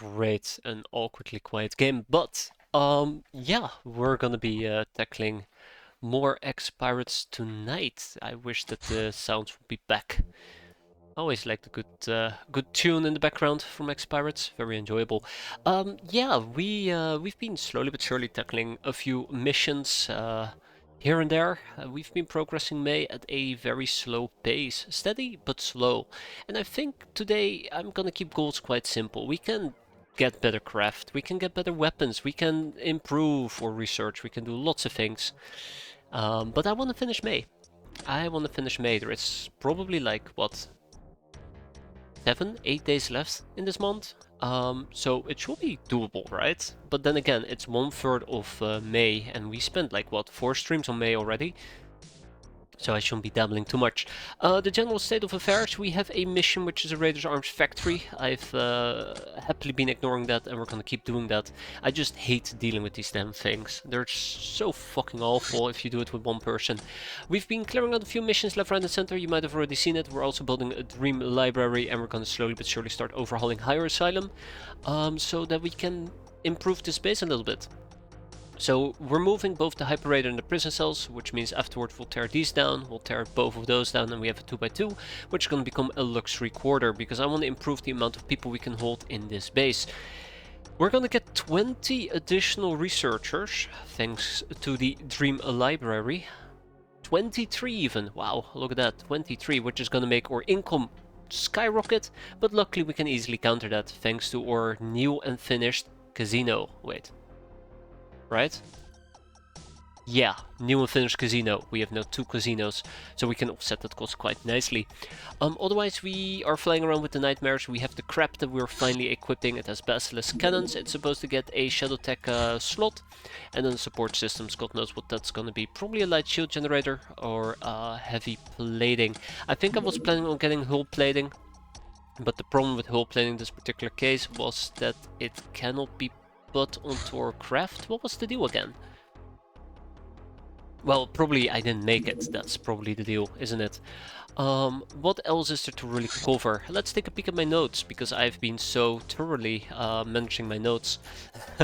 great and awkwardly quiet game, but yeah, we're gonna be tackling more X-Pirates tonight. I wish that the sounds would be back. I always like the good tune in the background from X-Pirates, very enjoyable. Yeah, we've been slowly but surely tackling a few missions here and there. We've been progressing May at a very slow pace, steady but slow. And I think today I'm gonna keep goals quite simple. We can get better craft, we can get better weapons, we can improve or research, we can do lots of things. But I want to finish May. I want to finish May. There is probably like what 7, 8 days left in this month. So it should be doable, right? But then again, it's 1/3 of May, and we spent like what 4 streams on May already. So I shouldn't be dabbling too much. The general state of affairs, we have a mission which is a Raiders Arms factory. I've happily been ignoring that and we're gonna keep doing that. I just hate dealing with these damn things. They're so fucking awful if you do it with one person. We've been clearing out a few missions left, right and center. You might have already seen it. We're also building a dream library and we're gonna slowly but surely start overhauling Higher Asylum so that we can improve this base a little bit. So we're moving both the Hyper-Raider and the prison cells, which means afterwards we'll tear these down, we'll tear both of those down, and we have a 2x2, which is going to become a luxury quarter, because I want to improve the amount of people we can hold in this base. We're going to get 20 additional researchers, thanks to the Dream Library. 23 even, wow, look at that, 23, which is going to make our income skyrocket, but luckily we can easily counter that, thanks to our new and finished casino. Wait. Right? Yeah, new and finished casino. We have now 2 casinos, so we can offset that cost quite nicely. Otherwise, we are flying around with the nightmares. We have the crap that we're finally equipping. It has basilisk cannons. It's supposed to get a shadow tech slot, and then support systems. God knows what that's gonna be. Probably a light shield generator or heavy plating. I think I was planning on getting hull plating, but the problem with hull plating in this particular case was that it cannot be put onto our craft. What was the deal again? Well, probably I didn't make it. That's probably the deal, isn't it? What else is there to really cover? Let's take a peek at my notes, because I've been so thoroughly managing my notes,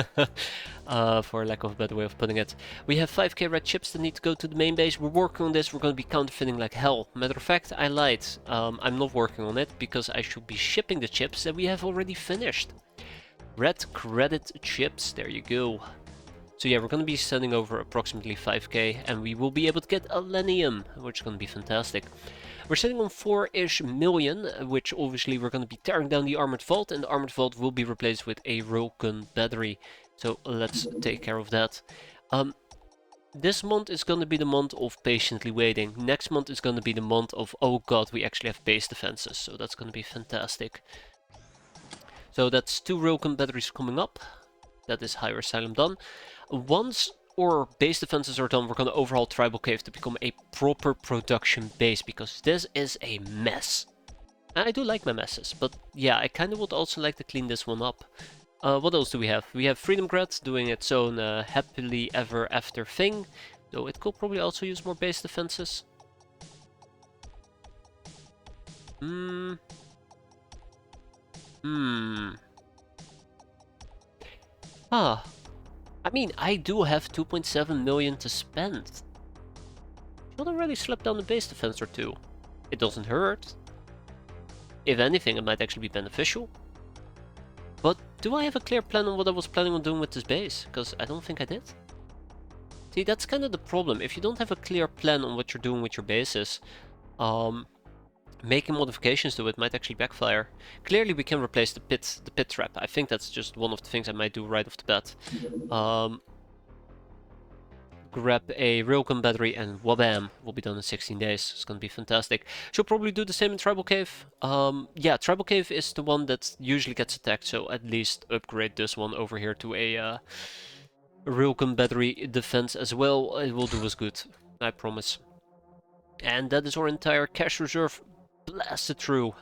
for lack of a better way of putting it. We have 5k red chips that need to go to the main base. We're working on this. We're going to be counterfeiting like hell. Matter of fact, I lied. I'm not working on it, because I should be shipping the chips that we have already finished. Red credit chips, there you go. So yeah, we're going to be sending over approximately 5k, and we will be able to get a Lenium, which is going to be fantastic. We're sitting on 4-ish million, which obviously we're going to be tearing down the Armored Vault, and the Armored Vault will be replaced with a railgun battery. So let's take care of that. This month is going to be the month of patiently waiting. Next month is going to be the month of, oh god, we actually have base defenses, so that's going to be fantastic. So that's 2 railgun batteries coming up. That is Higher Asylum done. Once our base defenses are done, we're going to overhaul Tribal Cave to become a proper production base, because this is a mess. And I do like my messes, but yeah, I kind of would also like to clean this one up. What else do we have? We have Freedom Grad doing its own happily ever after thing, though it could probably also use more base defenses. I mean, I do have 2.7 million to spend. Should already slap down the base defense or 2. It doesn't hurt. If anything, it might actually be beneficial. But do I have a clear plan on what I was planning on doing with this base? Because I don't think I did. See, that's kind of the problem. If you don't have a clear plan on what you're doing with your bases, making modifications to it might actually backfire. Clearly we can replace the pit trap. I think that's just one of the things I might do right off the bat. Grab a railgun battery and wabam, will be done in 16 days. It's gonna be fantastic. Should probably do the same in Tribal Cave. Yeah, Tribal Cave is the one that usually gets attacked, so at least upgrade this one over here to a railgun battery defense as well. It will do us good, I promise. And that is our entire cash reserve blasted through.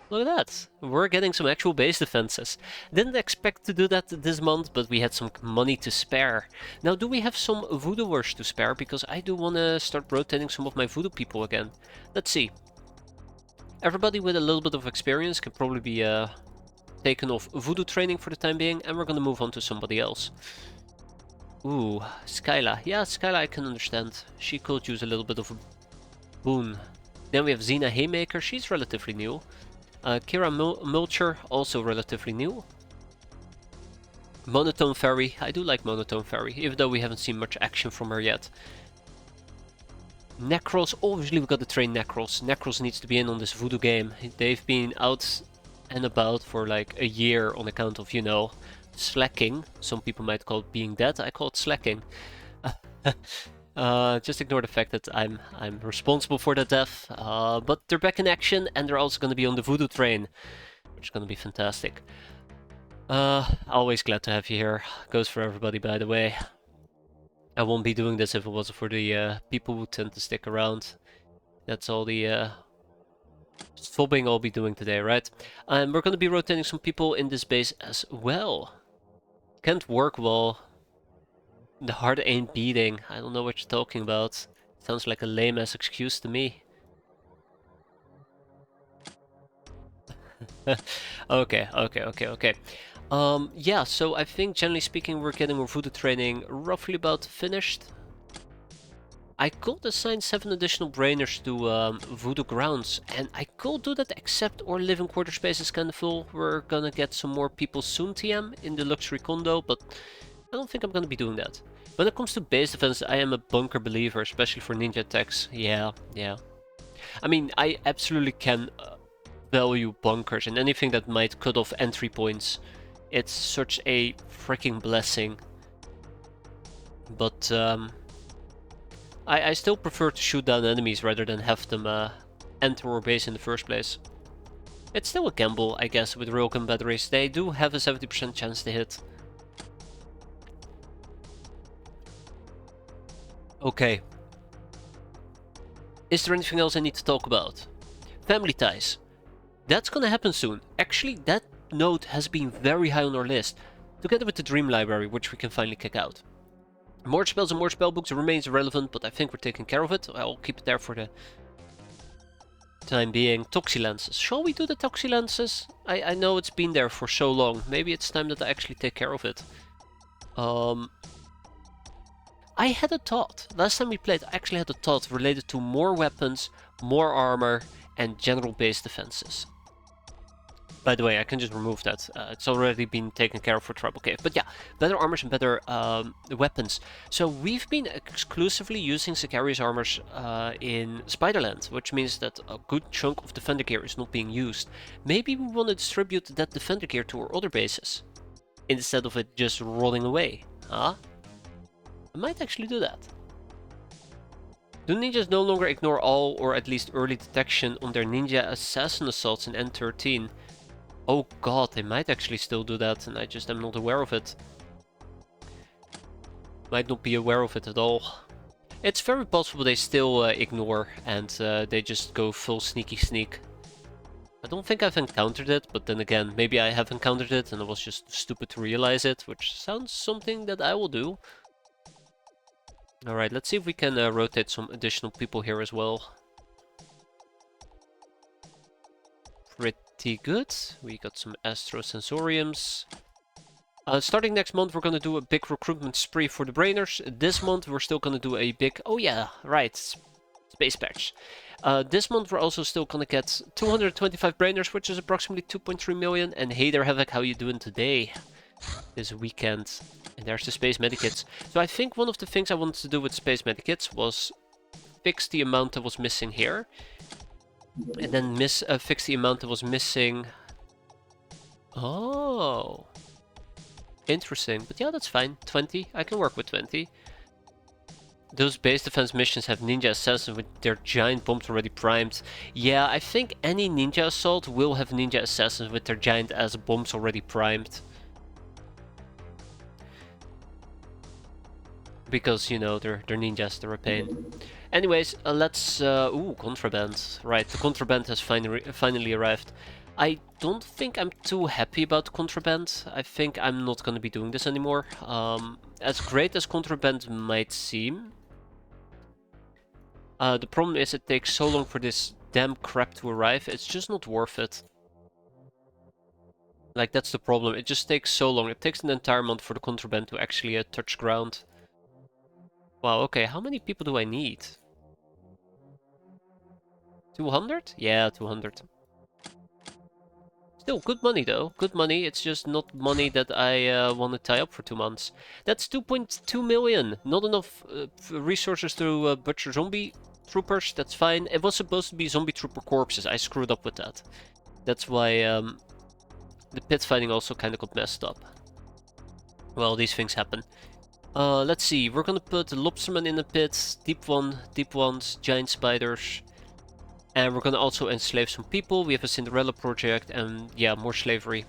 Look at that, we're getting some actual base defenses. Didn't expect to do that this month, but we had some money to spare. Now, do we have some voodooers to spare? Because I do want to start rotating some of my voodoo people again. Let's see. Everybody with a little bit of experience can probably be taken off voodoo training for the time being, and we're gonna move on to somebody else. Ooh, Skyla. Yeah, Skyla I can understand. She could use a little bit of a boon. Then we have Xena Haymaker, she's relatively new. Kira Mulcher, also relatively new. Monotone Fairy, I do like Monotone Fairy, even though we haven't seen much action from her yet. Necros, obviously we gotta train Necros. Necros needs to be in on this voodoo game. They've been out and about for like a year on account of, you know, slacking. Some people might call it being dead, I call it slacking. Just ignore the fact that I'm responsible for the death. But they're back in action and they're also gonna be on the voodoo train, which is gonna be fantastic. Always glad to have you here. Goes for everybody, by the way. I won't be doing this if it wasn't for the people who tend to stick around. That's all the swabbing I'll be doing today, right? And we're gonna be rotating some people in this base as well. Can't work well. The heart ain't beating. I don't know what you're talking about. Sounds like a lame-ass excuse to me. Okay. Yeah, so I think generally speaking we're getting our voodoo training roughly about finished. I could assign 7 additional brainers to voodoo grounds, and I could do that except our living quarter space is kinda full. We're gonna get some more people soon TM in the luxury condo, but I don't think I'm gonna be doing that. When it comes to base defense, I am a bunker believer, especially for ninja attacks. Yeah. I mean, I absolutely can value bunkers and anything that might cut off entry points. It's such a freaking blessing. But I still prefer to shoot down enemies rather than have them enter our base in the first place. It's still a gamble, I guess, with railgun batteries. They do have a 70% chance to hit. Okay. Is there anything else I need to talk about? Family ties. That's gonna happen soon. Actually, that node has been very high on our list, together with the Dream Library, which we can finally kick out. More spells and more spellbooks remains relevant, but I think we're taking care of it. I'll keep it there for the time being. Toxilances. Shall we do the Toxilances? I know it's been there for so long. Maybe it's time that I actually take care of it. I had a thought. Last time we played, I actually had a thought related to more weapons, more armor, and general base defenses. By the way, I can just remove that. It's already been taken care of for Tribal Cave. But yeah, better armors and better weapons. So we've been exclusively using Sicarius armors in Spiderland, which means that a good chunk of Defender gear is not being used. Maybe we want to distribute that Defender gear to our other bases, instead of it just rolling away. Huh? I might actually do that. Do ninjas no longer ignore all, or at least early detection on their ninja assassin assaults in N13? Oh god, they might actually still do that, and I just am not aware of it. Might not be aware of it at all. It's very possible they still ignore, and they just go full sneaky sneak. I don't think I've encountered it, but then again, maybe I have encountered it and I was just stupid to realize it, which sounds something that I will do. Alright, let's see if we can rotate some additional people here as well. Pretty good. We got some Astrosensoriums. Starting next month, we're gonna do a big recruitment spree for the Brainers. This month, we're still gonna do a big... Oh yeah, right. Space patch. This month, we're also still gonna get 225 Brainers, which is approximately 2.3 million. And hey there, Havoc, how you doing today? This weekend. And there's the Space Medikits. So I think one of the things I wanted to do with Space Medikits was fix the amount that was missing here. And then fix the amount that was missing. Oh. Interesting. But yeah, that's fine. 20. I can work with 20. Those base defense missions have ninja assassins with their giant bombs already primed. Yeah, I think any ninja assault will have ninja assassins with their giant ass bombs already primed. Because, you know, they're ninjas, they're a pain. Anyways, let's... ooh, contraband. Right, the contraband has finally arrived. I don't think I'm too happy about contraband. I think I'm not gonna be doing this anymore. As great as contraband might seem, the problem is it takes so long for this damn crap to arrive. It's just not worth it. Like, that's the problem. It just takes so long. It takes an entire month for the contraband to actually touch ground. Wow, okay. How many people do I need? 200? Yeah, 200. Still, good money though. Good money. It's just not money that I want to tie up for 2 months. That's 2.2 million. Not enough resources to butcher zombie troopers. That's fine. It was supposed to be zombie trooper corpses. I screwed up with that. That's why the pit fighting also kind of got messed up. Well, these things happen. Let's see. We're gonna put the lobsterman in the pit. Deep ones, giant spiders. And we're gonna also enslave some people. We have a Cinderella project and yeah, more slavery.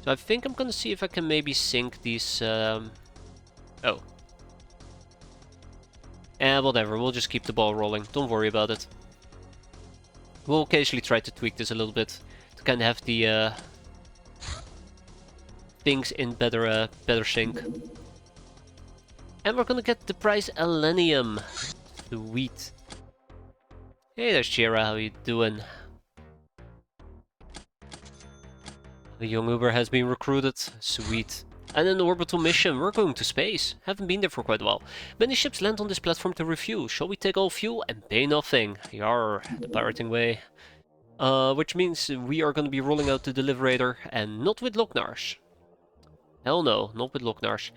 So I think I'm gonna see if I can maybe sink these... Oh. Whatever, we'll just keep the ball rolling. Don't worry about it. We'll occasionally try to tweak this a little bit. To kind of have the things in better sync. And we're gonna get the prize Elenium. Sweet. Hey there, Shira, how you doing? The young Uber has been recruited. Sweet. And an orbital mission. We're going to space. Haven't been there for quite a while. Many ships land on this platform to refuel. Shall we take all fuel and pay nothing? Yar, the pirating way. Which means we are going to be rolling out the Deliberator and not with Loknars. Hell no, not with Loknars.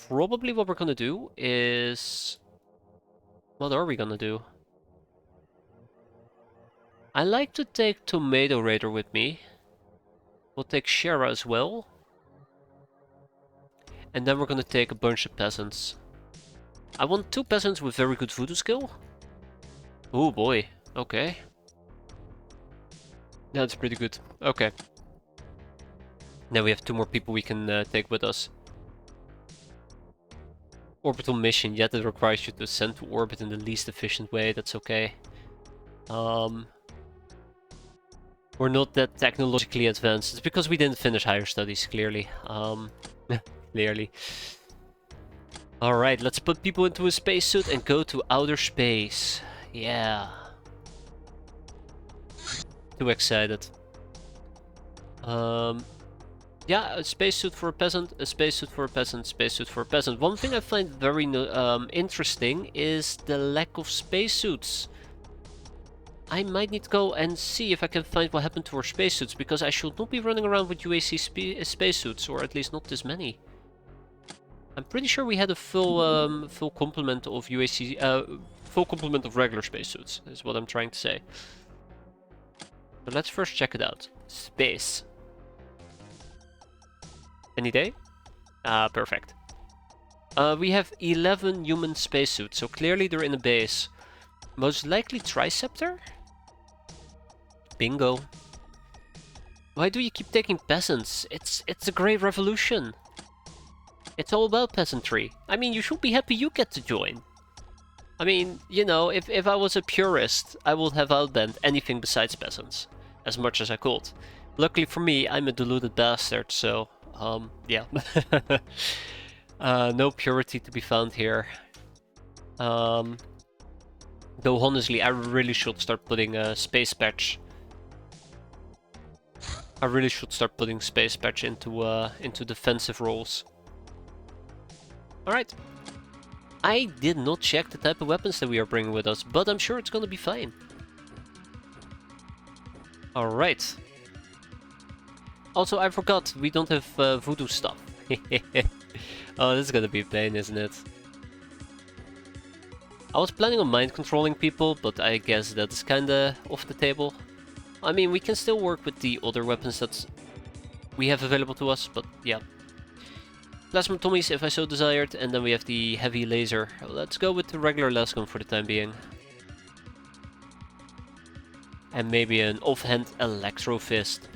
Probably what we're going to do is... What are we going to do? I like to take Tomato Raider with me. We'll take Shara as well. And then we're gonna take a bunch of peasants. I want 2 peasants with very good voodoo skill. Oh boy, okay. That's pretty good. Okay. Now we have 2 more people we can take with us. Orbital mission, yet it requires you to ascend to orbit in the least efficient way. That's okay. We're not that technologically advanced. It's because we didn't finish higher studies, clearly. Clearly. Alright, let's put people into a spacesuit and go to outer space. Yeah. Too excited. Yeah, a spacesuit for a peasant, a spacesuit for a peasant, spacesuit for a peasant. One thing I find very interesting is the lack of spacesuits. I might need to go and see if I can find what happened to our spacesuits, because I should not be running around with UAC spacesuits, or at least not this many. I'm pretty sure we had a full complement of UAC, full complement of regular spacesuits, is what I'm trying to say. But let's first check it out. Space. Any day? Perfect. We have 11 human spacesuits, so clearly they're in a base. Most likely Triceptor? Bingo. Why do you keep taking peasants? It's a great revolution. It's all about peasantry. I mean, you should be happy you get to join. I mean, you know, if I was a purist, I would have outbanned anything besides peasants. As much as I could. Luckily for me, I'm a deluded bastard, so... yeah. No purity to be found here. Though honestly, I really should start putting a space patch. I really should start putting space patch into defensive roles. Alright. I did not check the type of weapons that we are bringing with us, but I'm sure it's gonna be fine. Alright. Also, I forgot, we don't have voodoo stuff. Oh, this is gonna be a pain, isn't it? I was planning on mind controlling people, but I guess that's kinda off the table. I mean, we can still work with the other weapons that we have available to us, but yeah. Plasma Tommies if I so desired, and then we have the heavy laser. Let's go with the regular lasgun for the time being. And maybe an offhand electro fist.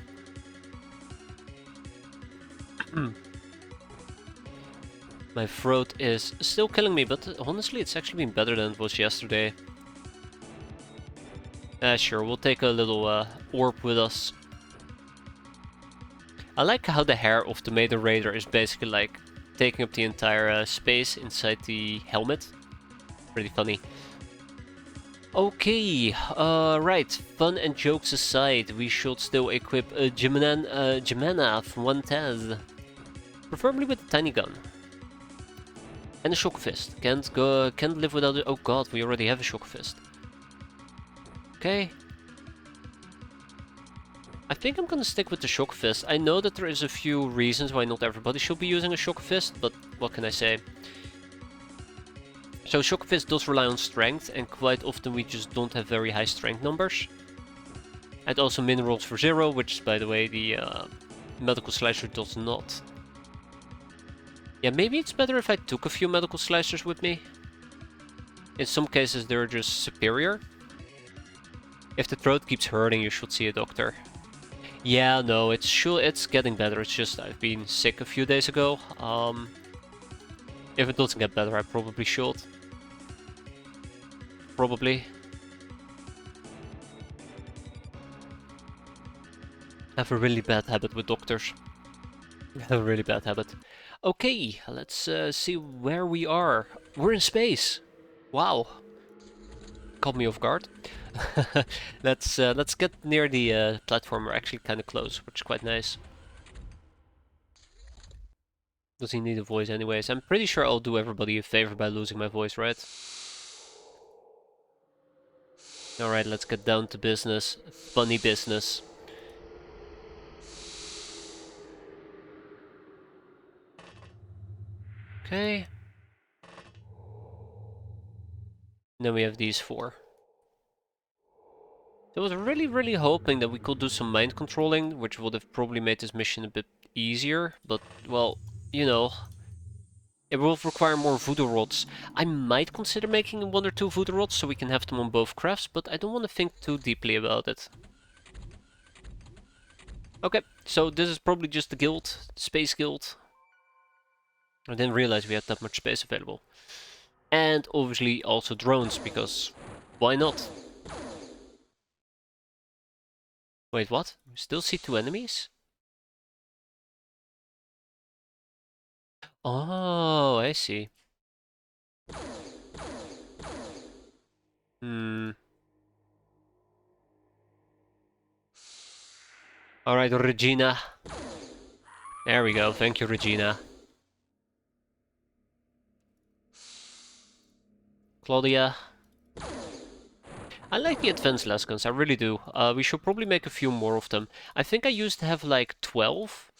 My throat is still killing me, but honestly it's actually been better than it was yesterday. Sure, we'll take a little orb with us. I like how the hair of the Tomato Raider is basically like taking up the entire space inside the helmet. Pretty funny. Okay, right, fun and jokes aside, we should still equip a Jimena from 1 preferably with a tiny gun. And a shock fist. Can't live without it. Oh god, we already have a shock fist. Okay. I think I'm gonna stick with the shock fist. I know that there is a few reasons why not everybody should be using a shock fist, but what can I say? So shock fist does rely on strength, and quite often we just don't have very high strength numbers. And also minerals for 0, which by the way the medical slicer does not. Yeah, maybe it's better if I took a few medical slicers with me. In some cases they're just superior. If the throat keeps hurting, you should see a doctor. Yeah, no, it's getting better. It's just I've been sick a few days ago. If it doesn't get better, I probably should. Probably. I have a really bad habit with doctors. I have a really bad habit. Okay, let's see where we are. We're in space. Wow. Caught me off guard. Let's get near the platform. We're actually kind of close, which is quite nice. Does he need a voice anyways? I'm pretty sure I'll do everybody a favor by losing my voice, right? Alright, let's get down to business. Funny business. Okay. And then we have these 4. I was really hoping that we could do some mind controlling, which would have probably made this mission a bit easier, but, well, you know, it will require more voodoo rods. I might consider making 1 or 2 voodoo rods so we can have them on both crafts, but I don't want to think too deeply about it. Okay, so this is probably just the guild, space guild. I didn't realize we had that much space available. And obviously also drones, because why not? Wait, what? We still see 2 enemies? Oh, I see. Hmm. Alright, Regina. There we go, thank you, Regina. Claudia. I like the advanced lasguns, I really do. We should probably make a few more of them. I think I used to have like 12.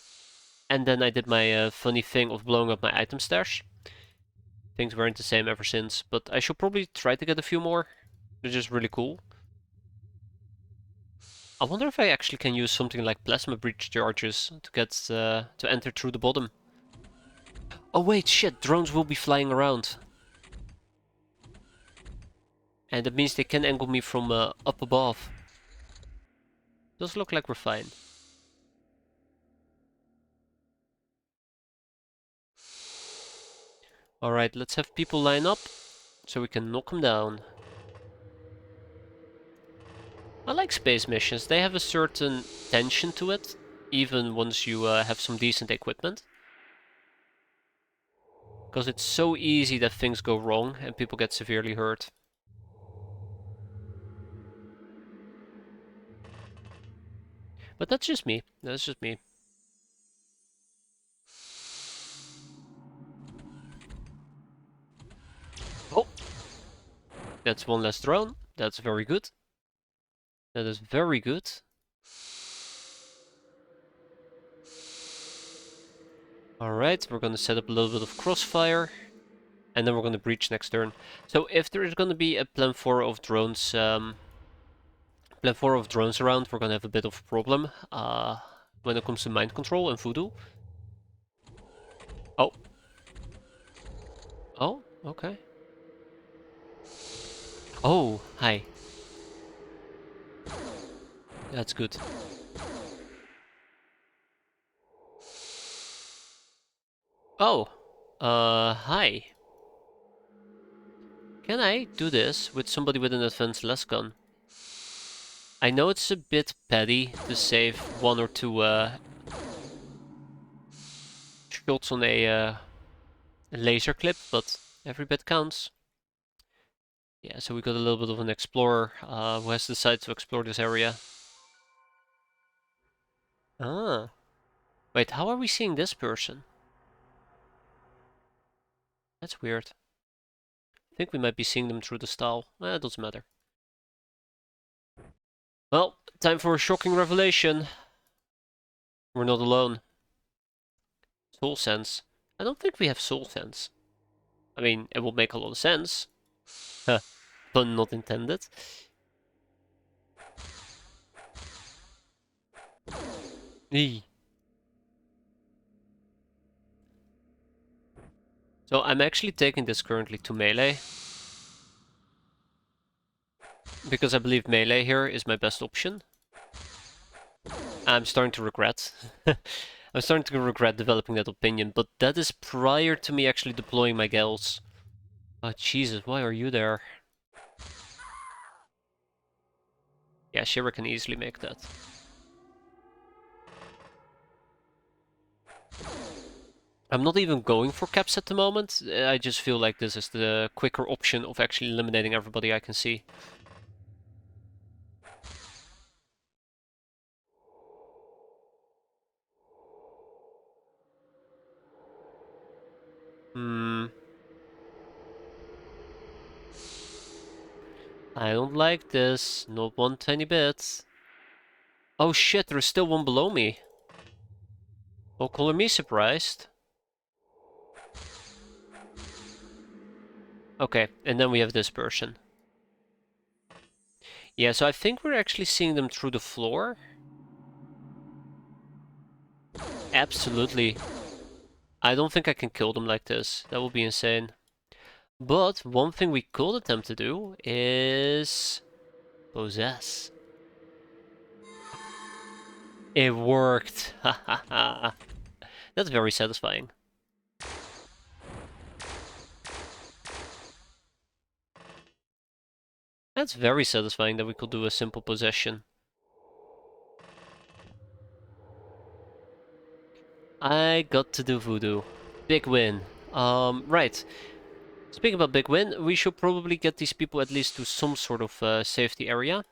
And then I did my funny thing of blowing up my item stash. Things weren't the same ever since, but I should probably try to get a few more. They're just really cool. I wonder if I actually can use something like plasma breach charges to get to enter through the bottom. Oh wait, shit, drones will be flying around. And that means they can angle me from up above. Does look like we're fine. Alright, let's have people line up so we can knock them down. I like space missions, they have a certain tension to it, even once you have some decent equipment. Because it's so easy that things go wrong and people get severely hurt. But that's just me. That's just me. Oh! That's 1 less drone. That's very good. That is very good. Alright, we're gonna set up a little bit of crossfire. And then we're gonna breach next turn. So if there is gonna be a plan 4 of drones, around, we're gonna have a bit of a problem when it comes to mind control and voodoo. Oh. Oh, okay. Oh, hi. That's good. Oh, hi. Can I do this with somebody with an advanced lasgun? I know it's a bit petty to save 1 or 2 shots on a laser clip, but every bit counts. Yeah, so we got a little bit of an explorer who has decided to explore this area. Ah. Wait, how are we seeing this person? That's weird. I think we might be seeing them through the style. It doesn't matter. Well, time for a shocking revelation. We're not alone. Soul sense. I don't think we have soul sense. I mean, it will make a lot of sense. Pun not intended. Eee. So I'm actually taking this currently to melee. Because I believe melee here is my best option. I'm starting to regret. I'm starting to regret developing that opinion, but that is prior to me actually deploying my gals. Oh Jesus, why are you there? Yeah, Shira can easily make that. I'm not even going for caps at the moment. I just feel like this is the quicker option of actually eliminating everybody I can see. I don't like this. Not one tiny bit. Oh shit, there's still one below me. Oh, color me surprised. Okay, and then we have this person. Yeah, so I think we're actually seeing them through the floor. Absolutely. I don't think I can kill them like this. That would be insane. But one thing we could attempt to do is possess. It worked. That's very satisfying. That's very satisfying that we could do a simple possession. I got to do voodoo. Big win. Right. Speaking about big win, we should probably get these people at least to some sort of safety area.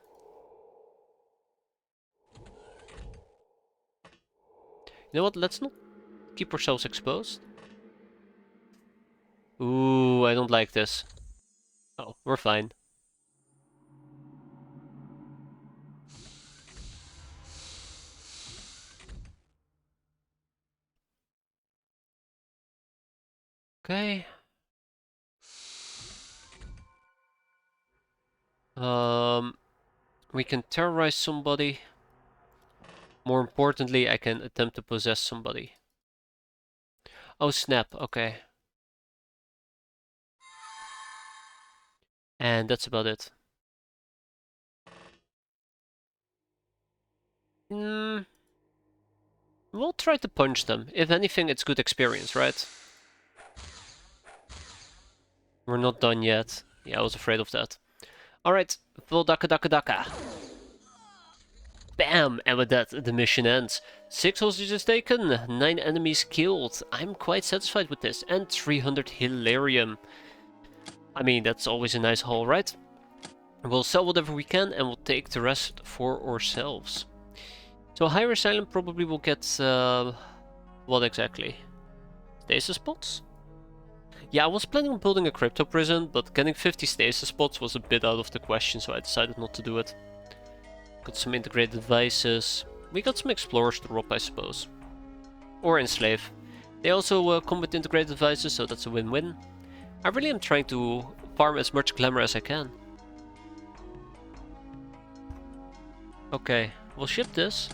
You know what? Let's not keep ourselves exposed. Ooh, I don't like this. Oh, we're fine. Okay. We can terrorize somebody. More importantly, I can attempt to possess somebody. Oh snap, okay. And that's about it. We'll try to punch them. If anything, it's good experience, right? We're not done yet. Yeah, I was afraid of that. Alright, full daka daka daka. Bam! And with that, the mission ends. 6 hostages taken, 9 enemies killed. I'm quite satisfied with this. And 300 Hilarium. I mean, that's always a nice haul, right? We'll sell whatever we can and we'll take the rest for ourselves. So Higher Asylum probably will get... what exactly? Stasis spots? Yeah, I was planning on building a crypto prison, but getting 50 stasis spots was a bit out of the question, so I decided not to do it. Got some integrated devices. We got some explorers to rob, I suppose. Or enslave. They also come with integrated devices, so that's a win-win. I really am trying to farm as much glamour as I can. Okay, we'll ship this.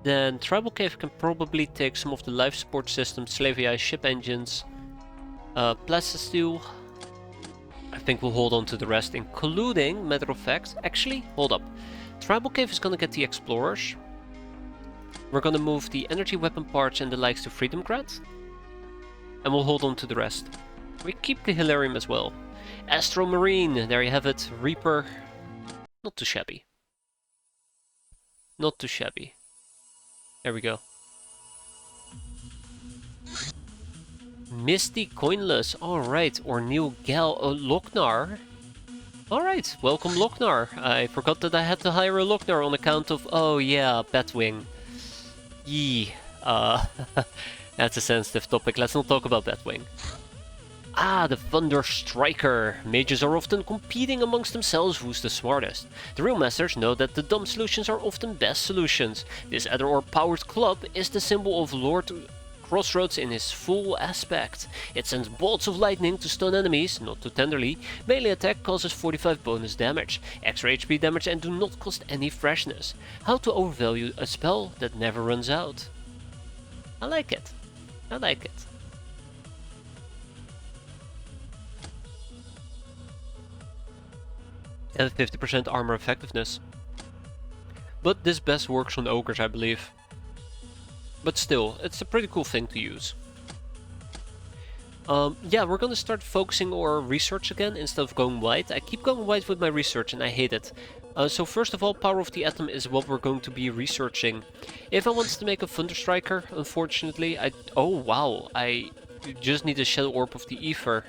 Then Tribal Cave can probably take some of the life support systems, Slavey ship engines, Plastisteel. I think we'll hold on to the rest, including, matter of fact, actually, hold up. Tribal Cave is gonna get the explorers. We're gonna move the energy weapon parts and the likes to Freedom Grad. And we'll hold on to the rest. We keep the Hilarium as well. Astro Marine, there you have it. Reaper. Not too shabby. Not too shabby. There we go. Misty Coinless, alright, or Neil Gal Loknar. Alright, welcome Lochnar. I forgot that I had to hire a Lochnar on account of, oh yeah, Batwing. Yee. That's a sensitive topic, let's not talk about Batwing. Ah, the Thunder Striker. Mages are often competing amongst themselves who's the smartest. The real masters know that the dumb solutions are often best solutions. This Ether Orb powered club is the symbol of Lord Crossroads in his full aspect. It sends bolts of lightning to stun enemies, not too tenderly. Melee attack causes 45 bonus damage, extra HP damage and do not cost any freshness. How to overvalue a spell that never runs out. I like it. I like it. And 50% armor effectiveness. But this best works on ogres, I believe. But still, it's a pretty cool thing to use. Yeah, we're gonna start focusing our research again instead of going wide. I keep going wide with my research and I hate it. So first of all, Power of the Atom is what we're going to be researching. If I wanted to make a Thunder Striker, unfortunately, oh wow, I just need a Shadow Orb of the Ether.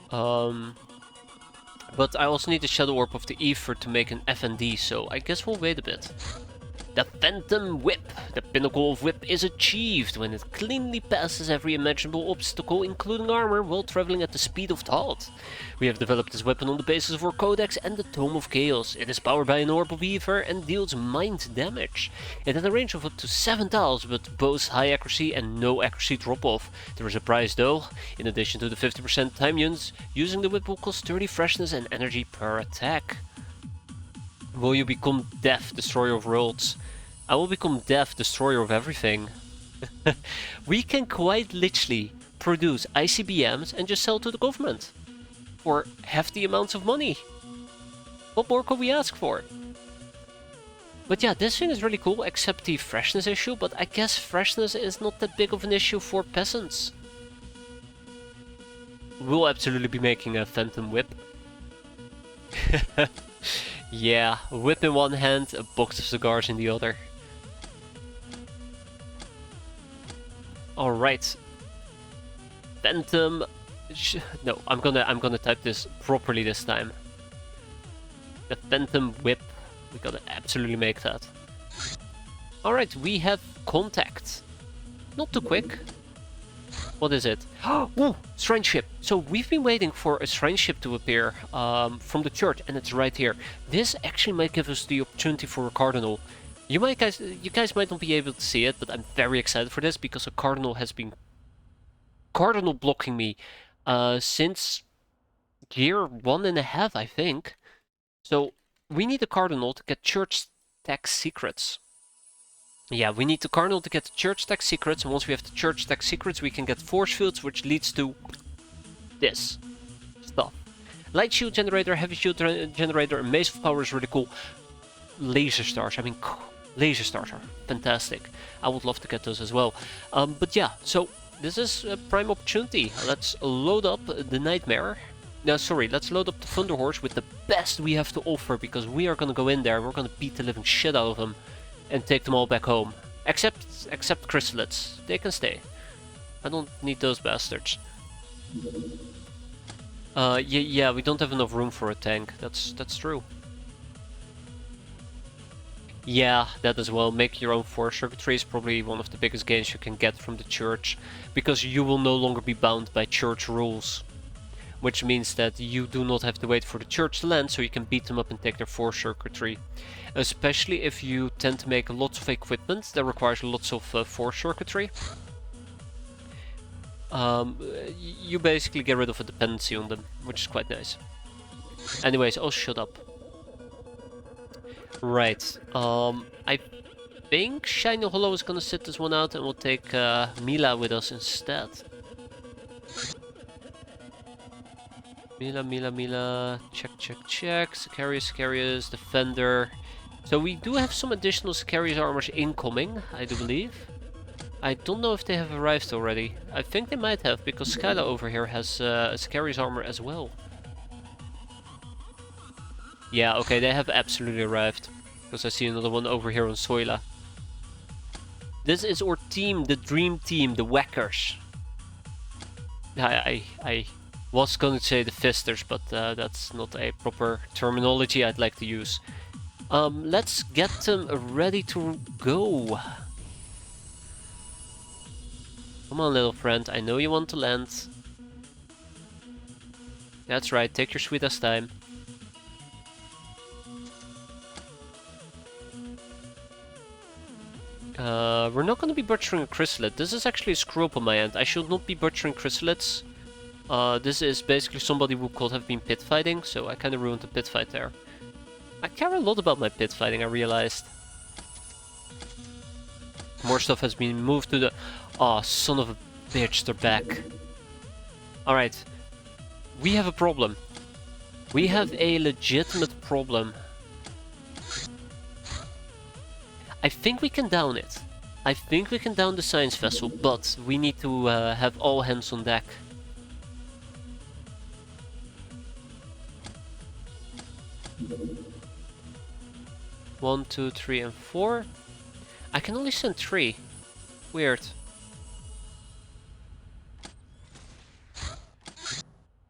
But I also need the Shadow Orb of the Ether to make an FND, so I guess we'll wait a bit. The Phantom Whip. The pinnacle of whip is achieved when it cleanly passes every imaginable obstacle, including armor, while traveling at the speed of thought. We have developed this weapon on the basis of our Codex and the Tome of Chaos. It is powered by an Orb of Ether and deals mind damage. It has a range of up to 7 tiles, but boasts high accuracy and no accuracy drop-off. There is a price though. In addition to the 50% time units, using the whip will cost 30 freshness and energy per attack. Will you become Death, Destroyer of Worlds? I will become Death, Destroyer of everything. We can quite literally produce ICBMs and just sell to the government. For hefty amounts of money. What more could we ask for? But yeah, this thing is really cool, except the freshness issue, but I guess freshness is not that big of an issue for peasants. We'll absolutely be making a Phantom Whip. Yeah, a whip in one hand, a box of cigars in the other. Alright. Phantom... No, I'm gonna type this properly this time. The Phantom Whip. We gotta absolutely make that. Alright, we have contact. Not too quick. What is it? Ooh, shrine ship. So we've been waiting for a shrine ship to appear from the church, and it's right here. This actually might give us the opportunity for a cardinal. You guys might not be able to see it, but I'm very excited for this because a cardinal has been cardinal blocking me since year 1.5, I think. So we need a cardinal to get church tax secrets. Yeah, we need the cardinal to get the church tax secrets, and once we have the church tax secrets, we can get force fields, which leads to this stuff. Light shield generator, heavy shield generator, and mace of power is really cool. Laser stars, I mean, laser stars are fantastic. I would love to get those as well. But yeah, so this is a prime opportunity. Let's load up the Nightmare. No, sorry, let's load up the Thunder Horse with the best we have to offer, because we are gonna go in there and we're gonna beat the living shit out of them. And take them all back home. Except chrysalids. They can stay. I don't need those bastards. Yeah, we don't have enough room for a tank. That's true. Yeah, that as well. Make your own force circuitry is probably one of the biggest gains you can get from the church. Because you will no longer be bound by church rules. Which means that you do not have to wait for the church to land, so you can beat them up and take their force circuitry. Especially if you tend to make lots of equipment that requires lots of force circuitry. You basically get rid of a dependency on them, which is quite nice. Anyways, oh shut up. Right, I think Shiny Hollow is gonna sit this one out and we'll take Mila with us instead. Mila, check. Sicarius, Defender. So we do have some additional Sicarius armors incoming, I do believe. I don't know if they have arrived already. I think they might have, because Skyla over here has a Sicarius armor as well. Yeah, okay, they have absolutely arrived. Because I see another one over here on Soila. This is our team, the dream team, the Whackers. Was going to say the fisters, but that's not a proper terminology I'd like to use. Let's get them ready to go. Come on, little friend, I know you want to land. That's right, take your sweet ass time. We're not going to be butchering a chrysalid. This is actually a screw up on my end. I should not be butchering chrysalids. This is basically somebody who could have been pit fighting, so I kind of ruined the pit fight there. I care a lot about my pit fighting, I realized. More stuff has been moved to the... Aw, oh, son of a bitch, they're back. Alright. We have a problem. We have a legitimate problem. I think we can down it. I think we can down the science vessel, but we need to have all hands on deck. One, two, 3, and 4. I can only send 3. Weird.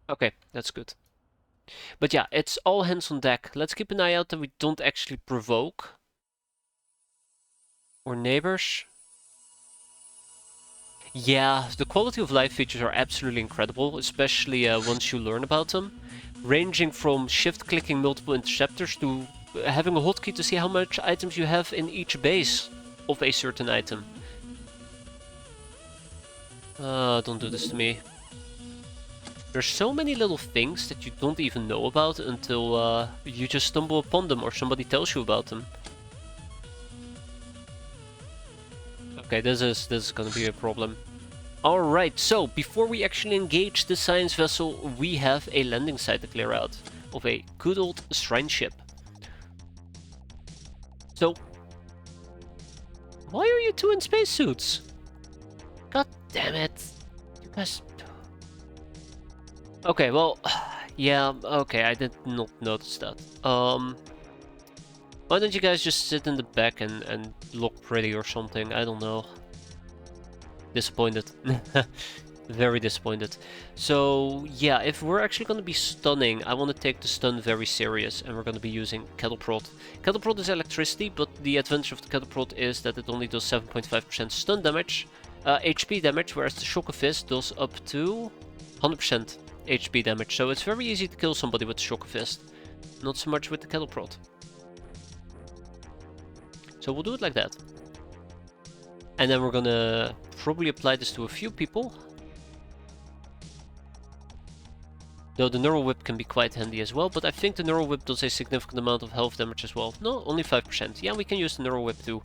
Okay, that's good. But yeah, it's all hands on deck. Let's keep an eye out that we don't actually provoke. Or neighbors. Yeah, the quality of life features are absolutely incredible, especially once you learn about them. Ranging from shift-clicking multiple interceptors to having a hotkey to see how much items you have in each base of a certain item. Don't do this to me. There's so many little things that you don't even know about until you just stumble upon them or somebody tells you about them. Okay, this is gonna be a problem. Alright, so before we actually engage the science vessel, we have a landing site to clear out of a good old shrine ship. So, why are you two in spacesuits? God damn it. You guys... Okay, well, yeah, okay, I did not notice that. Why don't you guys just sit in the back and look pretty or something? I don't know. Disappointed. Very disappointed. So, yeah, if we're actually going to be stunning, I want to take the stun very serious, and we're going to be using Kettle Prod. Kettle Prod is electricity, but the advantage of the Kettle Prod is that it only does 7.5% stun damage, HP damage, whereas the Shock of Fist does up to 100% HP damage. So it's very easy to kill somebody with the Shock of Fist. Not so much with the Kettle Prod. So we'll do it like that. And then we're gonna probably apply this to a few people. Though the Neural Whip can be quite handy as well, but I think the Neural Whip does a significant amount of health damage as well. No, only 5%. Yeah, we can use the Neural Whip too.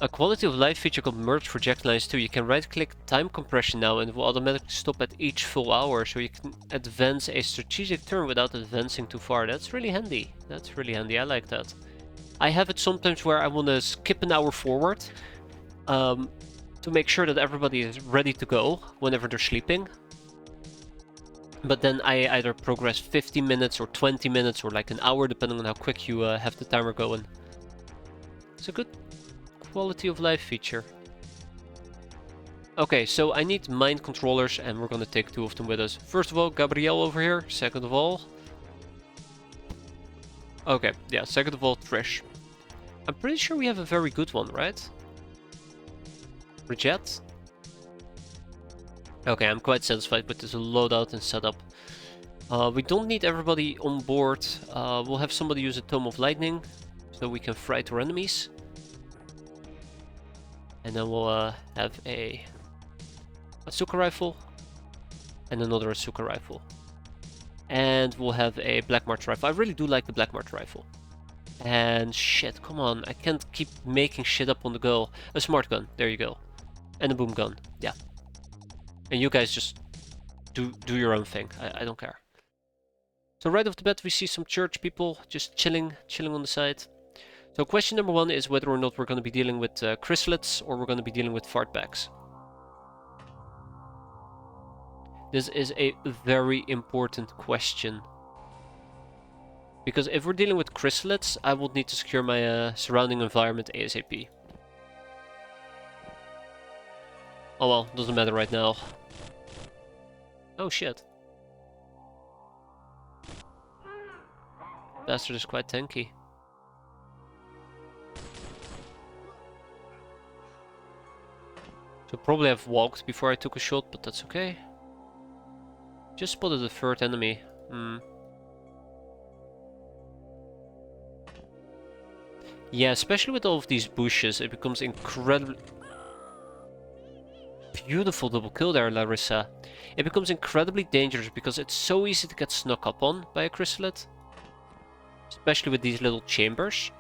A quality of life feature called Merge Projectiles too. You can right click time compression now and it will automatically stop at each full hour, so you can advance a strategic turn without advancing too far. That's really handy. That's really handy, I like that. I have it sometimes where I want to skip an hour forward to make sure that everybody is ready to go whenever they're sleeping. But then I either progress 15 minutes or 20 minutes or like an hour depending on how quick you have the timer going. It's a good quality of life feature. Okay, so I need mind controllers and we're gonna take 2 of them with us. First of all, Gabrielle over here. Second of all... Okay, yeah, second of all, Trish. I'm pretty sure we have a very good one, right? Rejet? Okay, I'm quite satisfied with this loadout and setup. We don't need everybody on board. We'll have somebody use a Tome of Lightning, so we can fright our enemies. And then we'll have a Asuka rifle, and another Asuka rifle. And we'll have a Black March rifle. I really do like the Black March rifle. And shit, come on, I can't keep making shit up on the go. A smart gun, there you go. And a boom gun, yeah. And you guys just do your own thing, I don't care. So right off the bat we see some church people just chilling on the side. So question number 1 is whether or not we're going to be dealing with chrysalids or we're going to be dealing with fartbacks. This is a very important question. Because if we're dealing with chrysalids, I will need to secure my surrounding environment ASAP. Oh well, doesn't matter right now. Oh shit. Bastard is quite tanky. So probably I've walked before I took a shot, but that's okay. Just spotted a third enemy. Yeah, especially with all of these bushes, it becomes incredibly... Beautiful double kill there, Larissa. It becomes incredibly dangerous because it's so easy to get snuck up on by a chrysalid. Especially with these little chambers.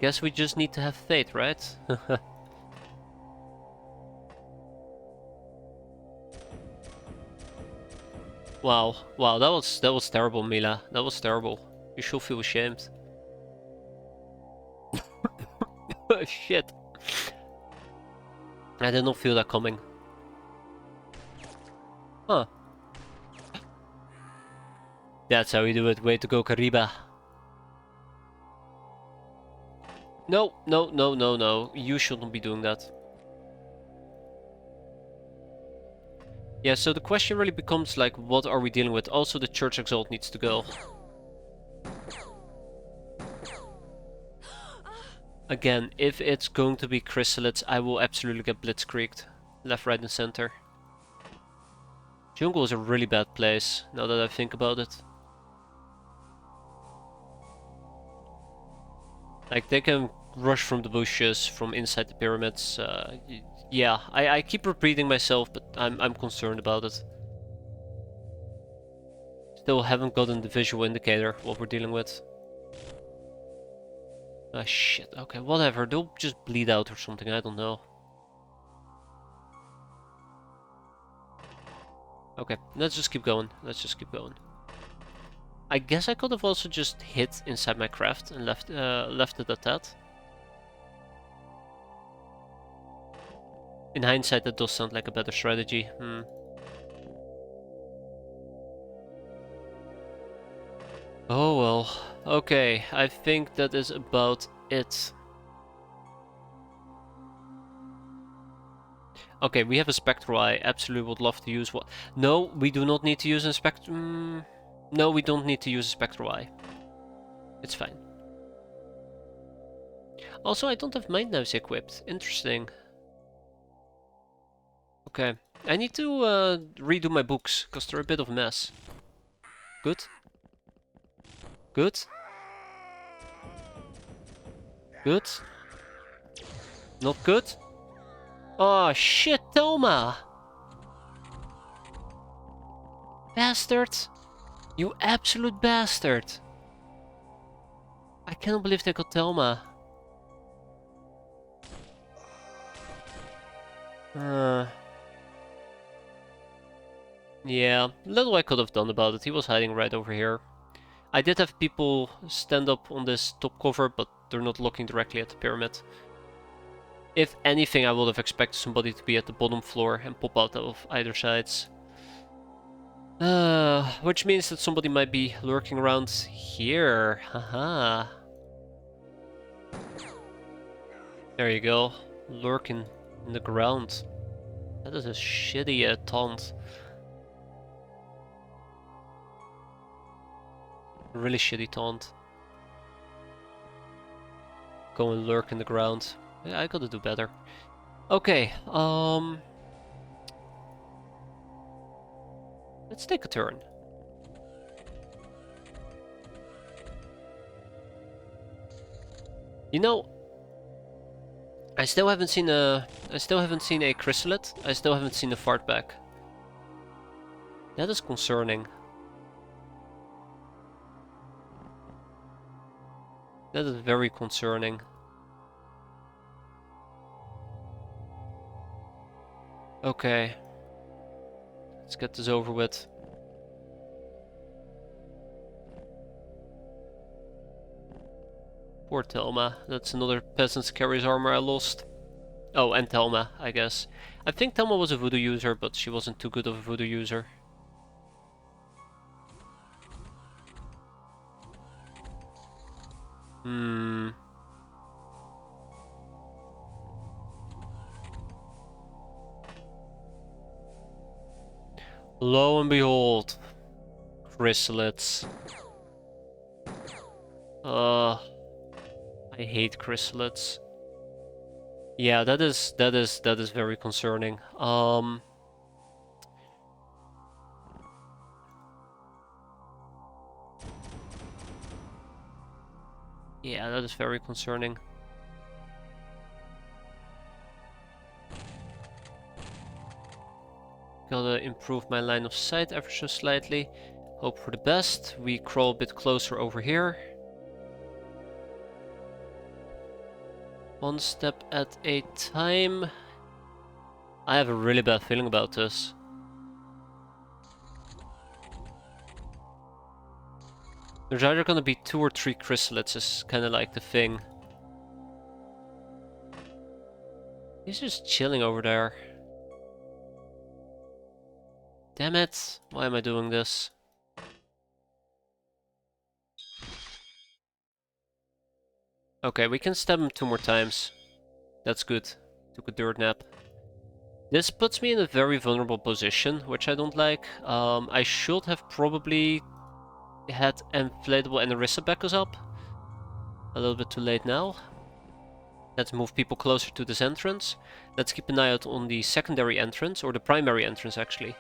Guess we just need to have faith, right? Wow, wow, that was terrible, Mila. That was terrible. You should feel ashamed. Shit. I did not feel that coming. Huh. That's how we do it. Way to go, Kariba. No, no, no, no, no. You shouldn't be doing that. Yeah, so the question really becomes like, what are we dealing with? Also, the Church Exalt needs to go. Again, if it's going to be chrysalids, I will absolutely get blitzkrieged. Left, right, and center. Jungle is a really bad place, now that I think about it. Like, they can rush from the bushes, from inside the pyramids. Yeah, I keep repeating myself, but I'm concerned about it. Still haven't gotten the visual indicator what we're dealing with. Ah shit, okay, whatever, they'll just bleed out or something, I don't know. Okay, let's just keep going, let's just keep going. I guess I could have also just hit inside my craft and left it at that. In hindsight, that does sound like a better strategy. Oh well. Okay, I think that is about it. Okay, we have a Spectral Eye. Absolutely would love to use what... No, we do not need to use a Spectral... No, we don't need to use a Spectral Eye. It's fine. Also, I don't have Mind Knives equipped. Interesting. Okay. I need to redo my books, because they're a bit of a mess. Good. Good. Good. Not good. Oh shit, Thelma! Bastard! You absolute bastard! I cannot believe they got Thelma. Yeah, little I could have done about it. He was hiding right over here. I did have people stand up on this top cover, but they're not looking directly at the pyramid. If anything, I would have expected somebody to be at the bottom floor and pop out of either sides. Which means that somebody might be lurking around here. Haha. There you go. Lurking in the ground. That is a shitty taunt. Really shitty taunt. Go and lurk in the ground. Yeah, I gotta do better. Okay, let's take a turn. You know, I still haven't seen a chrysalid. I still haven't seen a fartback. That is concerning. That is very concerning. Okay. Let's get this over with. Poor Thelma. That's another peasant's carries armor I lost. Oh, and Thelma, I guess. I think Thelma was a voodoo user, but she wasn't too good of a voodoo user. Lo and behold, chrysalids. I hate chrysalids. Yeah, that is very concerning. Yeah, that is very concerning. Gotta improve my line of sight ever so slightly. Hope for the best. We crawl a bit closer over here. One step at a time. I have a really bad feeling about this. There's either gonna be 2 or 3 chrysalids, is kinda like the thing. He's just chilling over there. Damn it, why am I doing this? Okay, we can stab him 2 more times. That's good. Took a dirt nap. This puts me in a very vulnerable position, which I don't like. I should have probably had inflatable Anarissa back us up. A little bit too late now. Let's move people closer to this entrance. Let's keep an eye out on the secondary entrance, or the primary entrance actually.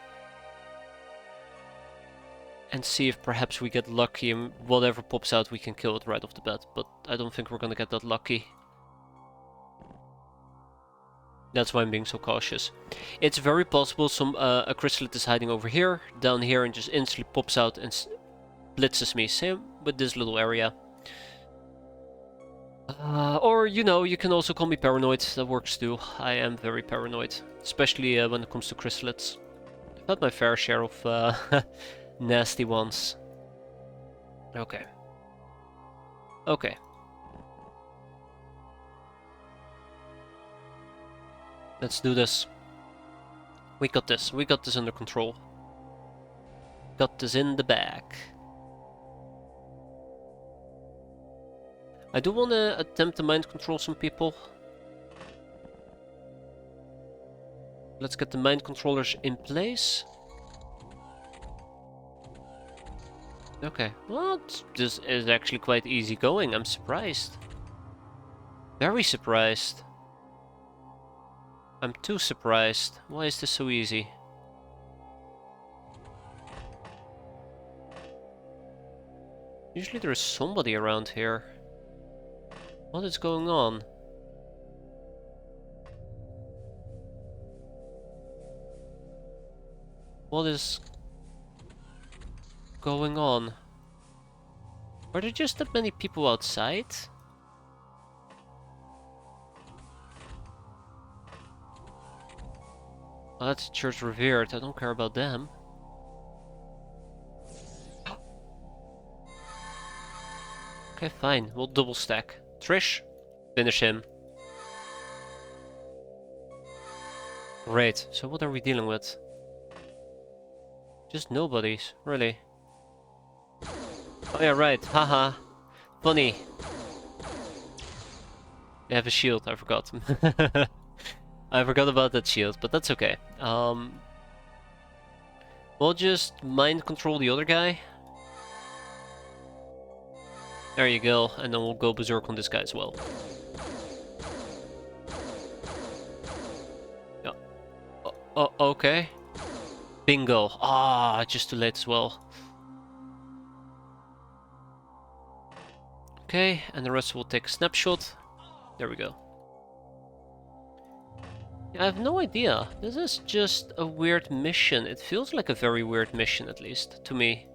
And see if perhaps we get lucky and whatever pops out we can kill it right off the bat. But I don't think we're gonna get that lucky. That's why I'm being so cautious. It's very possible a chrysalid is hiding over here, down here, and just instantly pops out and blitzes me. Same with this little area. Or, you know, you can also call me paranoid. That works too. I am very paranoid, especially when it comes to chrysalids. I've had my fair share of nasty ones. Okay. Okay. Let's do this. We got this. We got this under control. Got this in the bag. I do want to attempt to mind control some people. Let's get the mind controllers in place. Okay, well, this is actually quite easy going. I'm surprised. Very surprised. I'm too surprised. Why is this so easy? Usually there is somebody around here. What is going on? What is going on? Are there just that many people outside? Oh, that's Church Revered. I don't care about them. Okay, fine. We'll double stack. Trish, finish him. Great. So what are we dealing with? Just nobodies, really. Oh yeah, right. Haha. Funny. They have a shield, I forgot. I forgot about that shield, but that's okay. We'll just mind control the other guy. There you go, and then we'll go berserk on this guy as well. Yeah. Oh, okay. Bingo. Ah, just too late as well. Okay, and the rest will take a snapshot. There we go. I have no idea. This is just a weird mission. It feels like a very weird mission, at least, to me.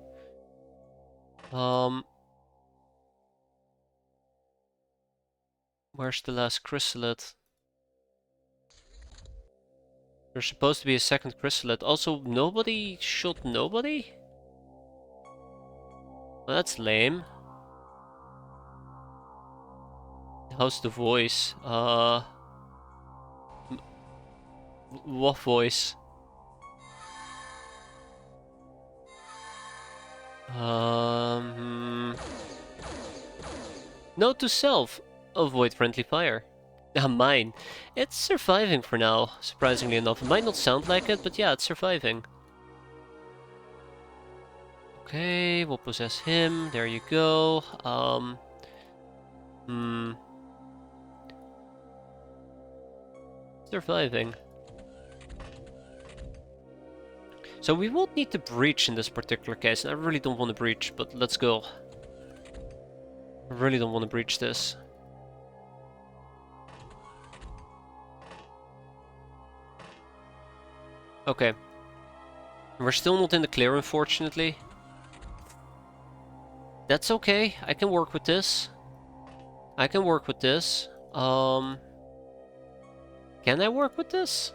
Where's the last chrysalid? There's supposed to be a second chrysalid. Also, nobody shot nobody? Well, that's lame. How's the voice? What voice? Note to self: avoid friendly fire. Mine. It's surviving for now, surprisingly enough. It might not sound like it, but yeah, it's surviving. Okay, we'll possess him. There you go. Surviving. So we won't need to breach in this particular case, and I really don't want to breach, but let's go. I really don't want to breach this. Okay. We're still not in the clear, unfortunately. That's okay. I can work with this. I can work with this. Can I work with this?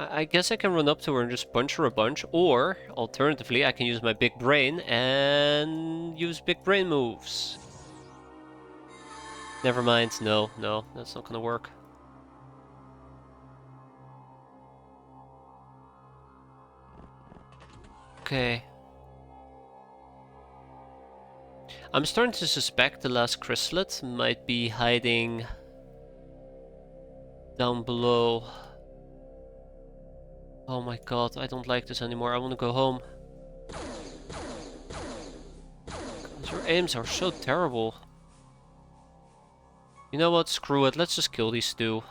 I guess I can run up to her and just punch her a bunch, or alternatively, I can use my big brain and use big brain moves. Never mind. No, that's not gonna work. Okay. I'm starting to suspect the last chrysalis might be hiding down below. Oh my god, I don't like this anymore. I want to go home. God, your aims are so terrible. You know what? Screw it. Let's just kill these two.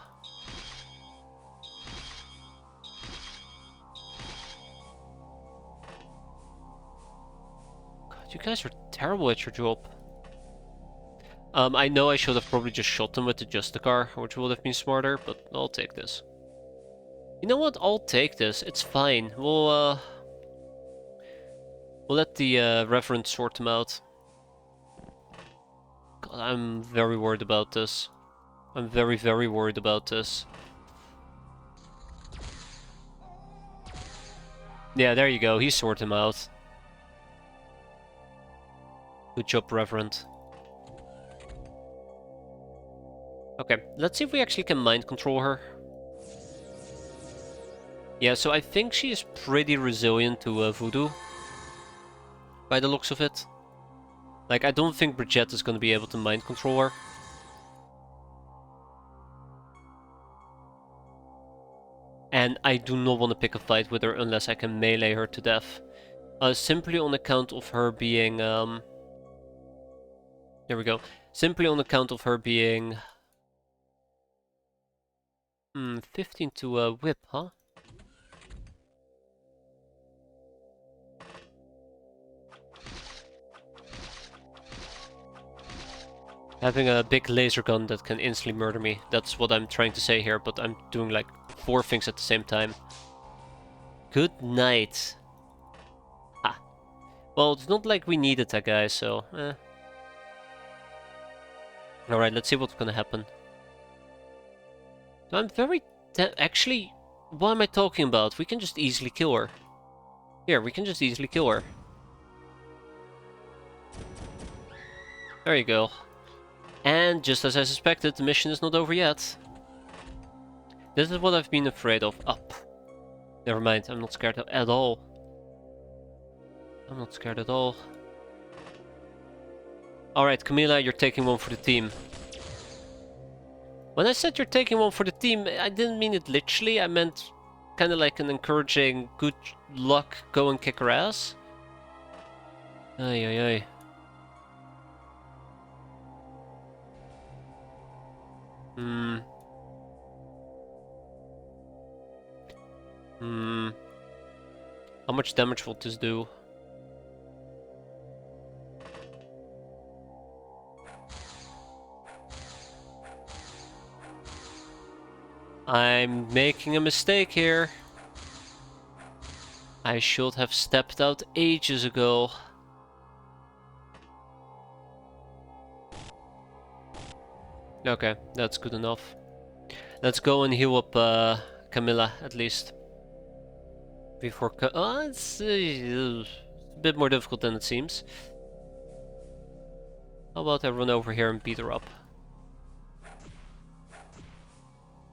God, you guys are terrible at your job. I know I should have probably just shot them with the Justicar, which would have been smarter, but I'll take this. You know what? I'll take this. It's fine. We'll let the Reverend sort them out. God, I'm very worried about this. I'm very, very worried about this. Yeah, there you go. He sorted him out. Good job, Reverend. Okay, let's see if we actually can mind control her. Yeah, so I think she is pretty resilient to voodoo. By the looks of it. Like, I don't think Bridget is going to be able to mind control her. And I do not want to pick a fight with her unless I can melee her to death. Simply on account of her being... There we go. Simply on account of her being... 15 to whip, huh? Having a big laser gun that can instantly murder me. That's what I'm trying to say here, but I'm doing like 4 things at the same time. Good night. Ah. Well, it's not like we needed that guy, so... Alright, let's see what's gonna happen. So I'm very... Actually, what am I talking about? We can just easily kill her. Here, we can just easily kill her. There you go. And just as I suspected, the mission is not over yet. This is what I've been afraid of. Up. Never mind, I'm not scared at all. I'm not scared at all. Alright, Camila, you're taking one for the team. When I said you're taking one for the team, I didn't mean it literally. I meant kind of like an encouraging good luck, go and kick her ass. Ay, ay, ay. How much damage will this do? I'm making a mistake here. I should have stepped out ages ago. Okay, that's good enough. Let's go and heal up Camilla, at least. Before... it's a bit more difficult than it seems. How about I run over here and beat her up?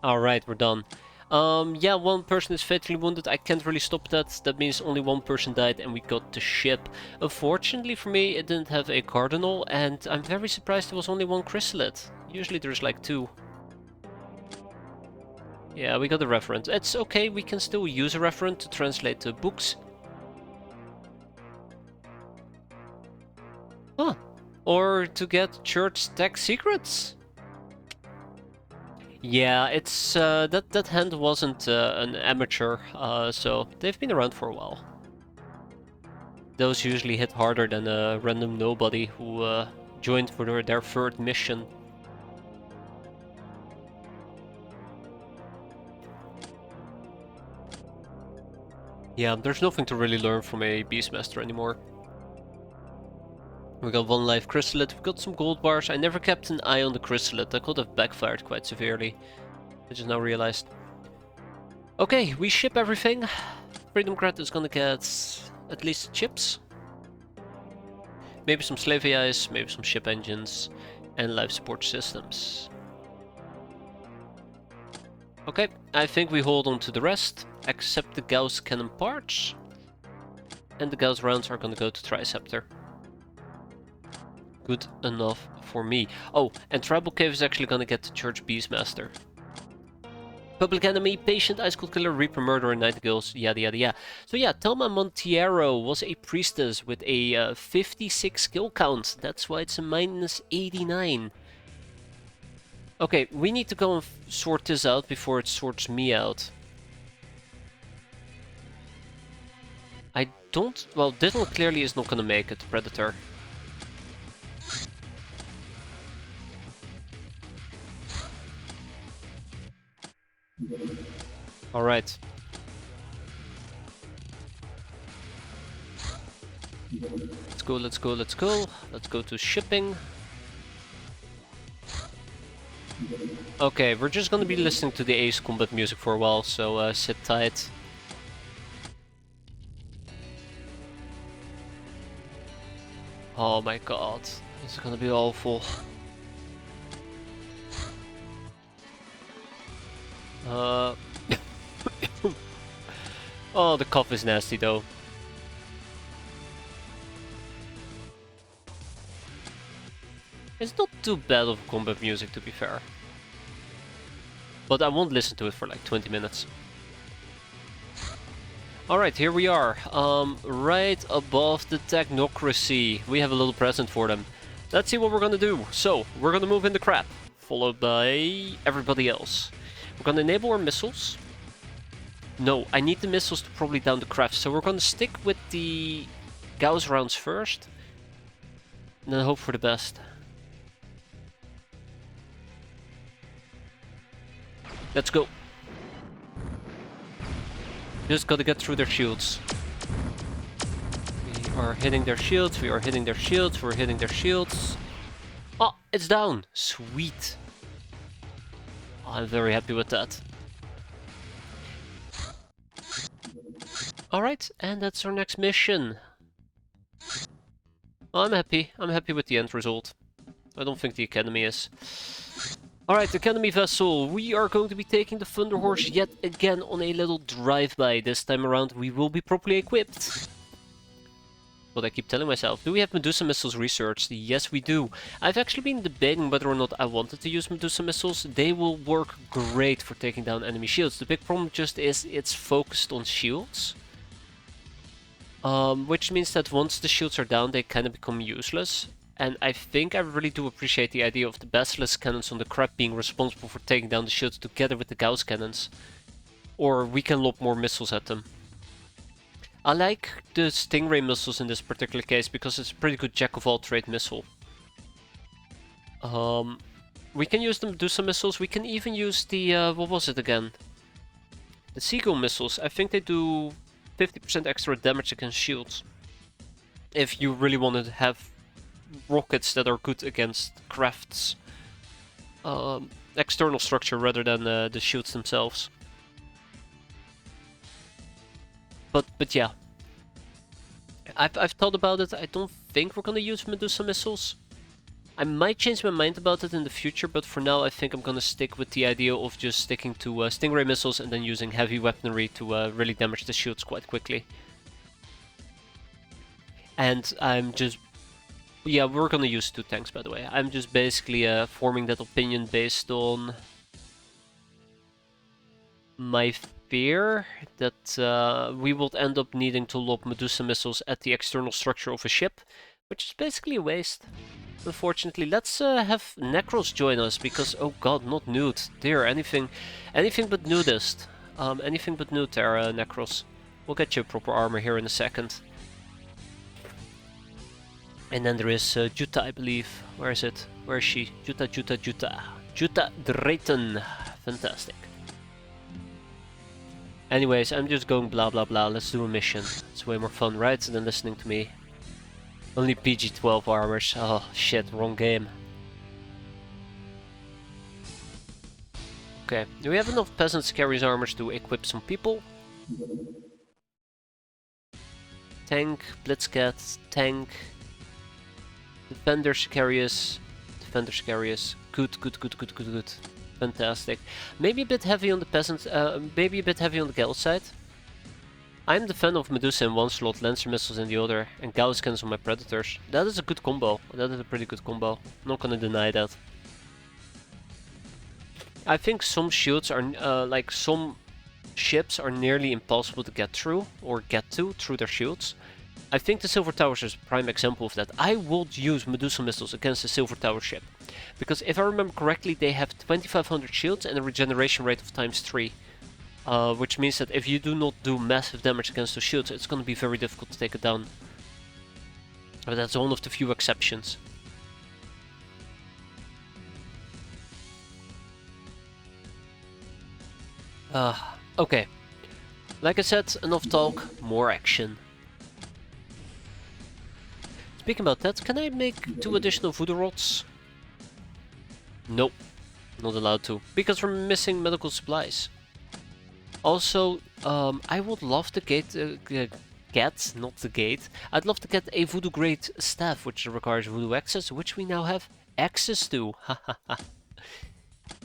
Alright, we're done. Yeah, one person is fatally wounded. I can't really stop that. That means only one person died and we got the ship. Unfortunately for me, it didn't have a cardinal, and I'm very surprised there was only one chrysalid. Usually there's like 2. Yeah, we got a referent. It's okay, we can still use a referent to translate the books. Huh. Or to get church tech secrets. Yeah, it's that hand wasn't an amateur, so they've been around for a while. Those usually hit harder than a random nobody who joined for their third mission. Yeah, there's nothing to really learn from a Beastmaster anymore. We got one life chrysalid, we got some gold bars. I never kept an eye on the chrysalid, that could have backfired quite severely. I just now realized. Okay, we ship everything. Freedom Crat is gonna get at least chips. Maybe some slave AIs, maybe some ship engines, and life support systems. Okay, I think we hold on to the rest, except the Gauss cannon parts. And the Gauss rounds are gonna go to Triceptor. Good enough for me. Oh, and Tribal Cave is actually gonna get the Church Beastmaster. Public Enemy, Patient, Ice Cold Killer, Reaper, Murderer, Nightingales, yada yada yada. So yeah, Thelma Monteiro was a priestess with a 56 kill count. That's why it's a minus 89. Okay, we need to go and sort this out before it sorts me out. I don't... Well, Diddle clearly is not gonna make it, Predator. Alright. Let's go, let's go, let's go. Let's go to shipping. Okay, we're just gonna be listening to the Ace Combat music for a while, so sit tight. Oh my god, this is gonna be awful. Oh, the cough is nasty though. It's not too bad of combat music, to be fair. But I won't listen to it for like 20 minutes. Alright, here we are. Right above the technocracy. We have a little present for them. Let's see what we're gonna do. So, we're gonna move in the crap, followed by everybody else. We're gonna enable our missiles. No, I need the missiles to probably down the craft, so we're gonna stick with the Gauss rounds first. And then hope for the best. Let's go. Just gotta get through their shields. We are hitting their shields, we are hitting their shields, we're hitting their shields. Oh, it's down! Sweet. I'm very happy with that. Alright, and that's our next mission. I'm happy with the end result. I don't think the Academy is. Alright, Academy Vessel, we are going to be taking the Thunder Horse yet again on a little drive-by. This time around we will be properly equipped. What I keep telling myself. Do we have Medusa missiles researched? Yes, we do. I've actually been debating whether or not I wanted to use Medusa missiles. They will work great for taking down enemy shields. The big problem just is it's focused on shields. Which means that once the shields are down, they kind of become useless. And I think I really do appreciate the idea of the Basilisk cannons on the crab being responsible for taking down the shields together with the Gauss cannons. Or we can lob more missiles at them. I like the Stingray missiles in this particular case because it's a pretty good jack-of-all-trade missile. We can use the Medusa missiles, we can even use the, what was it again? The Seagull missiles. I think they do 50% extra damage against shields. If you really want to have rockets that are good against crafts. External structure rather than the shields themselves. But yeah. I've thought about it. I don't think we're gonna use Medusa missiles. I might change my mind about it in the future, but for now I think I'm gonna stick with the idea of just sticking to Stingray missiles and then using heavy weaponry to really damage the shields quite quickly. And I'm just... Yeah, we're gonna use 2 tanks, by the way. I'm just basically forming that opinion based on my fear that we will end up needing to lob Medusa missiles at the external structure of a ship, which is basically a waste. Unfortunately, let's have Necros join us because, oh god, not nude. Dear, anything but nudist. Anything but nude there, Necros. We'll get you proper armor here in a second. And then there is Jutta, I believe. Where is it? Where is she? Jutta. Jutta Drayton. Fantastic. Anyways, I'm just going blah blah blah. Let's do a mission. It's way more fun, right? Than listening to me. Only PG-12 armors. Oh shit, wrong game. Okay, do we have enough peasants carries armors to equip some people? Tank, Blitzcat, tank. Defender Sicarius. Good. Fantastic. Maybe a bit heavy on the peasants, maybe a bit heavy on the Gauss side. I'm the fan of Medusa in one slot, Lancer Missiles in the other, and Gauss cans on my Predators. That is a good combo. That is a pretty good combo. Not gonna deny that. I think some shields are, like some ships are nearly impossible to get through, or get to, through their shields. I think the Silver Towers is a prime example of that. I would use Medusa missiles against the Silver Tower ship. Because if I remember correctly, they have 2500 shields and a regeneration rate of ×3. Which means that if you do not do massive damage against those shields, it's going to be very difficult to take it down. But that's one of the few exceptions. Okay. Like I said, enough talk, more action. Speaking about that, can I make 2 additional voodoo rods? Nope, not allowed to, because we're missing medical supplies. Also, I would love to get, I'd love to get a voodoo grade staff, which requires voodoo access, which we now have access to.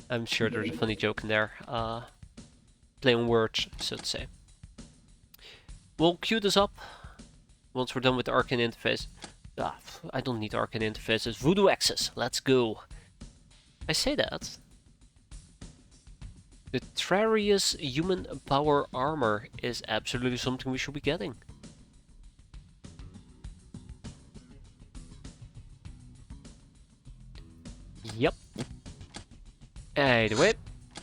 I'm sure there's a funny joke in there. Play on words, so to say. We'll queue this up once we're done with the arcane interface. I don't need arcane interfaces. Voodoo access, let's go. I say that. The Trarius human power armor is absolutely something we should be getting. Yep. Anyway,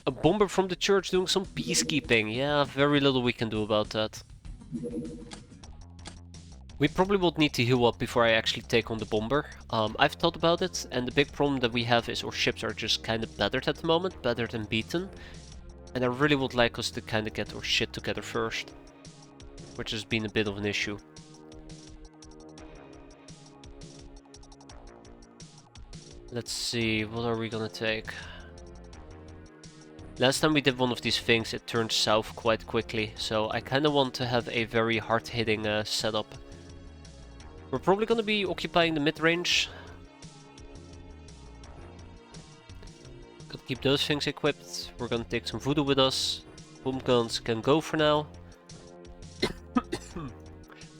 a bomber from the church doing some peacekeeping. Yeah, very little we can do about that. We probably would need to heal up before I actually take on the bomber. I've thought about it, and the big problem that we have is our ships are just kind of battered at the moment, battered and beaten. And I really would like us to kind of get our shit together first, which has been a bit of an issue. Let's see, what are we gonna take? Last time we did one of these things, it turned south quite quickly, so I kind of want to have a very hard-hitting setup. We're probably going to be occupying the mid-range. Gotta keep those things equipped. We're going to take some voodoo with us. Boom guns can go for now.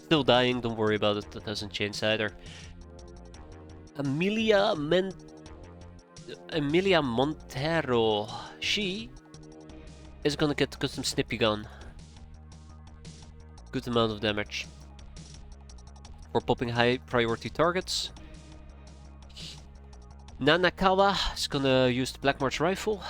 Still dying, don't worry about it, that hasn't changed either. Emilia Montero. She is gonna get the custom snippy gun. Good amount of damage. For popping high priority targets. Nanakawa is gonna use the Black March rifle.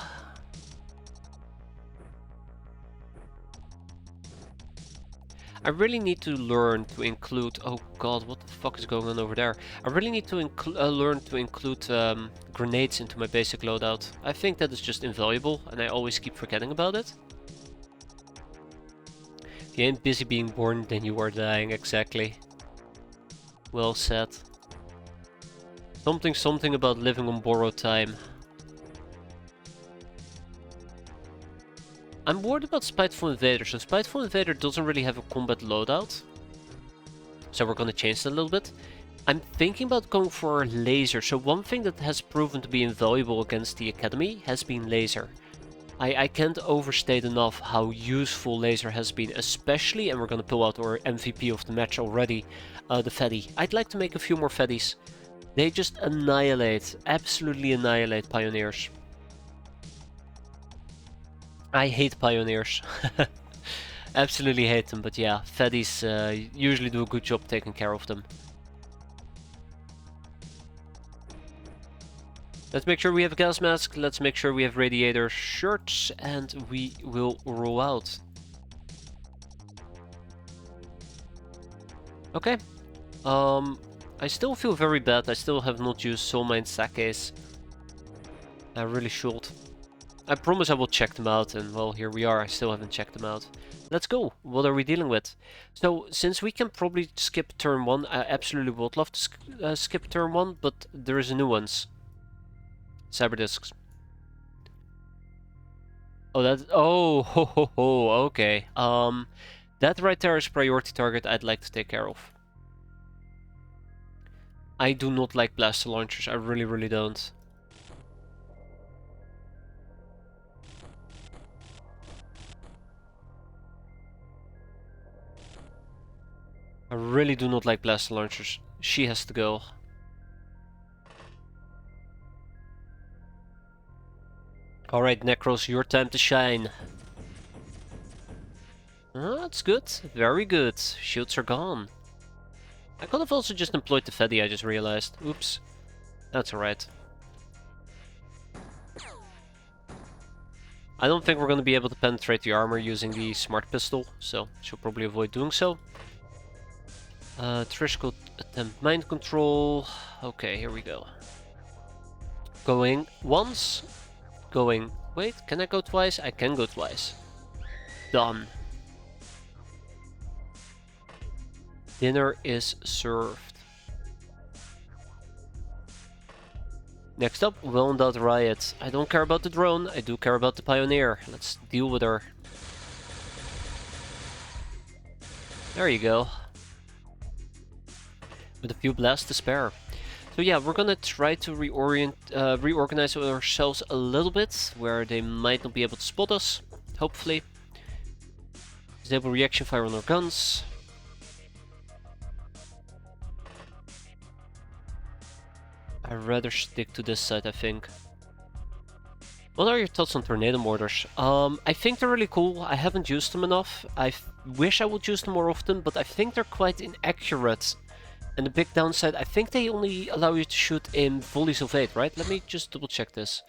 I really need to learn to include... Oh god, what the fuck is going on over there? I really need to learn to include grenades into my basic loadout. I think that is just invaluable, and I always keep forgetting about it. If you ain't busy being born, then you are dying, exactly. Well said. Something about living on borrowed time. I'm worried about Spiteful Invader, so Spiteful Invader doesn't really have a combat loadout. So we're gonna change that a little bit. I'm thinking about going for laser, so one thing that has proven to be invaluable against the Academy has been laser. I can't overstate enough how useful laser has been, especially, and we're gonna pull out our MVP of the match already, the Fetty. I'd like to make a few more Fetties. They just annihilate, absolutely annihilate Pioneers. I hate Pioneers. Absolutely hate them, but yeah, Fetties usually do a good job taking care of them. Let's make sure we have a gas mask, let's make sure we have radiator shirts, and we will roll out. Okay. I still feel very bad. I still have not used Soul Mine Sakes. I really should. I promise I will check them out, and well, here we are. I still haven't checked them out. Let's go. What are we dealing with? So, since we can probably skip turn 1, I absolutely would love to skip turn 1, but there is a nuance. Cyber discs. Oh, that's... Oh, ho, ho, ho, okay. That right there is priority target I'd like to take care of. I do not like blaster launchers, I really, really don't. I really do not like blaster launchers. She has to go. Alright, Necros, your time to shine. That's good, very good. Shields are gone. I could have also just employed the Feddy, I just realized. Oops. That's alright. I don't think we're going to be able to penetrate the armor using the smart pistol, so should probably avoid doing so. Trish could attempt mind control. Okay, here we go. Going once. Going... Wait, can I go twice? I can go twice. Done. Dinner is served. Next up, well-endowed riot. I don't care about the drone, I do care about the pioneer. Let's deal with her. There you go. With a few blasts to spare. So yeah, we're gonna try to reorganize ourselves a little bit, where they might not be able to spot us, hopefully. Disable reaction fire on our guns. I'd rather stick to this side, I think. What are your thoughts on tornado mortars? I think they're really cool. I haven't used them enough. I wish I would use them more often, but I think they're quite inaccurate. And the big downside, I think they only allow you to shoot in volleys of 8, right? Let me just double check this.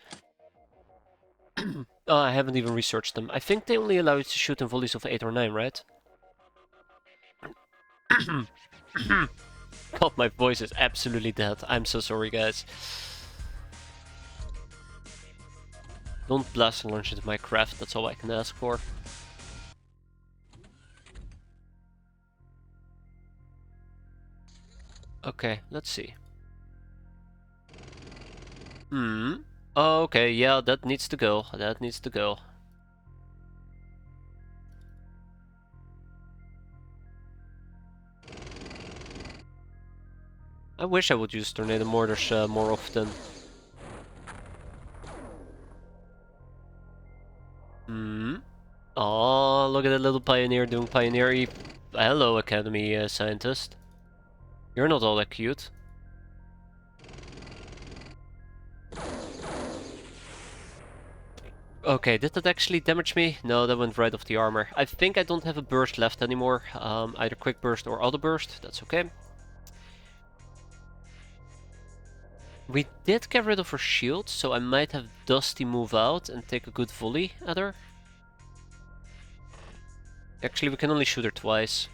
Oh, I haven't even researched them. I think they only allow you to shoot in volleys of 8 or 9, right? God, my voice is absolutely dead. I'm so sorry, guys. Don't blast and launch into my craft, that's all I can ask for. Okay, let's see. Oh, okay, yeah, that needs to go. That needs to go. I wish I would use tornado mortars more often. Oh, look at that little pioneer doing pioneer. Hello, Academy scientist. You're not all that cute. Okay, did that actually damage me? No, that went right off the armor. I think I don't have a burst left anymore. Either quick burst or auto burst. That's okay. We did get rid of her shield, so I might have Dusty move out and take a good volley at her. Actually, we can only shoot her twice.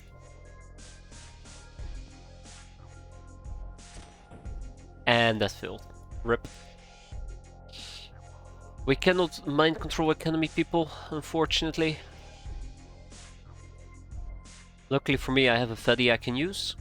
And that failed. RIP. We cannot mind control Academy people, unfortunately. Luckily for me, I have a Feddy I can use.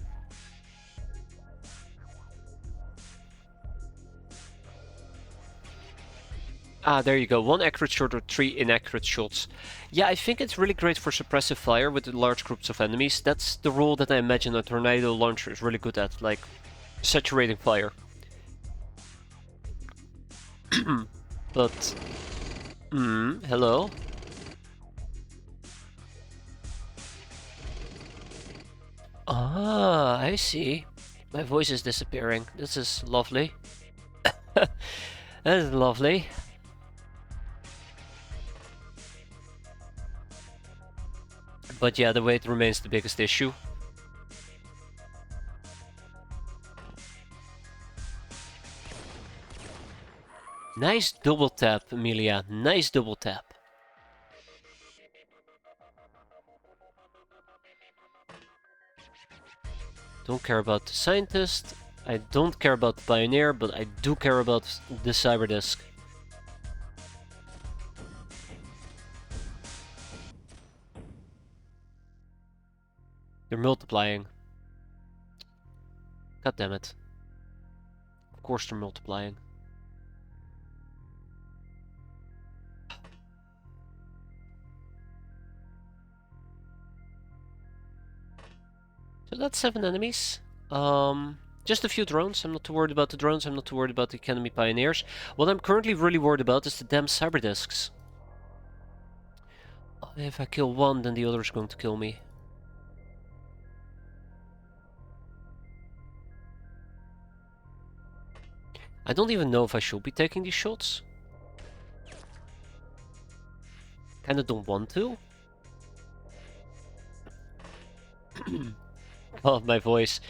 Ah, there you go. 1 accurate shot or 3 inaccurate shots. Yeah, I think it's really great for suppressive fire with large groups of enemies. That's the role that I imagine a tornado launcher is really good at, like saturating fire. But... hello? Ah, I see. My voice is disappearing. This is lovely. That is lovely. But yeah, the weight remains the biggest issue. Nice double tap, Amelia. Nice double tap. Don't care about the scientist. I don't care about the pioneer, but I do care about the cyber disc. They're multiplying. God damn it. Of course they're multiplying. So that's 7 enemies. Just a few drones. I'm not too worried about the drones. I'm not too worried about the enemy pioneers. What I'm currently really worried about is the damn cyber discs. If I kill one, then the other is going to kill me. I don't even know if I should be taking these shots. Kinda don't want to. Oh, my voice.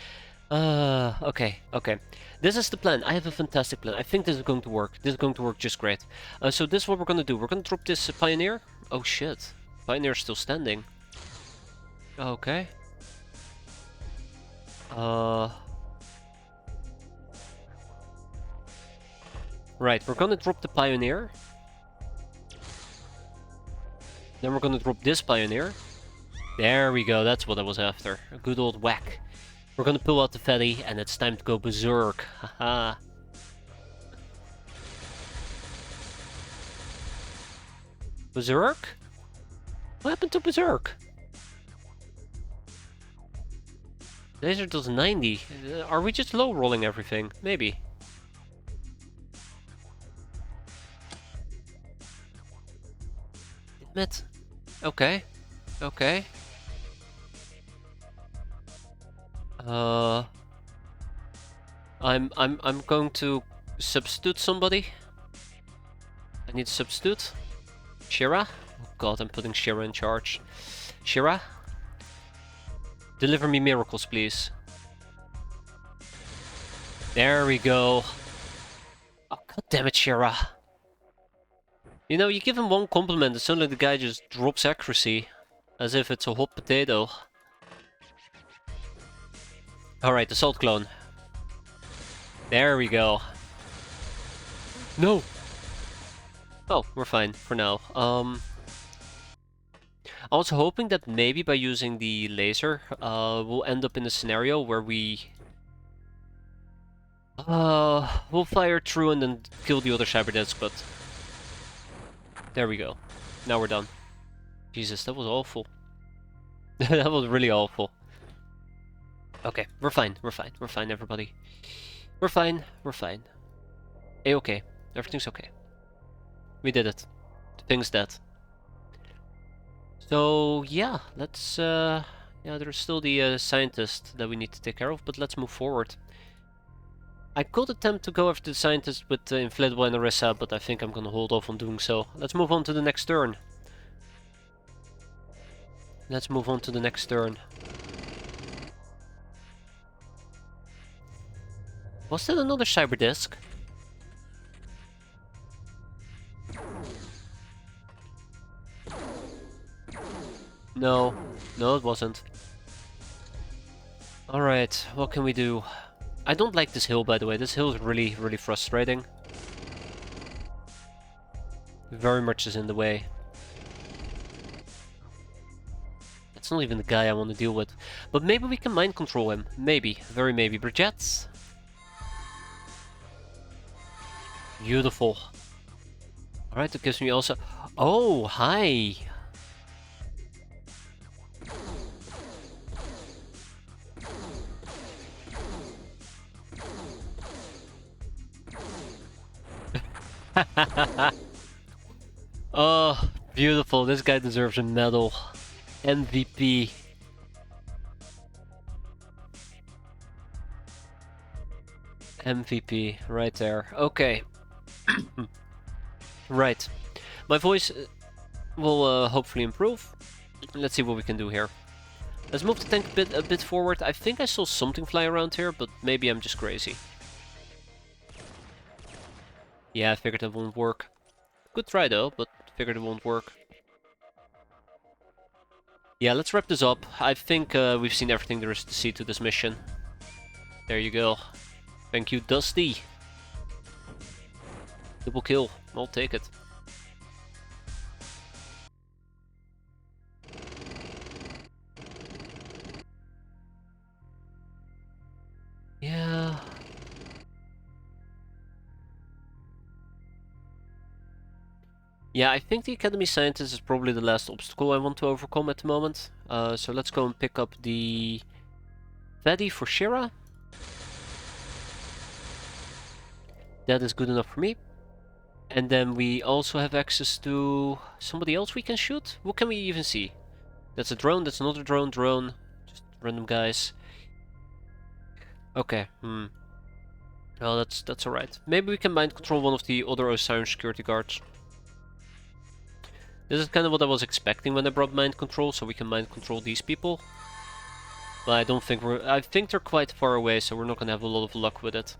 Okay. This is the plan. I have a fantastic plan. I think this is going to work. This is going to work just great. So this is what we're gonna do. We're gonna drop this pioneer. Oh shit. Pioneer's still standing. Okay. Right, we're gonna drop the pioneer. Then we're gonna drop this pioneer. There we go, that's what I was after. A good old whack. We're gonna pull out the fatty, and it's time to go berserk. Haha. Berserk? What happened to berserk? Laser does 90. Are we just low rolling everything? Maybe. Admit. Okay. Okay. I'm going to substitute somebody. I need to substitute. Shira? Oh god, I'm putting Shira in charge. Shira? Deliver me miracles, please. There we go. Oh god damn it, Shira. You know, you give him one compliment and suddenly the guy just drops accuracy. As if it's a hot potato. Alright, assault clone. There we go. No! Oh, we're fine for now. I was hoping that maybe by using the laser, we'll end up in a scenario where we'll fire through and then kill the other cyberdisc, but there we go. Now we're done. Jesus, that was awful. That was really awful. Okay, we're fine, everybody. We're fine. A-okay. Everything's okay. We did it. The thing's dead. So, yeah, let's, yeah, there's still the scientist that we need to take care of, but let's move forward. I could attempt to go after the scientist with Inflatable and Orisa, but I think I'm gonna hold off on doing so. Let's move on to the next turn. Was that another cyber disc? No, it wasn't. Alright, what can we do? I don't like this hill, by the way. This hill is really, really frustrating. Very much is in the way. It's not even the guy I want to deal with. But maybe we can mind control him. Maybe. Very maybe. Bridgets? Beautiful. Alright, that gives me also... Oh, hi! Oh, beautiful. This guy deserves a medal. MVP. MVP, right there. Okay. Right. My voice will hopefully improve. Let's see what we can do here. Let's move the tank a bit forward. I think I saw something fly around here, but maybe I'm just crazy. Yeah, I figured that won't work. Good try though, but figured it won't work. Yeah, let's wrap this up. I think we've seen everything there is to see to this mission. There you go. Thank you, Dusty. Double kill. I'll take it. Yeah. Yeah, I think the Academy Scientist is probably the last obstacle I want to overcome at the moment. So let's go and pick up the Vadi for Shira. That is good enough for me. And then we also have access to somebody else we can shoot. What can we even see? That's a drone, that's another drone. Just random guys. Okay, well, that's alright. Maybe we can mind control one of the other Osiris security guards. This is kind of what I was expecting when I brought mind control, so we can mind control these people. But I don't think I think they're quite far away, so we're not gonna have a lot of luck with it.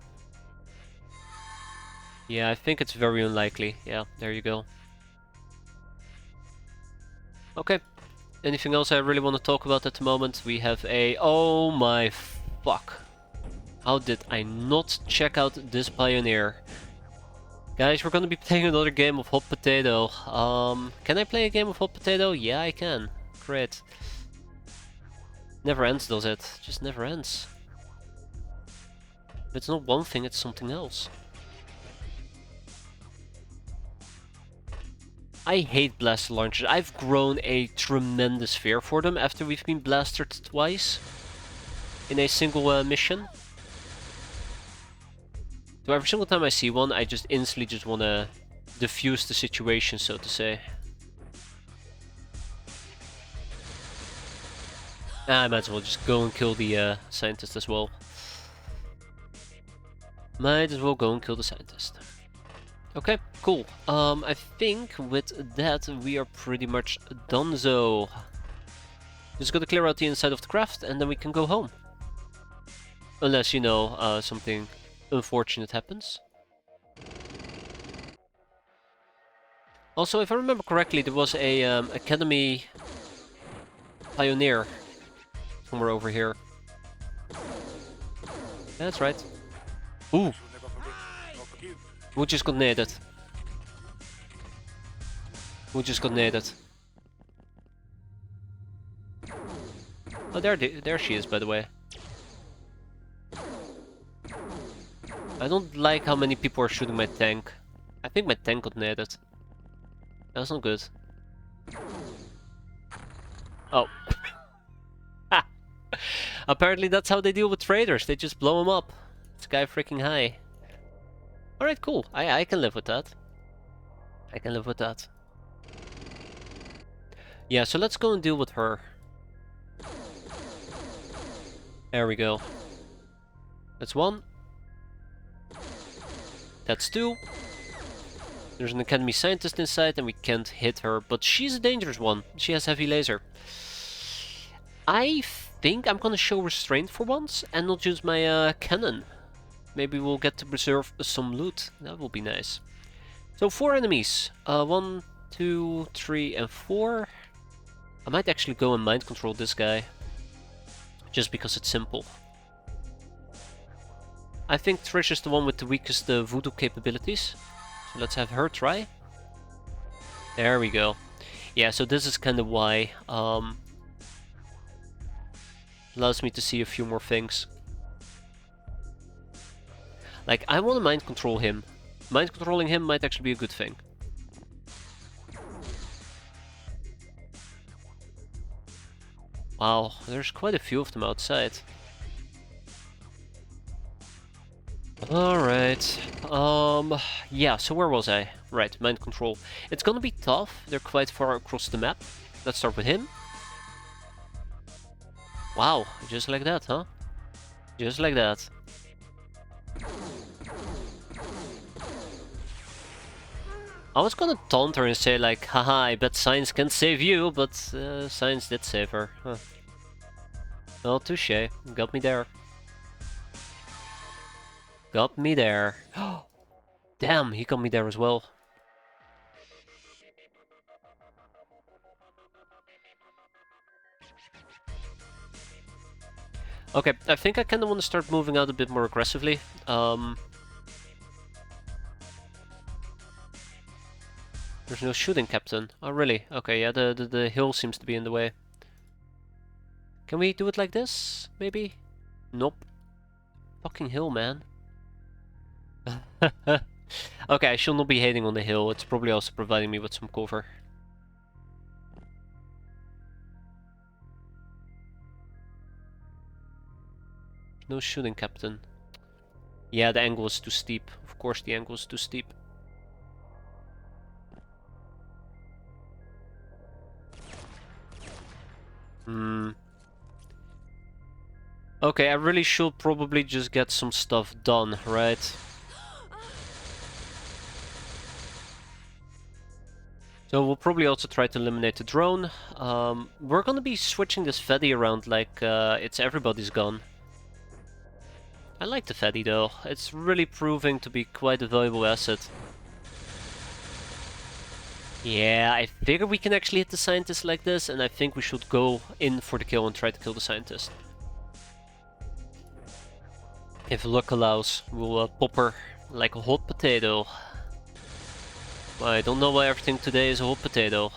Yeah, I think it's very unlikely. Yeah, there you go. Okay. Anything else I really want to talk about at the moment? We have a... Oh my fuck. How did I not check out this Pioneer? Guys, we're gonna be playing another game of Hot Potato. Can I play a game of Hot Potato? Yeah, I can. Great. Never ends, does it? Just never ends. If it's not one thing, it's something else. I hate blaster launchers. I've grown a tremendous fear for them after we've been blasted twice in a single mission. So every single time I see one, I just instantly just want to defuse the situation, so to say. I might as well just go and kill the scientist as well. Might as well go and kill the scientist. Okay, cool. I think with that we are pretty much donezo. Just gotta clear out the inside of the craft and then we can go home. Unless, you know, something unfortunate happens. Also, if I remember correctly, there was a Academy Pioneer somewhere over here. That's right. Ooh! Who just got naded? Who just got naded? Oh, there she is, by the way. I don't like how many people are shooting my tank. I think my tank got naded. That's not good. Oh. Apparently that's how they deal with traders. They just blow them up. Sky freaking high. Alright, cool. I can live with that. I can live with that. Yeah, so let's go and deal with her. There we go. That's one. That's two. There's an Academy Scientist inside and we can't hit her, but she's a dangerous one. She has heavy laser. I think I'm gonna show restraint for once and not use my cannon. Maybe we'll get to preserve some loot. That will be nice. So 4 enemies. 1, 2, 3, and 4. I might actually go and mind control this guy. Just because it's simple. I think Trish is the one with the weakest voodoo capabilities. So let's have her try. There we go. Yeah, so this is kind of why. Allows me to see a few more things. Like, I want to mind control him. Mind controlling him might actually be a good thing. Wow, there's quite a few of them outside. Alright. Yeah, so where was I? Right, mind control. It's gonna be tough. They're quite far across the map. Let's start with him. Wow, just like that, huh? Just like that. I was gonna taunt her and say like, haha, I bet science can save you, but science did save her. Huh. Well, touche. Got me there. Got me there. Damn, he got me there as well. Okay, I think I kinda want to start moving out a bit more aggressively. There's no shooting, Captain. Oh, really? Okay, yeah, the hill seems to be in the way. Can we do it like this, maybe? Nope. Fucking hill, man. Okay, I should not be hating on the hill. It's probably also providing me with some cover. No shooting, Captain. Yeah, the angle is too steep. Of course the angle is too steep. Okay, I really should probably just get some stuff done, right? So we'll probably also try to eliminate the drone. We're gonna be switching this Fetty around like it's everybody's gun. I like the Fetty though. It's really proving to be quite a valuable asset. Yeah, I figure we can actually hit the scientist like this, and I think we should go in for the kill and try to kill the scientist. If luck allows, we'll pop her like a hot potato. I don't know why everything today is a hot potato.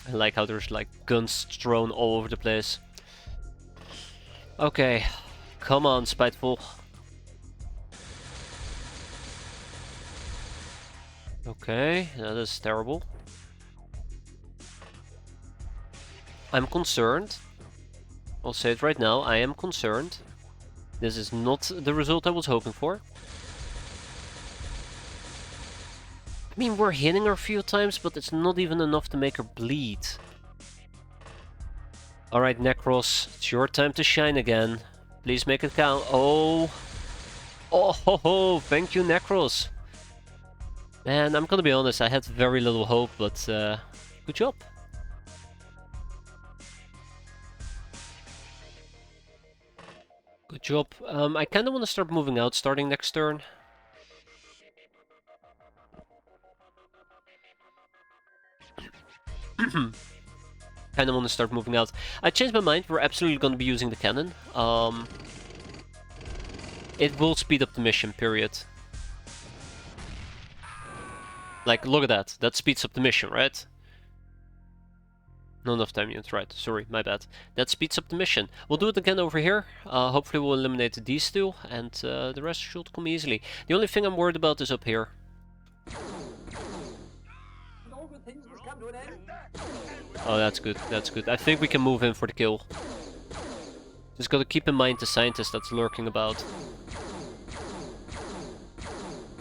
I like how there's like guns thrown all over the place. Okay, come on, Spiteful. Okay, that is terrible. I'm concerned. I'll say it right now, I am concerned. This is not the result I was hoping for. I mean, we're hitting her a few times, but it's not even enough to make her bleed. Alright, Necros, it's your time to shine again. Please make it count. Oh! Oh ho ho! Thank you, Necros! Man, I'm gonna be honest, I had very little hope, but good job. Good job. I kinda wanna start moving out starting next turn. Kinda wanna start moving out. I changed my mind, we're absolutely gonna be using the cannon. It will speed up the mission, period. Like, look at that. That speeds up the mission, right? Not enough time units, right. Sorry, my bad. That speeds up the mission. We'll do it again over here. Hopefully we'll eliminate these two, and the rest should come easily. The only thing I'm worried about is up here. Oh, that's good, that's good. I think we can move in for the kill. Just gotta keep in mind the scientist that's lurking about.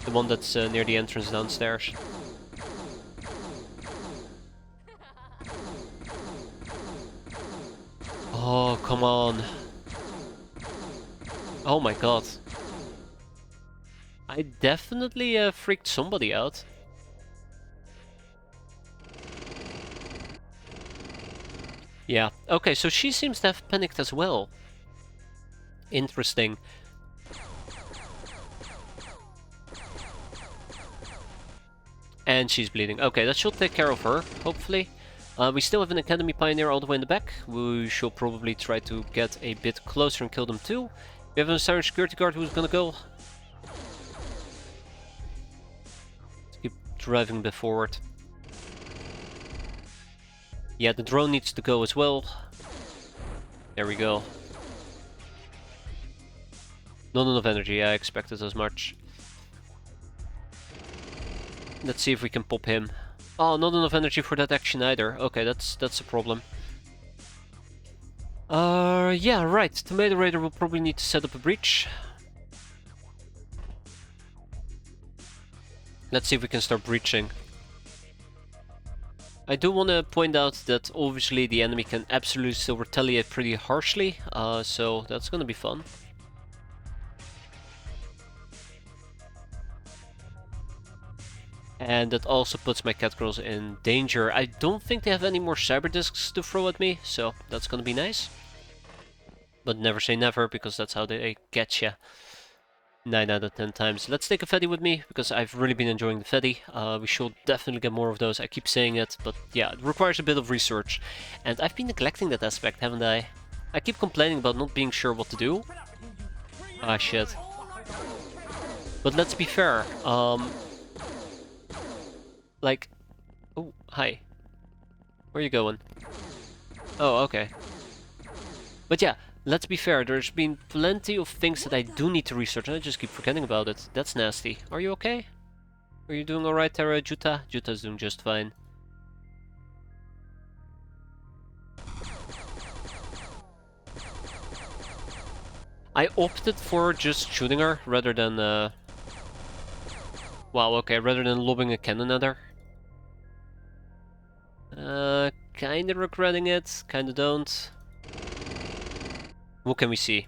The one that's near the entrance downstairs. Oh, come on. Oh my god. I definitely freaked somebody out. Yeah, okay, so she seems to have panicked as well. Interesting. And she's bleeding. Okay, that should take care of her, hopefully. We still have an Academy Pioneer all the way in the back. We should probably try to get a bit closer and kill them too. We have a Siren Security Guard who's gonna go. Let's keep driving a bit forward. Yeah, the drone needs to go as well. There we go. Not enough energy, I expected as much. Let's see if we can pop him. Oh, not enough energy for that action either. Okay, that's a problem. Yeah, right. Tomato Raider will probably need to set up a breach. Let's see if we can start breaching. I do want to point out that obviously the enemy can absolutely still retaliate pretty harshly, so that's gonna be fun. And that also puts my catgirls in danger. I don't think they have any more cyber discs to throw at me, so that's gonna be nice. But never say never, because that's how they get ya. 9 out of 10 times. Let's take a Fetty with me, because I've really been enjoying the Fetty. We should definitely get more of those. I keep saying it, but yeah, it requires a bit of research. And I've been neglecting that aspect, haven't I? I keep complaining about not being sure what to do. Ah, shit. But let's be fair. Like... Oh, hi. Where are you going? Oh, okay. But yeah, let's be fair, there's been plenty of things that I do need to research, and I just keep forgetting about it. That's nasty. Are you okay? Are you doing alright, Tara? Juta? Juta's doing just fine. I opted for just shooting her, rather than, Wow, okay, rather than lobbing a cannon at her. Kinda regretting it, kinda don't. What can we see?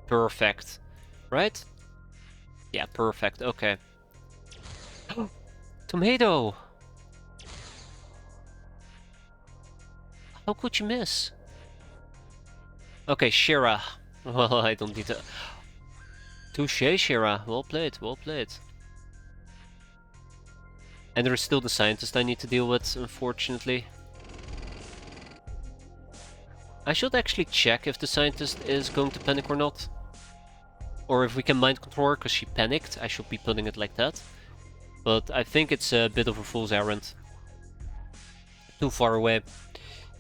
Perfect. Right? Yeah, perfect, okay. Tomato! How could you miss? Okay, Shira. Well, I don't need to... Touché, Shira. Well played, well played. And there is still the scientist I need to deal with, unfortunately. I should actually check if the scientist is going to panic or not. Or if we can mind control her, because she panicked. I should be putting it like that. But I think it's a bit of a fool's errand. Too far away.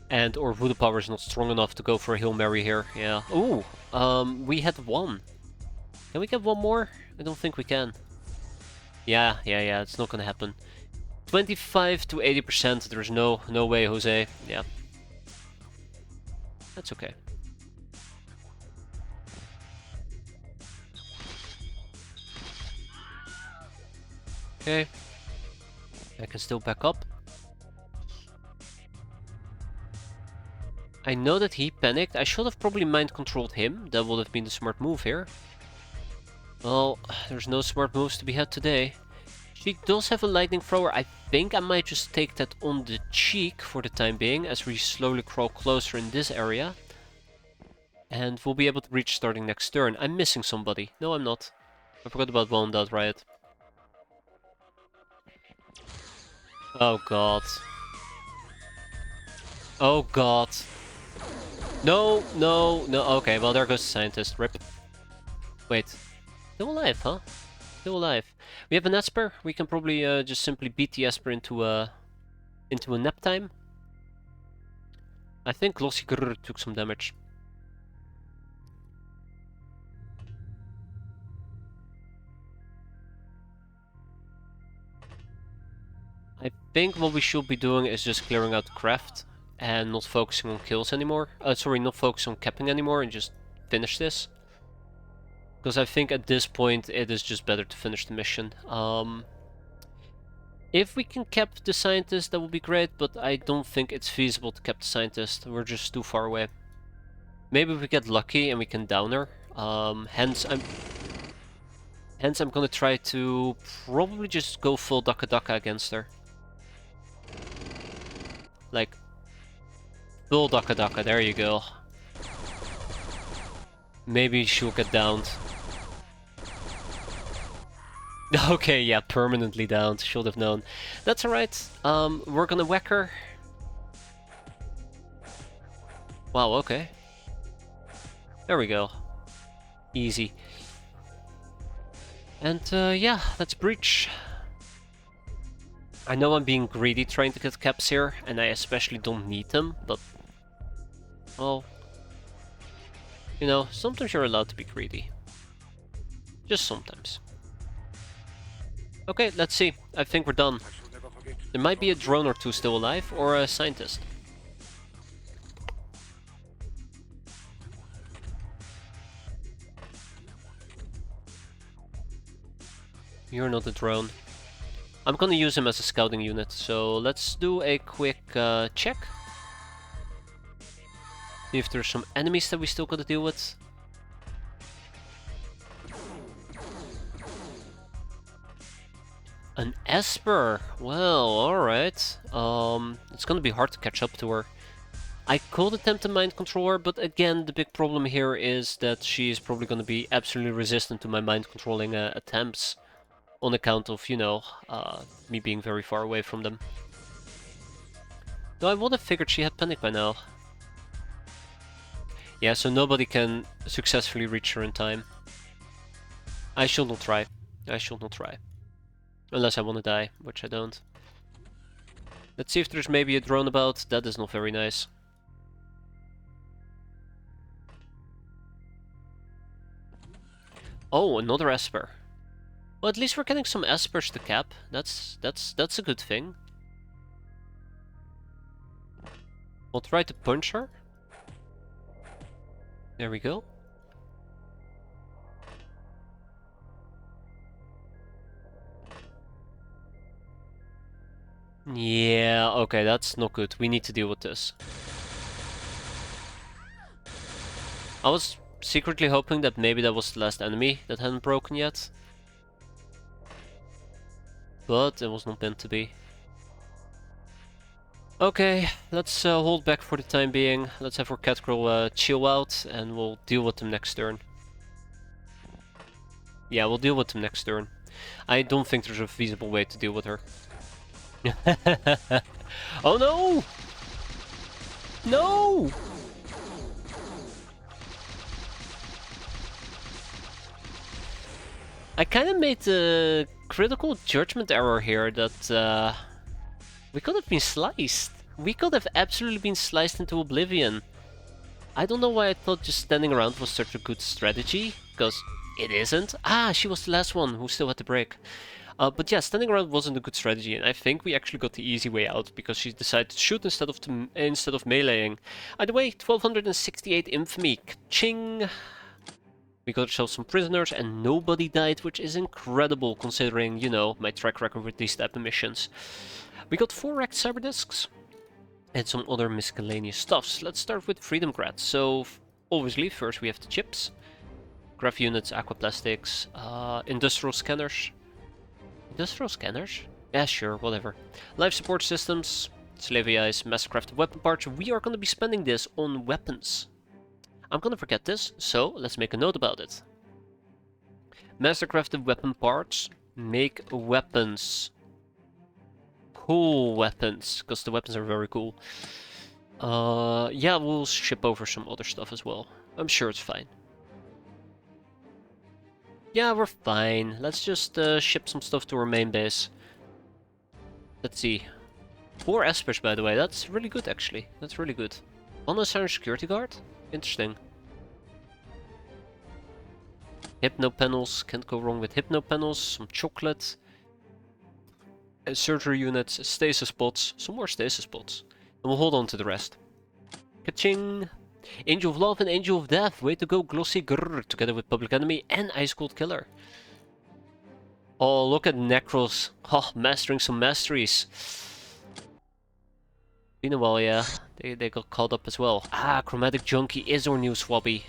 And or voodoo power is not strong enough to go for a Hail Mary here. Yeah. Ooh, we had one. Can we get one more? I don't think we can. Yeah, it's not gonna happen. 25 to 80%, there's no way, Jose. Yeah. That's okay. Okay. I can still back up. I know that he panicked. I should have probably mind controlled him. That would have been the smart move here. Well, there's no smart moves to be had today. She does have a lightning thrower. I think I might just take that on the cheek for the time being, as we slowly crawl closer in this area. And we'll be able to reach starting next turn. I'm missing somebody. No, I'm not. I forgot about Blown Out Riot. Oh god. Oh god. No. Okay, well there goes the scientist. Rip. Wait. Still alive, huh? Still alive. We have an Esper. We can probably just simply beat the Esper into a nap time. I think Glossy Grrr took some damage. I think what we should be doing is just clearing out the craft and not focusing on kills anymore. Sorry, not focusing on capping anymore and just finish this. Because I think at this point it is just better to finish the mission. If we can cap the scientist, that would be great, but I don't think it's feasible to cap the scientist. We're just too far away. Maybe we get lucky and we can down her. Hence I'm gonna try to probably just go full Daka Daka against her. Like, full Daka Daka, there you go. Maybe she'll get downed. Okay, yeah, permanently downed. Should have known. That's alright. We're gonna whack her. Wow, okay. There we go. Easy. And yeah, let's breach. I know I'm being greedy trying to get caps here, and I especially don't need them, but... well... you know, sometimes you're allowed to be greedy. Just sometimes. Okay, let's see. I think we're done. There might be a drone or two still alive, or a scientist. You're not a drone. I'm gonna use him as a scouting unit, so let's do a quick check. See if there's some enemies that we still gotta deal with. An Esper! Well, alright. It's gonna be hard to catch up to her. I could attempt to mind control her, but again, the big problem here is that she's probably going to be absolutely resistant to my mind controlling attempts on account of, you know, me being very far away from them. Though I would have figured she had panic by now. Yeah, so nobody can successfully reach her in time. I shall not try. I shall not try. Unless I want to die, which I don't. Let's see if there's maybe a drone about. That is not very nice. Oh, another Esper. Well, at least we're getting some Espers to cap. That's a good thing. I'll try to punch her. There we go. Yeah, okay, that's not good. We need to deal with this. I was secretly hoping that maybe that was the last enemy that hadn't broken yet. But it was not meant to be. Okay, let's hold back for the time being. Let's have our Catgirl chill out and we'll deal with them next turn. Yeah, we'll deal with them next turn. I don't think there's a feasible way to deal with her. Oh no! No! I kind of made a critical judgment error here that we could have been sliced. We could have absolutely been sliced into oblivion. I don't know why I thought just standing around was such a good strategy, because it isn't. Ah, she was the last one who still had to break. But yeah, standing around wasn't a good strategy, and I think we actually got the easy way out because she decided to shoot instead of meleeing. Either way, 1268 infamy. Ching! We got ourselves some prisoners and nobody died, which is incredible considering, you know, my track record with these type of missions. We got 4 wrecked cyber discs and some other miscellaneous stuffs. Let's start with Freedom Grad. So, obviously, first we have the chips, graph units, aquaplastics, industrial scanners. Industrial scanners? Yeah, sure, whatever. Life support systems, Slavey eyes, mastercrafted weapon parts. We are going to be spending this on weapons. I'm gonna forget this, so let's make a note about it. Mastercrafted weapon parts make weapons. Cool weapons, because the weapons are very cool. Yeah, we'll ship over some other stuff as well. I'm sure it's fine. Yeah, we're fine. Let's just ship some stuff to our main base. Let's see. 4 Espers, by the way. That's really good, actually. That's really good. Unnecessary security guard? Interesting. Hypno panels, can't go wrong with hypno panels, some chocolate. Surgery units, stasis pods, some more stasis pods. And we'll hold on to the rest. Ka-ching! Angel of Love and Angel of Death, way to go Glossy Grrr, together with Public Enemy and Ice Cold Killer. Oh, look at Necros. Oh, mastering some masteries. Been a while, yeah. They got caught up as well. Ah, Chromatic Junkie is our new swabby.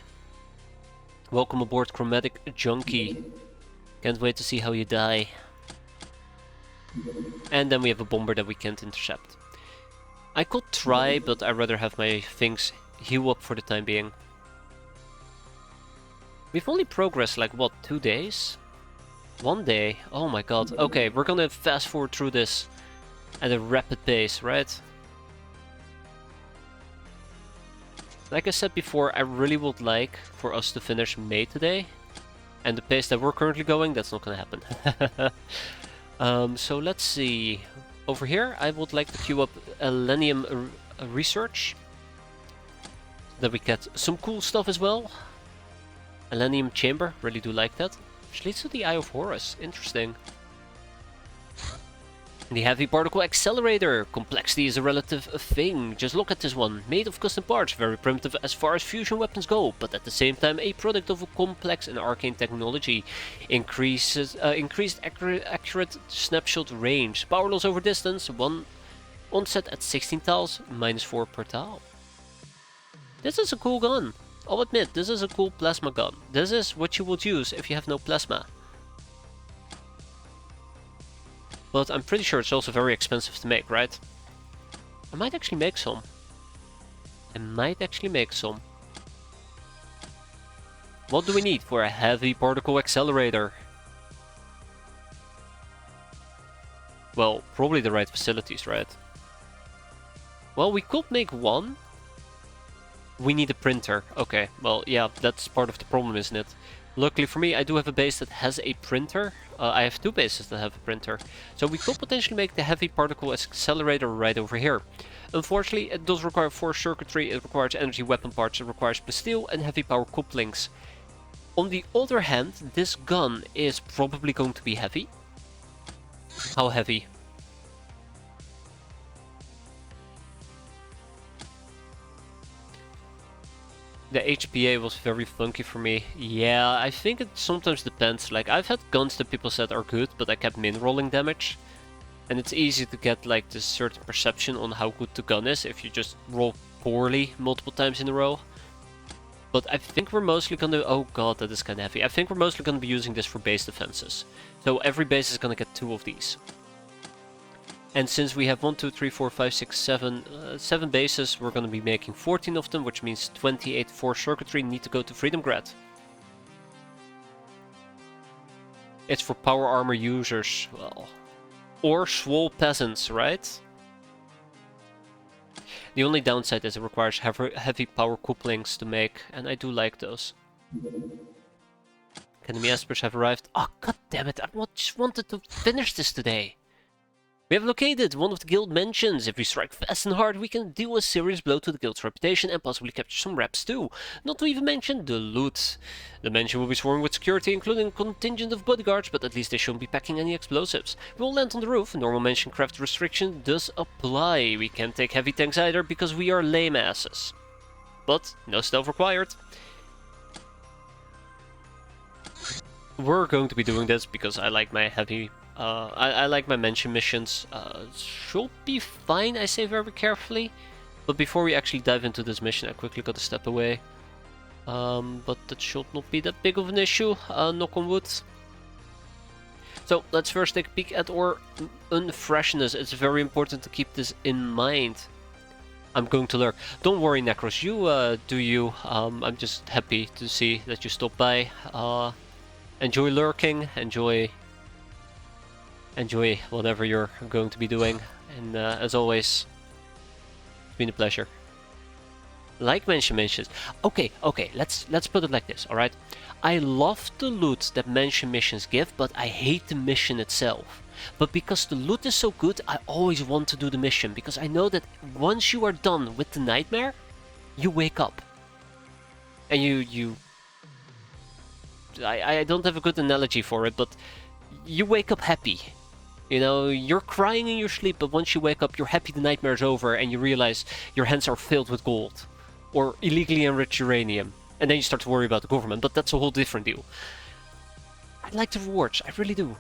Welcome aboard, Chromatic Junkie. Can't wait to see how you die. And then we have a bomber that we can't intercept. I could try, but I'd rather have my things heal up for the time being. We've only progressed like, what, 2 days? 1 day? Oh my god. Okay, we're gonna fast forward through this at a rapid pace, right? Like I said before, I really would like for us to finish May today. And the pace that we're currently going, that's not gonna happen. So let's see. Over here, I would like to queue up Elenium research. So that we get some cool stuff as well. Elenium chamber, really do like that. Which leads to the Eye of Horus, interesting. The Heavy Particle Accelerator. Complexity is a relative thing. Just look at this one. Made of custom parts, very primitive as far as fusion weapons go, but at the same time a product of a complex and arcane technology. Increased accurate snapshot range. Power loss over distance. One onset at 16 tiles, -4 per tile. This is a cool gun. I'll admit, this is a cool plasma gun. This is what you would use if you have no plasma. But I'm pretty sure it's also very expensive to make, right? I might actually make some. I might actually make some. What do we need for a heavy particle accelerator? Well, probably the right facilities, right? Well, we could make one. We need a printer. Okay, well, yeah, that's part of the problem, isn't it? Luckily for me, I do have a base that has a printer. I have two bases that have a printer. So we could potentially make the heavy particle accelerator right over here. Unfortunately, it does require force circuitry, it requires energy weapon parts, it requires steel and heavy power couplings. On the other hand, this gun is probably going to be heavy. How heavy? The HPA was very funky for me. Yeah, I think it sometimes depends. Like, I've had guns that people said are good, but I kept min-rolling damage. And it's easy to get like this certain perception on how good the gun is if you just roll poorly multiple times in a row. But I think we're mostly gonna... Oh god, that is kinda heavy. I think we're mostly gonna be using this for base defenses. So every base is gonna get 2 of these. And since we have 1, 2, 3, 4, 5, 6, 7 bases, we're gonna be making 14 of them, which means 28 force circuitry need to go to Freedom Grad. It's for power armor users, well... Or swole peasants, right? The only downside is it requires heavy power couplings to make, and I do like those. Enemy aspers have arrived. Oh, god damn it, I just wanted to finish this today. We have located one of the guild mansions. If we strike fast and hard, we can deal a serious blow to the guild's reputation and possibly capture some reps too. Not to even mention the loot. The mansion will be swarming with security, including a contingent of bodyguards, but at least they shouldn't be packing any explosives. We will land on the roof. Normal mansion craft restriction does apply. We can't take heavy tanks either because we are lame asses. But no stealth required. We're going to be doing this because I like my heavy... I like my mansion missions. Should be fine, I say very carefully. But before we actually dive into this mission, I quickly gotta step away. But that should not be that big of an issue, knock on wood. So, let's first take a peek at our unfreshness. It's very important to keep this in mind. I'm going to lurk. Don't worry, Necros, you do you. I'm just happy to see that you stopped by. Enjoy lurking, enjoy whatever you're going to be doing, and as always, it's been a pleasure. Like mansion missions. Okay, let's put it like this, alright? I love the loot that mansion missions give, but I hate the mission itself. But because the loot is so good, I always want to do the mission, because I know that once you are done with the nightmare, you wake up. And I don't have a good analogy for it, but you wake up happy. You know, you're crying in your sleep, but once you wake up, you're happy the nightmare's over, and you realize your hands are filled with gold. Or illegally enriched uranium. And then you start to worry about the government, but that's a whole different deal. I like the rewards, I really do.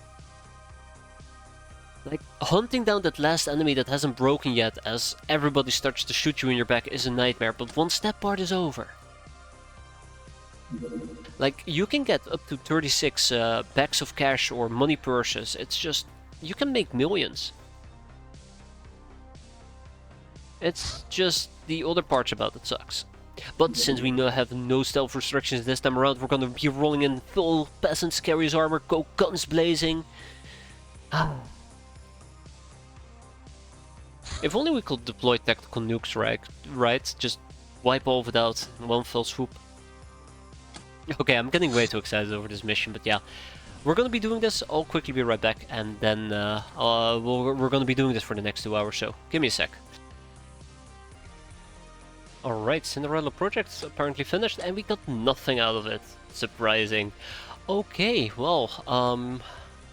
Like, hunting down that last enemy that hasn't broken yet as everybody starts to shoot you in your back is a nightmare, but once that part is over... Like, you can get up to 36 bags of cash or money purses, it's just... You can make millions. It's just the other parts about it sucks. But since we now have no stealth restrictions this time around, we're gonna be rolling in full peasant scariest armor, go guns blazing. If only we could deploy tactical nukes, right? Just wipe all of it out in one fell swoop. Okay, I'm getting way too excited over this mission, but yeah. We're gonna be doing this, I'll quickly be right back, and then we're gonna be doing this for the next 2 hours, so give me a sec. Alright, Cinderella project apparently finished, and we got nothing out of it. Surprising. Okay, well,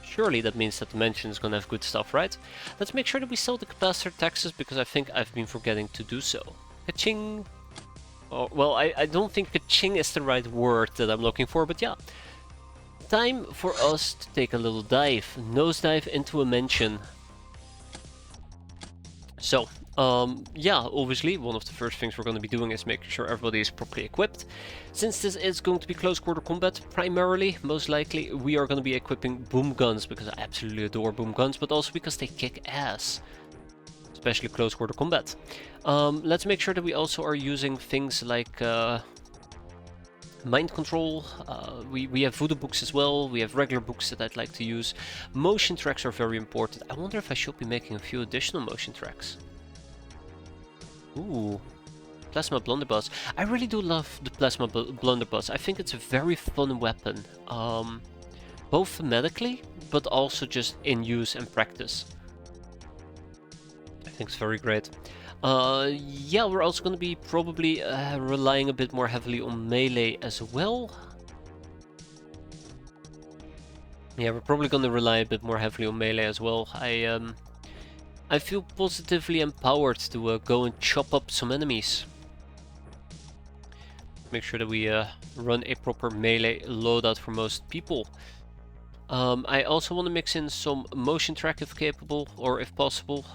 surely that means that the mansion is gonna have good stuff, right? Let's make sure that we sell the capacitor taxes, because I think I've been forgetting to do so. Ka-ching! Oh, well, I don't think ka-ching is the right word that I'm looking for, but yeah. Time for us to take a little dive, nosedive into a mansion. So, yeah, obviously one of the first things we're going to be doing is making sure everybody is properly equipped. Since this is going to be close quarter combat, primarily, most likely, we are going to be equipping boom guns, because I absolutely adore boom guns, but also because they kick ass. especially close quarter combat. Let's make sure that we also are using things like mind control. We have voodoo books as well. We have regular books that I'd like to use. Motion tracks are very important. I wonder if I should be making a few additional motion tracks. Ooh. Plasma blunderbuss. I really do love the plasma blunderbuss. I think it's a very fun weapon. Both thematically, but also just in use and practice. I think it's very great. Yeah, we're also going to be probably relying a bit more heavily on melee as well. Yeah, we're probably going to rely a bit more heavily on melee as well. I feel positively empowered to go and chop up some enemies. Make sure that we run a proper melee loadout for most people. I also want to mix in some motion track if capable, or if possible.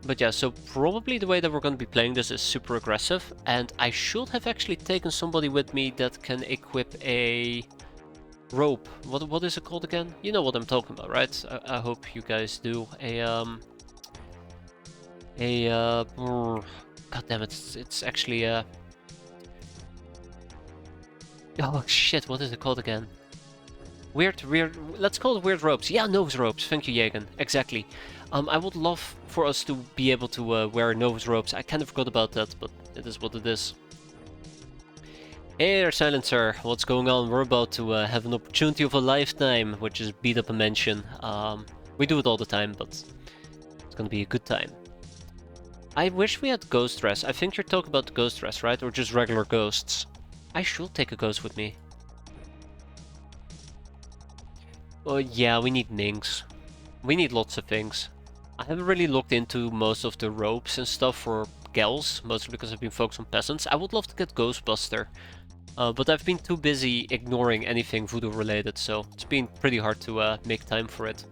But yeah, so probably the way that we're going to be playing this is super aggressive, and I should have actually taken somebody with me that can equip a rope. What is it called again? You know what I'm talking about, right? I hope you guys do. God damn it, it's actually oh shit, what is it called again? Weird, let's call it weird ropes. Yeah, nose ropes, thank you Jagen, exactly. I would love for us to be able to wear nose ropes. I kind of forgot about that, but it is what it is. Hey there, Silencer, what's going on? We're about to have an opportunity of a lifetime, which is beat up a mansion. We do it all the time, but it's gonna be a good time. I wish we had ghost dress. I think you're talking about the ghost dress, right? Or just regular ghosts? I should take a ghost with me. Oh yeah, we need minks. We need lots of things. I haven't really looked into most of the ropes and stuff for gals, mostly because I've been focused on peasants. I would love to get Ghostbuster, but I've been too busy ignoring anything voodoo related, so it's been pretty hard to make time for it.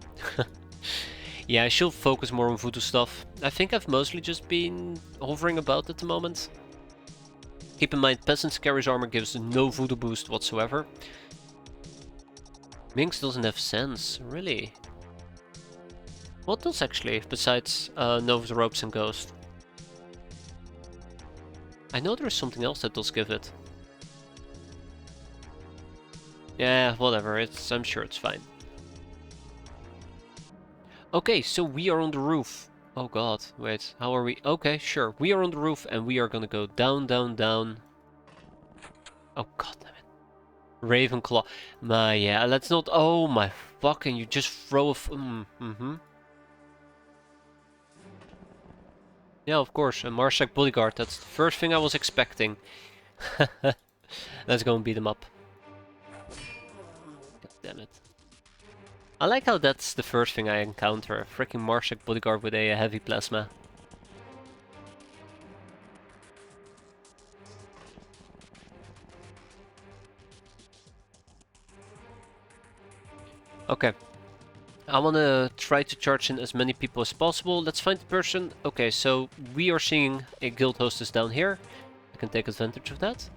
Yeah, I should focus more on voodoo stuff. I think I've mostly just been hovering about at the moment. Keep in mind, Peasant's carries armor gives no voodoo boost whatsoever. Minx doesn't have sense, really? What does actually, besides Nova's ropes and Ghost? I know there's something else that does give it. Yeah, whatever, I'm sure it's fine. Okay, so we are on the roof. Oh god, wait, how are we? Okay, sure, we are on the roof and we are gonna go down, down, down. Oh god damn it. Ravenclaw. Yeah, let's not. Oh my fucking, you just throw a. Yeah, of course, a Marshak bodyguard. That's the first thing I was expecting. Let's go and beat him up. God damn it. I like how that's the first thing I encounter. A freaking Marshak bodyguard with a heavy plasma. Okay. I want to try to charge in as many people as possible. Let's find the person. Okay, so we are seeing a guild hostess down here. I can take advantage of that.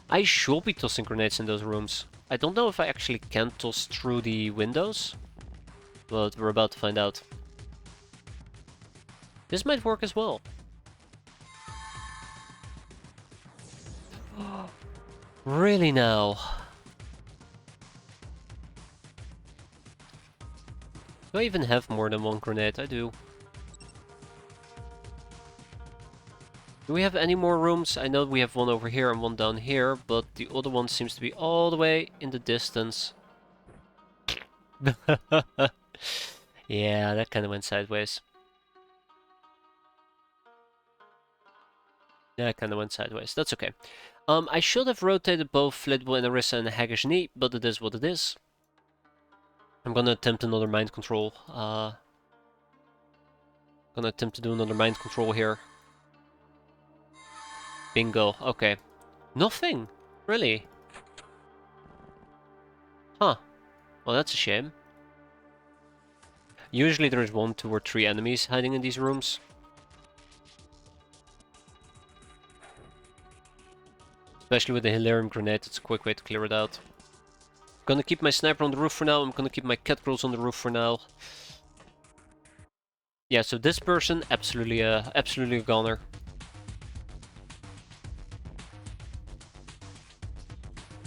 I should be tossing grenades in those rooms. I don't know if I actually can toss through the windows, but we're about to find out. This might work as well. Really now? Do I even have more than one grenade? I do. Do we have any more rooms? I know we have one over here and one down here, but the other one seems to be all the way in the distance. Yeah, that kind of went sideways. Yeah, it kind of went sideways. That's okay. I should have rotated both Flitwill and Orisa and Haggish Knee, but it is what it is. I'm gonna attempt another mind control. Gonna attempt to do another mind control here. Bingo. Okay. Nothing. Really. Huh. Well, that's a shame. Usually there's 1, 2, or 3 enemies hiding in these rooms. Especially with the Hilarium Grenade, it's a quick way to clear it out. Gonna keep my sniper on the roof for now. I'm gonna keep my cat girls on the roof for now. Yeah, so this person, absolutely a goner.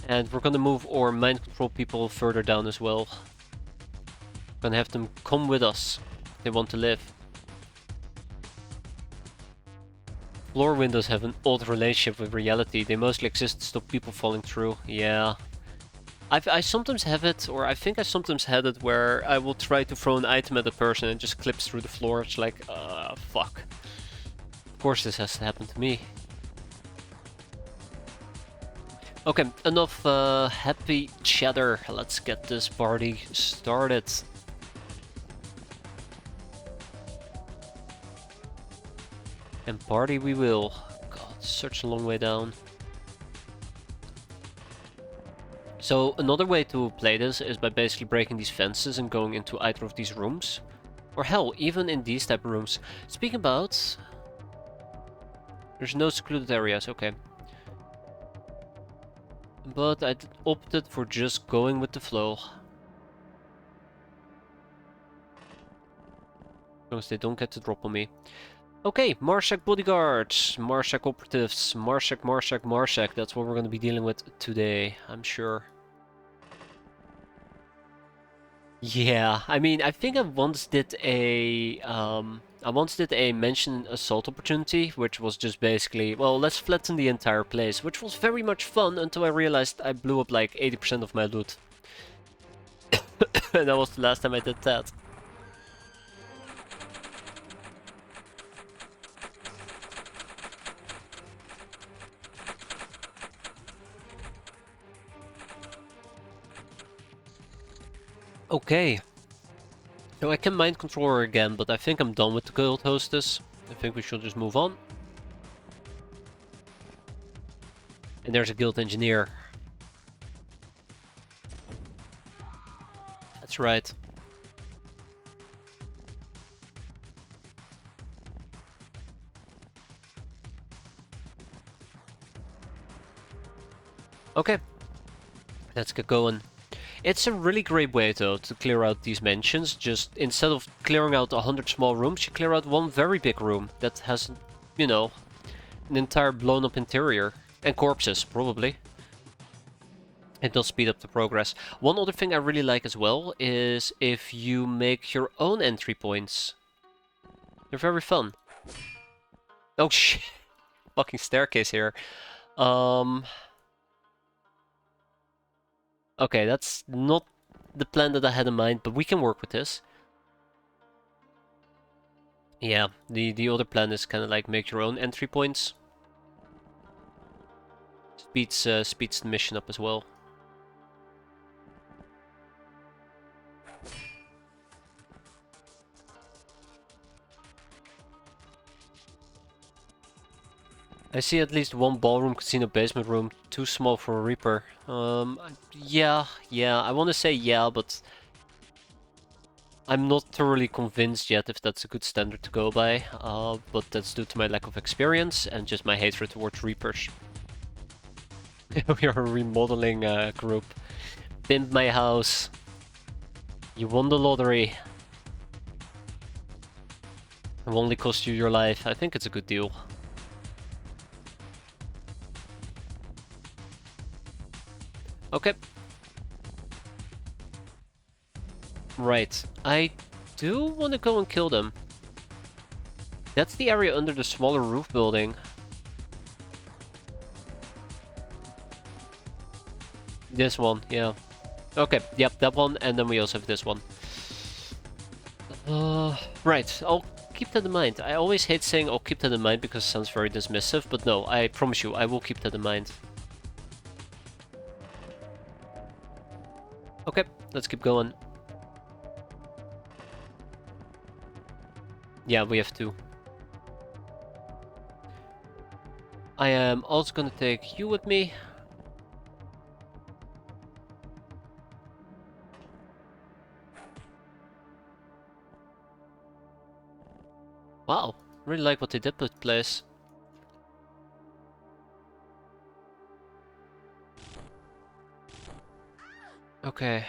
And we're gonna move our mind control people further down as well. Gonna have them come with us. They want to live. Floor windows have an odd relationship with reality. They mostly exist to stop people falling through. Yeah. I sometimes have it, or I think I sometimes had it, where I will try to throw an item at a person and it just clips through the floor. It's like, fuck. Of course this has to happen to me. Okay, enough happy chatter. Let's get this party started. And party we will. God, such a long way down. So another way to play this is by basically breaking these fences and going into either of these rooms. Or hell, even in these type of rooms. Speaking about... There's no secluded areas, okay. But I opted for just going with the flow. Because they don't get to drop on me. Okay, Marshak bodyguards, Marshak operatives, Marshak. That's what we're going to be dealing with today, I'm sure. Yeah, I mean, I think I once did a mention assault opportunity, which was just basically, well, let's flatten the entire place, which was very much fun until I realized I blew up like 80% of my loot. And that was the last time I did that. Okay. So I can mind control her again, but I think I'm done with the guild hostess. I think we should just move on. And there's a guild engineer. That's right. Okay. Let's get going. It's a really great way though to clear out these mansions. Just instead of clearing out 100 small rooms, you clear out one very big room that has, you know, an entire blown up interior. And corpses, probably. It does speed up the progress. One other thing I really like as well is if you make your own entry points. They're very fun. Oh shit. Fucking staircase here. Okay, that's not the plan that I had in mind, but we can work with this. Yeah, the other plan is kind of like make your own entry points. Speeds the mission up as well. I see at least one ballroom, casino, basement room, too small for a Reaper. Yeah, I want to say yeah, but I'm not thoroughly convinced yet if that's a good standard to go by. But that's due to my lack of experience and just my hatred towards Reapers. We are a remodeling group. Pimp my house. You won the lottery. It will only cost you your life. I think it's a good deal. Okay. Right. I do want to go and kill them. That's the area under the smaller roof building. This one, yeah. Okay, yep, that one, and then we also have this one. Right, I'll keep that in mind. I always hate saying I'll keep that in mind because it sounds very dismissive, but no, I promise you, I will keep that in mind. Okay, let's keep going. Yeah, we have to. I am also gonna take you with me. Wow, really like what they did with place. Okay.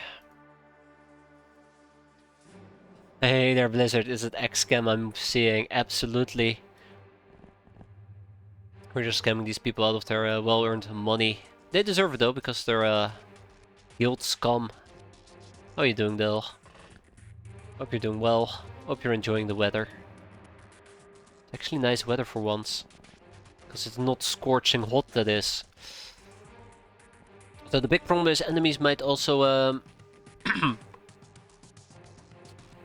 Hey there, Blizzard. Is it X-scam I'm seeing? Absolutely. We're just scamming these people out of their well-earned money. They deserve it though, because they're guild scum. How are you doing, Dil? Hope you're doing well. Hope you're enjoying the weather. It's actually nice weather for once. Because it's not scorching hot, that is. So the big problem is enemies might also...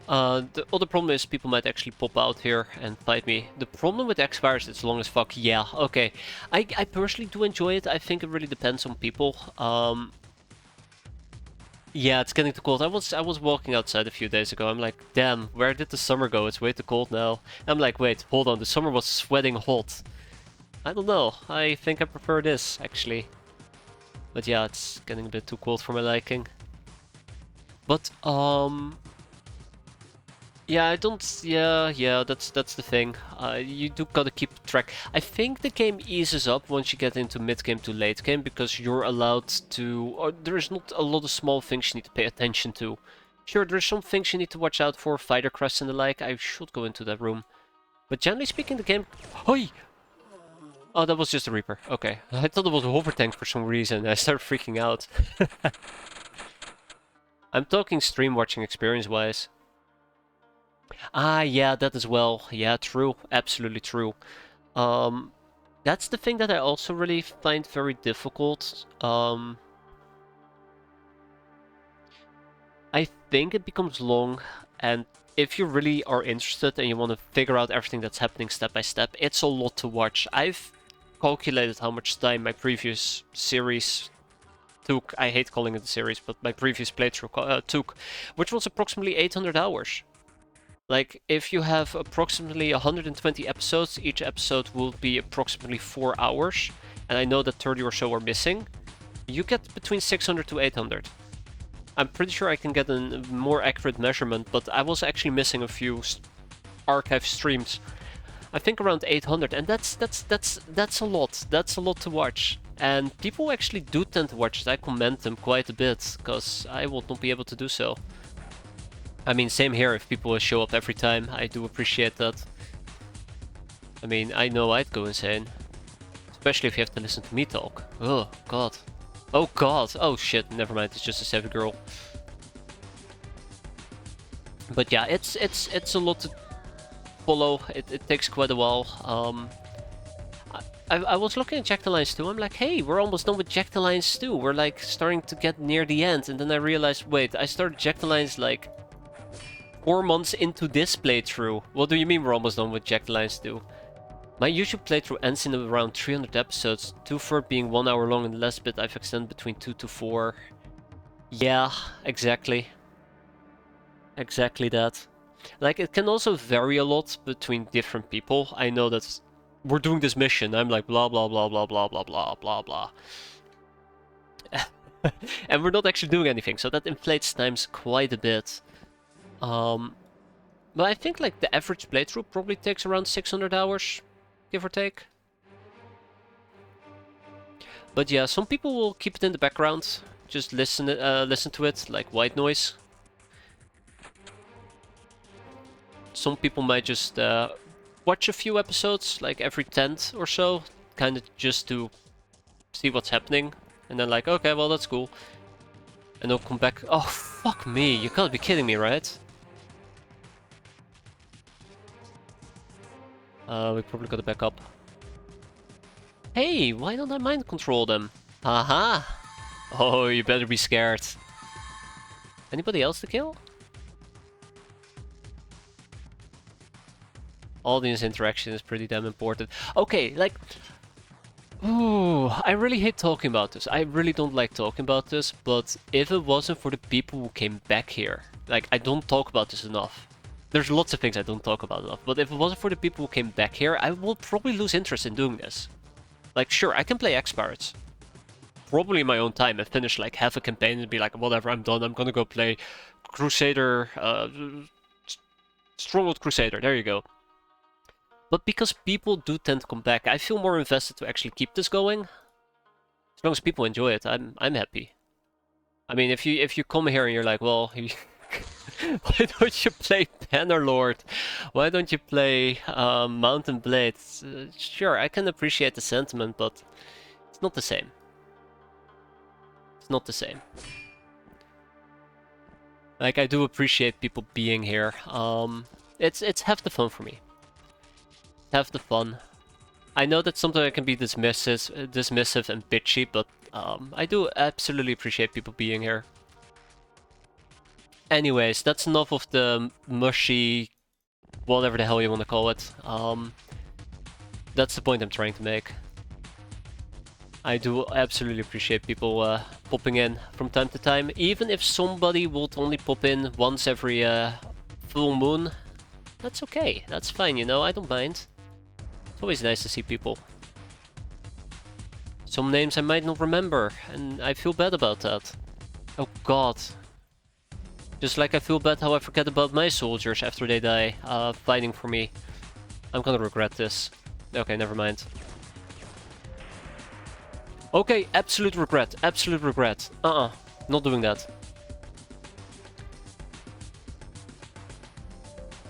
the other problem is people might actually pop out here and fight me. The problem with X-piratez, it's long as fuck. Yeah, okay. I personally do enjoy it. I think it really depends on people. Yeah, it's getting too cold. I was walking outside a few days ago. I'm like, damn, where did the summer go? It's way too cold now. I'm like, wait, hold on. The summer was sweating hot. I don't know. I think I prefer this, actually. But yeah, it's getting a bit too cold for my liking. But, yeah, I don't... Yeah, that's the thing. You do gotta keep track. I think the game eases up once you get into mid-game to late-game, because you're allowed to... Or there's not a lot of small things you need to pay attention to. Sure, there's some things you need to watch out for, fighter crests and the like. I should go into that room. But generally speaking, the game... Hoi! Oh, that was just a Reaper. Okay. I thought it was a hover tank for some reason. I started freaking out. I'm talking stream watching experience-wise. Ah, yeah, that as well. Yeah, true. Absolutely true. That's the thing that I also really find very difficult. I think it becomes long, and if you really are interested and you want to figure out everything that's happening step by step, it's a lot to watch. I've calculated how much time my previous series took. I hate calling it a series, but my previous playthrough took, which was approximately 800 hours. Like, if you have approximately 120 episodes, each episode will be approximately 4 hours, and I know that 30 or so are missing, you get between 600 to 800. I'm pretty sure I can get a more accurate measurement, but I was actually missing a few archive streams. I think around 800, and that's a lot. That's a lot to watch. And people actually do tend to watch it. I commend them quite a bit, because I will not be able to do so. I mean, same here, if people show up every time, I do appreciate that. I mean, I know I'd go insane. Especially if you have to listen to me talk. Oh, god. Oh god, oh shit, never mind, it's just a savvy girl. But yeah, it's a lot to follow, it takes quite a while. I was looking at Jack the Lions 2, I'm like, hey, we're almost done with Jack the Lions 2, we're like starting to get near the end, and then I realized, wait, I started Jack the Lions like 4 months into this playthrough. What do you mean we're almost done with Jack the Lions 2? My YouTube playthrough ends in around 300 episodes, 2/3 being 1 hour long and the last bit I've extended between 2 to 4. Yeah, exactly. Exactly that. Like, it can also vary a lot between different people. I know that we're doing this mission, I'm like blah blah blah blah blah blah blah blah blah. And we're not actually doing anything, so that inflates times quite a bit. But I think like the average playthrough probably takes around 600 hours, give or take. But yeah, some people will keep it in the background, just listen to it, like white noise. Some people might just watch a few episodes, like every 10th or so, kind of just to see what's happening, and then like, okay, well that's cool. And they'll come back. Oh, fuck me, you gotta be kidding me, right? We probably gotta back up. Hey, why don't I mind control them? Haha! Oh, you better be scared. Anybody else to kill? Audience interaction is pretty damn important. Okay, like... Ooh, I really hate talking about this. I really don't like talking about this, but if it wasn't for the people who came back here... Like, I don't talk about this enough. There's lots of things I don't talk about enough, but if it wasn't for the people who came back here, I will probably lose interest in doing this. Like, sure, I can play X-piratez. Probably in my own time and finish like half a campaign and be like, whatever, I'm done, I'm gonna go play Crusader, Stronghold Crusader, there you go. But because people do tend to come back, I feel more invested to actually keep this going. As long as people enjoy it, I'm happy. I mean, if you come here and you're like, well, why don't you play Bannerlord? Why don't you play Mountain Blades? Sure, I can appreciate the sentiment, but it's not the same. It's not the same. Like, I do appreciate people being here. It's half the fun for me. Half the fun. I know that sometimes I can be dismissive and bitchy, but I do absolutely appreciate people being here. Anyways, that's enough of the mushy, whatever the hell you want to call it. That's the point I'm trying to make. I do absolutely appreciate people popping in from time to time. Even if somebody would only pop in once every full moon, that's okay. That's fine, you know, I don't mind. It's always nice to see people. Some names I might not remember, and I feel bad about that. Oh god. Just like I feel bad how I forget about my soldiers after they die, fighting for me. I'm gonna regret this. Okay, never mind. Okay, absolute regret, absolute regret. Not doing that.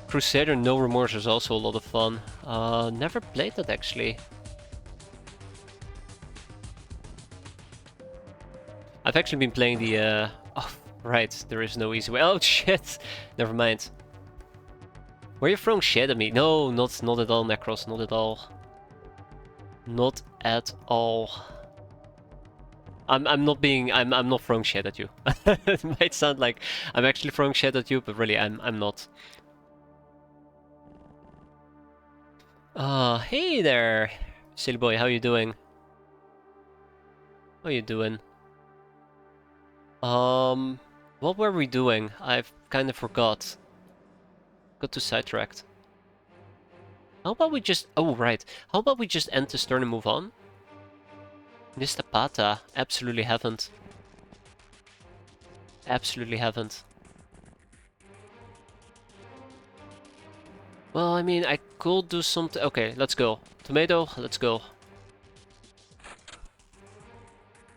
Crusader No Remorse is also a lot of fun. Never played that actually. I've actually been playing the oh, right, there is no easy way. Oh shit! Never mind. Were you throwing shit at me? No, not at all, Necros, not at all. Not at all. I'm not throwing shit at you. It might sound like I'm actually throwing shit at you, but really I'm not. Hey there, silly boy, how you doing? How you doing? What were we doing? I've kind of forgot. Got too sidetracked. How about we just... Oh, right. How about we just end this turn and move on? Mr. Pata. Absolutely haven't. Absolutely haven't. Well, I mean, I could do something... Okay, let's go. Tomato, let's go.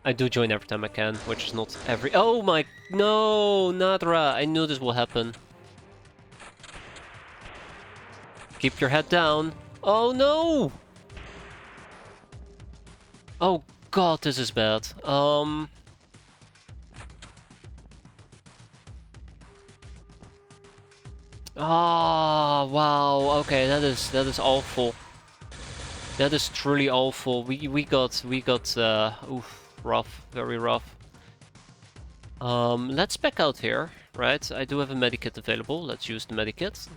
I do join every time I can, which is not every... Oh my... No! Nadra! I knew this will happen. Keep your head down. Oh no! Oh god, this is bad. Ah, wow. Okay, that is awful. That is truly awful. We got oof, rough, very rough. Let's back out here, right? I do have a medikit available. Let's use the medikit.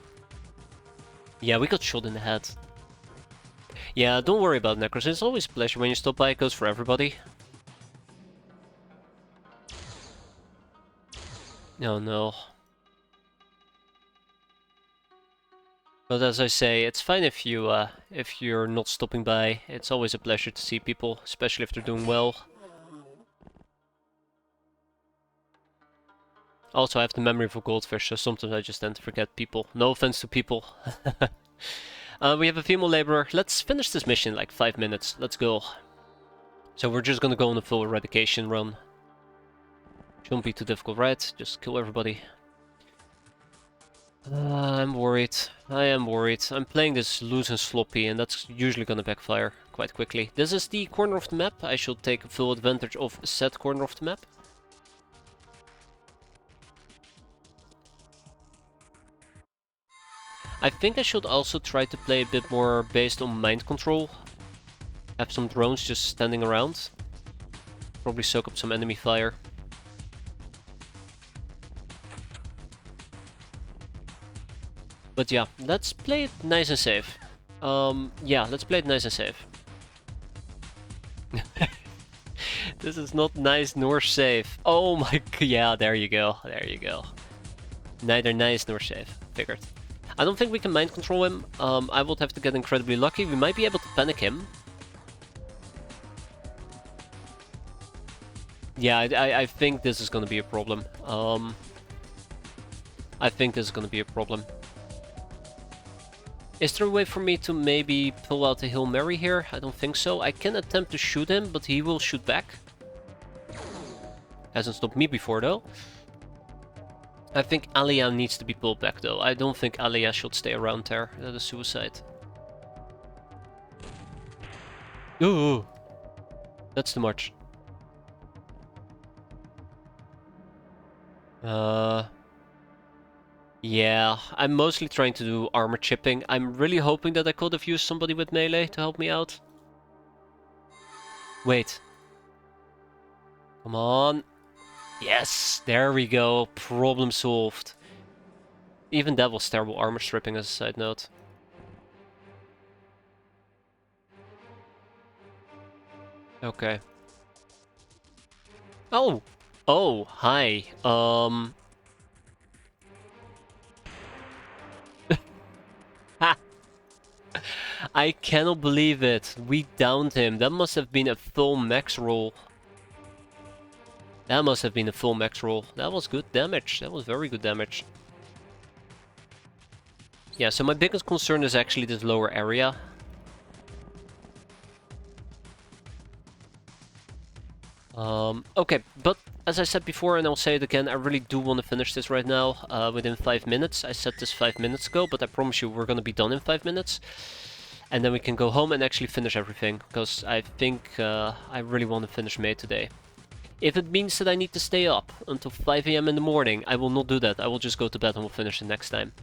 Yeah, we got shot in the head. Yeah, don't worry about Necros. It's always a pleasure when you stop by. It goes for everybody. Oh no. But as I say, it's fine if you're not stopping by. It's always a pleasure to see people, especially if they're doing well. Also, I have the memory for goldfish, so sometimes I just tend to forget people. No offense to people. We have a female laborer. Let's finish this mission in like 5 minutes. Let's go. So we're just gonna go on a full eradication run. Shouldn't be too difficult, right? Just kill everybody. I'm worried. I am worried. I'm playing this loose and sloppy, and that's usually gonna backfire quite quickly. This is the corner of the map. I should take full advantage of said corner of the map. I think I should also try to play a bit more based on mind control. Have some drones just standing around. Probably soak up some enemy fire. But yeah, let's play it nice and safe. Yeah, let's play it nice and safe. This is not nice nor safe. Oh my god, yeah, there you go, there you go. Neither nice nor safe, figured. I don't think we can mind control him. I would have to get incredibly lucky. We might be able to panic him. Yeah, I think this is gonna be a problem. I think this is gonna be a problem. Is there a way for me to maybe pull out a Hail Mary here? I don't think so. I can attempt to shoot him, but he will shoot back. Hasn't stopped me before though. I think Alia needs to be pulled back though. I don't think Alia should stay around there. That is suicide. Ooh, that's too much. Yeah, I'm mostly trying to do armor chipping. I'm really hoping that I could have used somebody with melee to help me out. Wait. Come on. Yes, there we go. Problem solved. Even that was terrible armor stripping as a side note. Okay. Oh! Oh, hi. I cannot believe it. We downed him. That must have been a full max roll. That must have been a full max roll. That was good damage. That was very good damage. Yeah, so my biggest concern is actually this lower area. Okay, but as I said before, and I'll say it again, I really do want to finish this right now, within 5 minutes. I set this 5 minutes ago, but I promise you we're gonna be done in 5 minutes. And then we can go home and actually finish everything, because I think I really want to finish May today. If it means that I need to stay up until 5 AM in the morning, I will not do that. I will just go to bed and we'll finish it next time.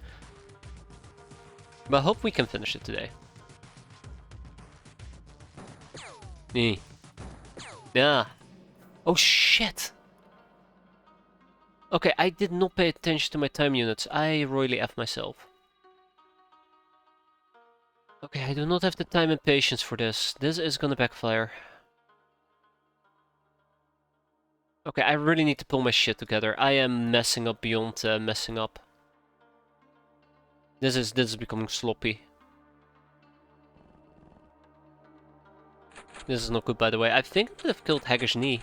But I hope we can finish it today. Yeah. Oh shit! Okay, I did not pay attention to my time units. I royally F myself. Okay, I do not have the time and patience for this. This is gonna backfire. Okay, I really need to pull my shit together. I am messing up beyond messing up. This is becoming sloppy. This is not good, by the way. I think I could have killed Haggish's knee.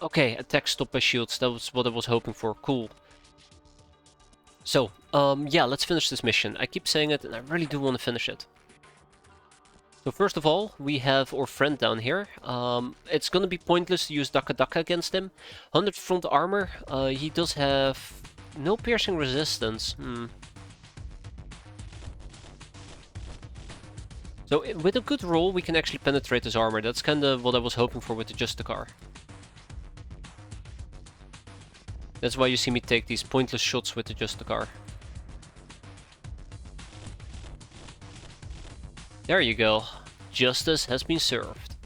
Okay, attack stopped by shields. That was what I was hoping for. Cool. So, yeah, let's finish this mission. I keep saying it, and I really do want to finish it. So first of all, we have our friend down here. It's gonna be pointless to use Daka Daka against him. 100 front armor. He does have no piercing resistance. So with a good roll, we can actually penetrate his armor. That's kind of what I was hoping for with the Justicar. That's why you see me take these pointless shots with the Justicar. There you go. Justice has been served.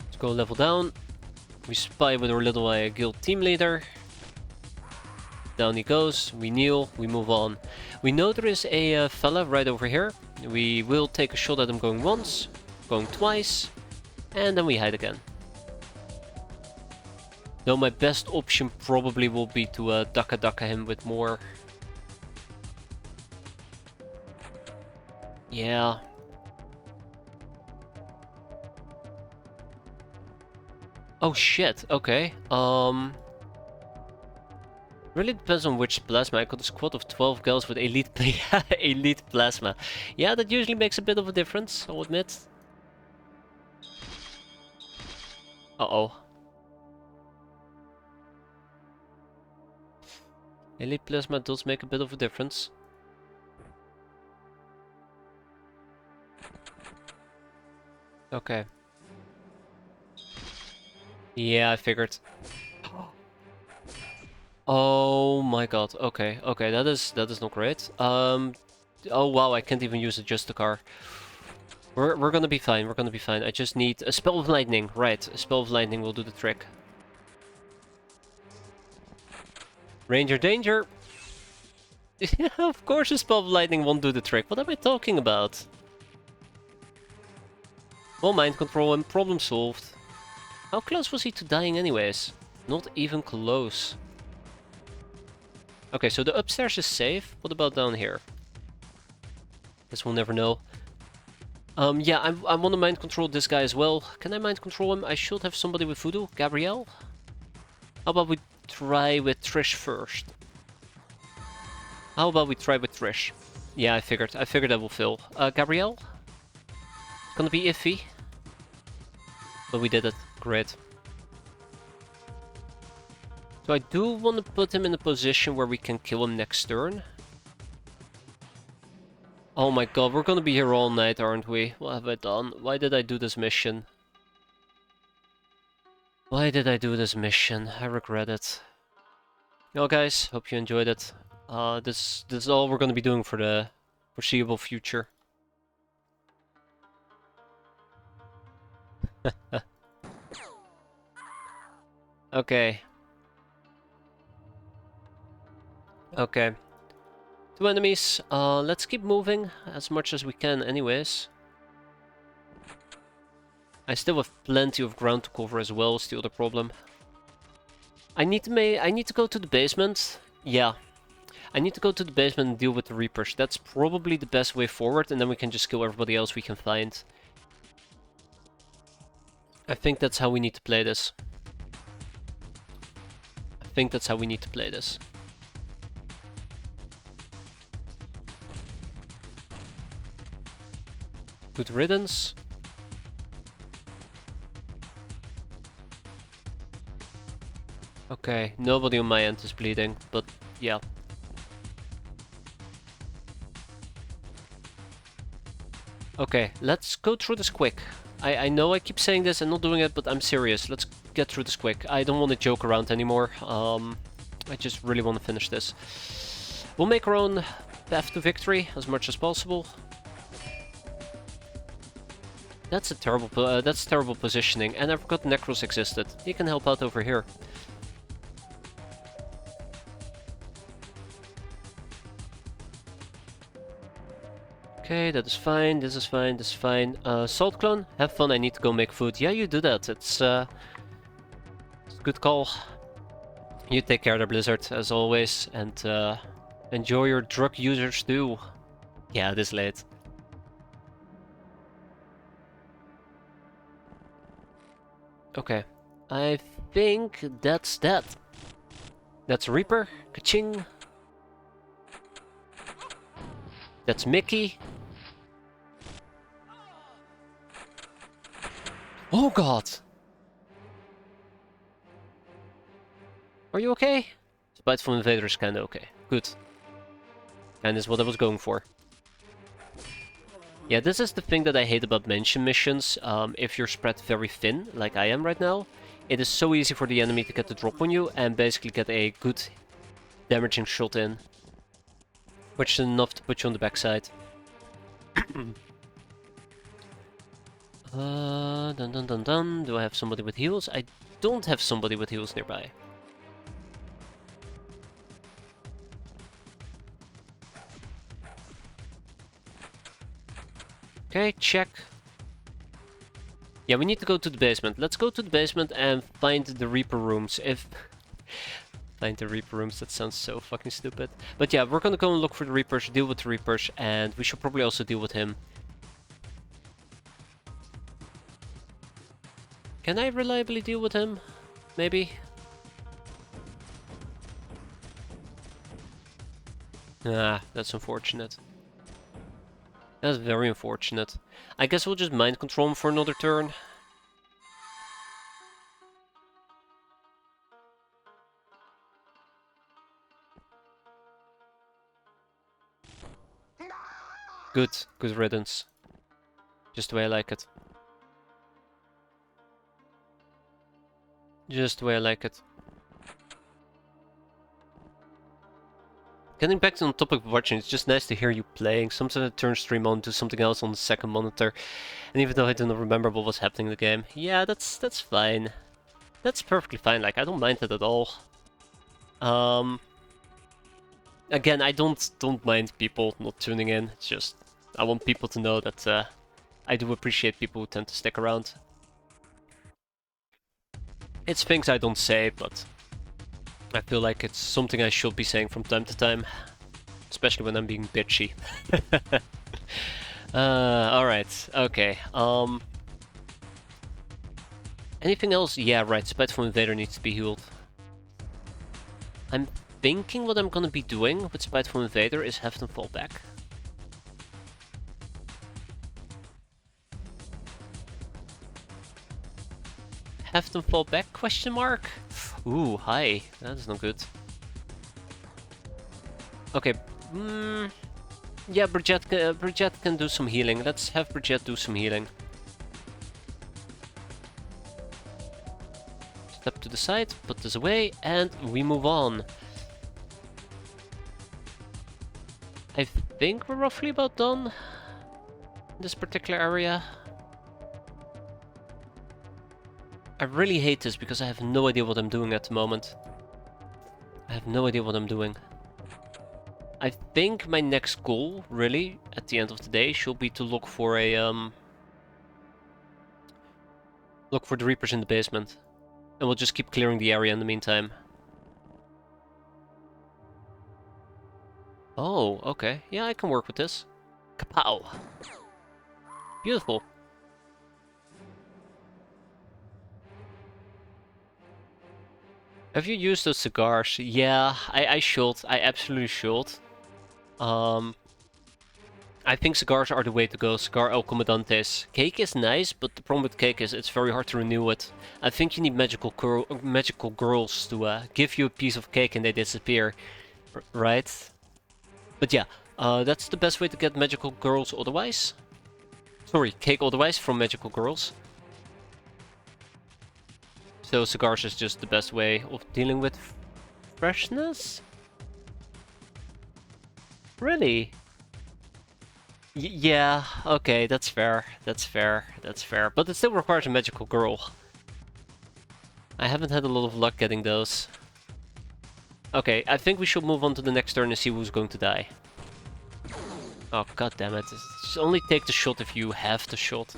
Let's go level down. We spy with our little guild team leader. Down he goes. We kneel. We move on. We know there is a fella right over here. We will take a shot at him going once, going twice, and then we hide again. Though my best option probably will be to Daka Daka him with more. Yeah. Oh shit, okay. Really depends on which plasma. I got a squad of 12 girls with elite elite plasma. Yeah, that usually makes a bit of a difference, I'll admit. Uh-oh. Elite plasma does make a bit of a difference. Okay. Yeah, I figured. Oh my god. Okay, okay, that is not great. Oh wow, I can't even use a Justicar. We're gonna be fine. We're gonna be fine. I just need a spell of lightning. Right, a spell of lightning will do the trick. Ranger danger! Of course a spell of lightning won't do the trick. What am I talking about? Well, mind control and problem solved. How close was he to dying anyways? Not even close. Okay, so the upstairs is safe. What about down here? Guess we'll never know. Yeah, I want to mind control this guy as well. Can I mind control him? I should have somebody with voodoo. Gabrielle? How about we try with Trish first? How about we try with Trish? Yeah, I figured that will fill. Gabrielle? It's gonna be iffy. But we did it. Great. So I do want to put him in a position where we can kill him next turn. Oh my god, we're gonna be here all night, aren't we? What have I done? Why did I do this mission? Why did I do this mission? I regret it. Well guys, hope you enjoyed it. This is all we're gonna be doing for the foreseeable future. Okay. Okay. 2 enemies. Let's keep moving as much as we can anyways. I still have plenty of ground to cover as well, is the other problem. I need to go to the basement. Yeah. I need to go to the basement and deal with the Reapers. That's probably the best way forward, and then we can just kill everybody else we can find. I think that's how we need to play this. Good riddance. Okay, nobody on my end is bleeding, but yeah. Okay, let's go through this quick. I know I keep saying this and not doing it, but I'm serious. Let's get through this quick. I don't want to joke around anymore. I just really want to finish this. We'll make our own path to victory as much as possible. That's terrible positioning, and I forgot Necros existed. He can help out over here. Okay, that is fine, this is fine, this is fine. Salt Clone, have fun, I need to go make food. Yeah, you do that, it's a good call. You take care there, Blizzard, as always, and enjoy your drug users too. Yeah, it is late. Okay, I think that's that. That's Reaper, ka-ching. That's Mickey. Oh god! Are you okay? Spiteful Invader is kinda okay. Good. And is what I was going for. Yeah, this is the thing that I hate about mention missions. If you're spread very thin, like I am right now, it is so easy for the enemy to get the drop on you and basically get a good damaging shot in. Which is enough to put you on the backside. Dun dun dun dun. Do I have somebody with heals? I don't have somebody with heals nearby. Okay, check. Yeah, we need to go to the basement. Let's go to the basement and find the Reaper rooms. Find the Reaper rooms, that sounds so fucking stupid. But yeah, we're gonna go and look for the Reapers, deal with the Reapers, and we should probably also deal with him. Can I reliably deal with him? Maybe? Ah, that's unfortunate. That's very unfortunate. I guess we'll just mind control him for another turn. Good riddance. Just the way I like it. Just the way I like it. Getting back to the topic of watching, it's just nice to hear you playing. Sometimes I turn stream on to something else on the second monitor, and even though I don't remember what was happening in the game, yeah, that's fine. That's perfectly fine. Like, I don't mind it at all. Again, I don't mind people not tuning in. It's just I want people to know that I do appreciate people who tend to stick around. It's things I don't say, but I feel like it's something I should be saying from time to time, especially when I'm being bitchy. Alright, okay. Anything else? Yeah, right, Spiteful Invader needs to be healed. I'm thinking what I'm gonna be doing with Spiteful Invader is have them fall back. Have them fall back? Question mark? Ooh, hi. That is not good. Okay. Yeah, Bridget can do some healing. Let's have Bridget do some healing. Step to the side, put this away, and we move on. I think we're roughly about done in this particular area. I really hate this because I have no idea what I'm doing at the moment. I have no idea what I'm doing. I think my next goal, really, at the end of the day, should be to look for a look for the Reapers in the basement. And we'll just keep clearing the area in the meantime. Oh, okay. Yeah, I can work with this. Kapow! Beautiful. Have you used those cigars? Yeah, I should. I absolutely should. I think cigars are the way to go. Cigar El Comandantes. Cake is nice, but the problem with cake is it's very hard to renew it. I think you need magical girls to give you a piece of cake and they disappear, right? But yeah, that's the best way to get magical girls otherwise. Sorry, cake otherwise from magical girls. So cigars is just the best way of dealing with freshness? Really? Yeah, okay, that's fair. That's fair. That's fair. But it still requires a magical girl. I haven't had a lot of luck getting those. Okay, I think we should move on to the next turn and see who's going to die. Oh, god damn it. Just only take the shot if you have the shot.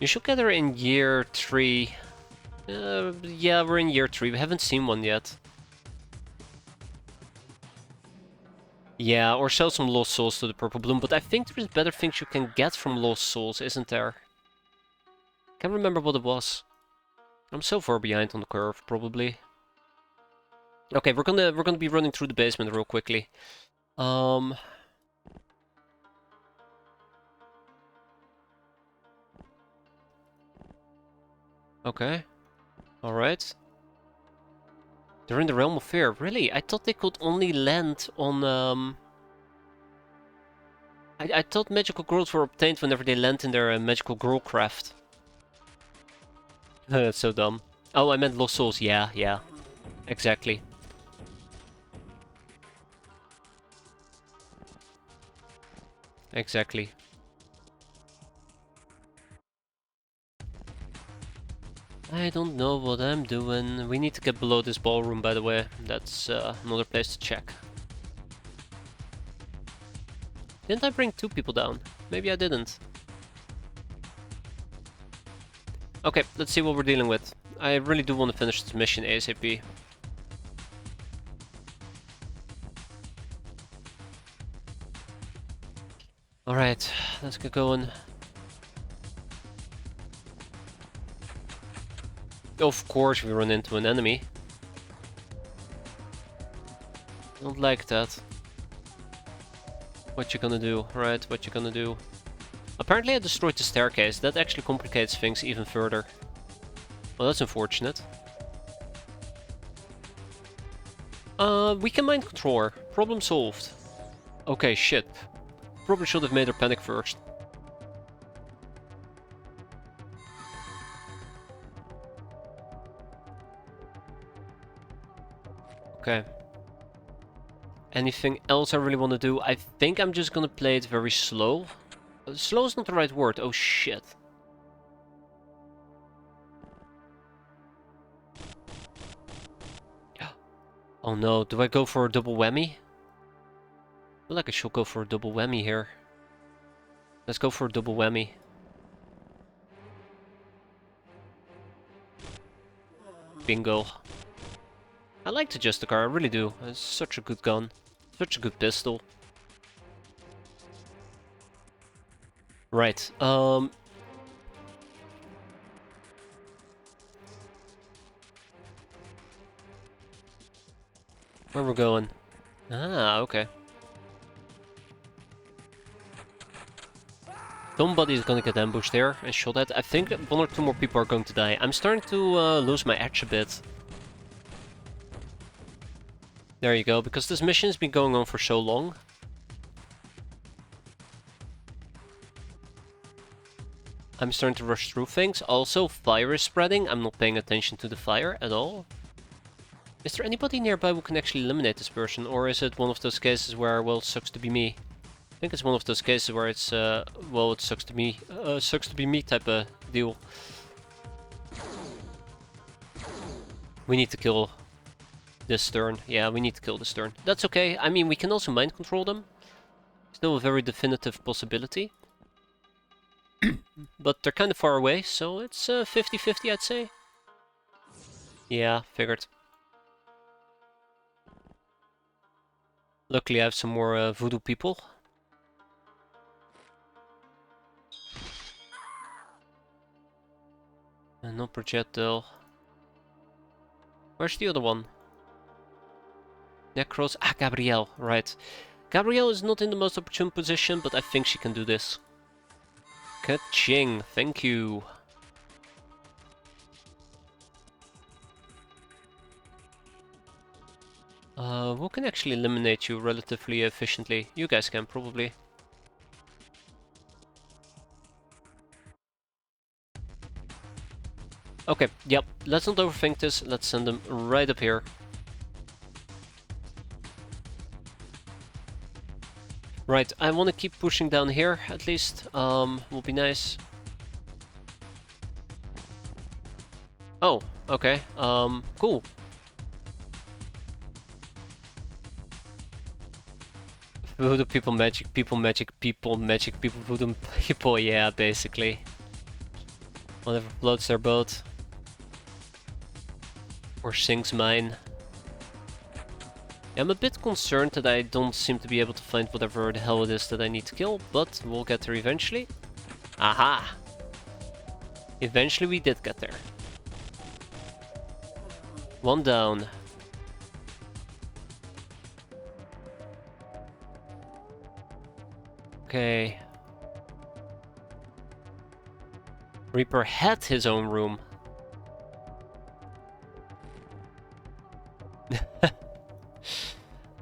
You should get her in year 3. Yeah, we're in year 3. We haven't seen one yet. Yeah, or sell some Lost Souls to the Purple Bloom, but I think there's better things you can get from Lost Souls, isn't there? Can't remember what it was. I'm so far behind on the curve, probably. Okay, we're gonna be running through the basement real quickly. Okay. Alright. They're in the Realm of Fear. Really? I thought they could only land on, I thought magical girls were obtained whenever they land in their magical girl craft. That's so dumb. Oh, I meant Lost Souls. Yeah, yeah. Exactly. Exactly. I don't know what I'm doing. We need to get below this ballroom, by the way. That's another place to check. Didn't I bring 2 people down? Maybe I didn't. Okay, let's see what we're dealing with. I really do want to finish this mission ASAP. Alright, let's get going. Of course we run into an enemy. Don't like that. What you gonna do, right? What you gonna do? Apparently I destroyed the staircase. That actually complicates things even further. Well, that's unfortunate. We can mind control her. Problem solved. Okay, shit. Probably should have made her panic first. Okay. Anything else I really want to do? I think I'm just gonna play it very slow. Slow is not the right word. Oh shit. Oh no, do I go for a double whammy? I feel like I should go for a double whammy here. Let's go for a double whammy. Bingo. I like the Justicar, I really do. It's such a good gun. Such a good pistol. Right, where we're going? Ah, okay. Somebody's gonna get ambushed there and shot at. I think one or two more people are going to die. I'm starting to lose my edge a bit. There you go, because this mission's been going on for so long. I'm starting to rush through things. Also, fire is spreading. I'm not paying attention to the fire at all. Is there anybody nearby who can actually eliminate this person? Or is it one of those cases where, well, it sucks to be me? I think it's one of those cases where it's, well, it sucks to be me type of deal. We need to kill this turn. Yeah, we need to kill this turn. That's okay. I mean, we can also mind control them. Still a very definitive possibility. But they're kind of far away, so it's 50-50, I'd say. Yeah, figured. Luckily, I have some more voodoo people. And no projectile. Where's the other one? Necros. Ah, Gabrielle, right. Gabrielle is not in the most opportune position, but I think she can do this. Ka-ching, thank you. Who can actually eliminate you relatively efficiently? You guys can, probably. Okay, yep, let's not overthink this. Let's send them right up here. Right, I want to keep pushing down here, at least. Will be nice. Oh, okay. Cool. Voodoo people, magic people, magic people, magic people, voodoo people, yeah, basically. Whatever floats their boat. Or sinks mine. I'm a bit concerned that I don't seem to be able to find whatever the hell it is that I need to kill, but we'll get there eventually. Aha! Eventually we did get there. One down. Okay. Reaper had his own room.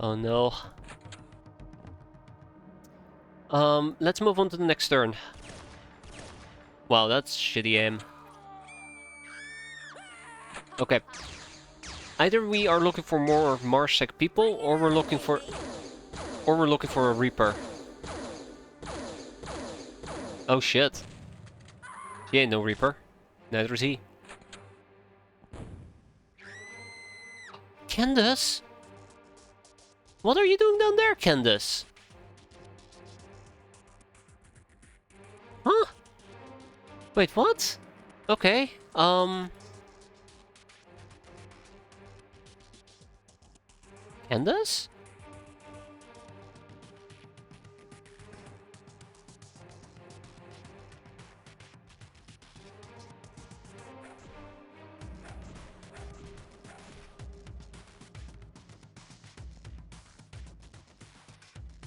Oh no. Let's move on to the next turn. Wow, that's shitty aim. Okay. Either we are looking for more Marsec people, or we're looking for a Reaper. Oh shit. She ain't no Reaper. Neither is he. Candace? What are you doing down there, Candace? Huh? Wait, what? Okay, Candace?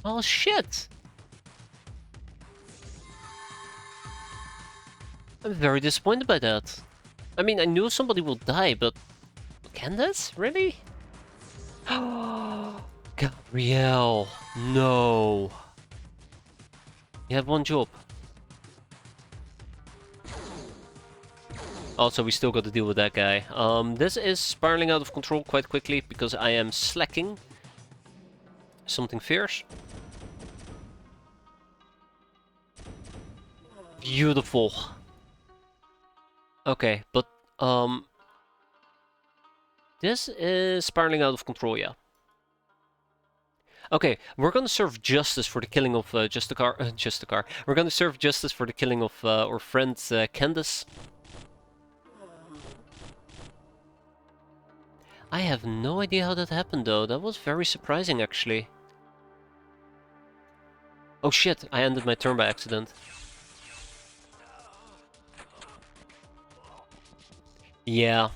Oh shit! I'm very disappointed by that. I mean, I knew somebody will die, but... Candace? Really? Gabrielle! No! You have one job. Also, we still got to deal with that guy. This is spiraling out of control quite quickly, because I am slacking. Something fierce. Beautiful. Okay, but this is spiraling out of control, yeah. Okay, we're gonna serve justice for the killing of Justicar. We're gonna serve justice for the killing of our friend Candace. I have no idea how that happened though. That was very surprising actually. Oh shit, I ended my turn by accident. Yeah.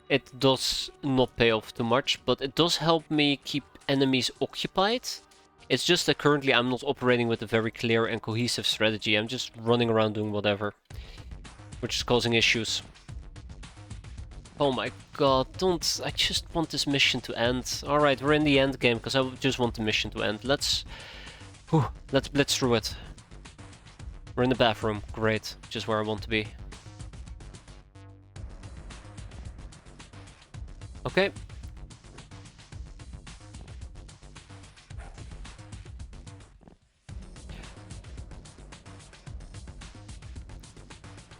It does not pay off too much, but it does help me keep enemies occupied It's just that currently I'm not operating with a very clear and cohesive strategy. I'm just running around doing whatever, which is causing issues. Oh my god, don't... I just want this mission to end. Alright, we're in the end game, because I just want the mission to end. Let's blitz through it. We're in the bathroom. Great. Just where I want to be. Okay.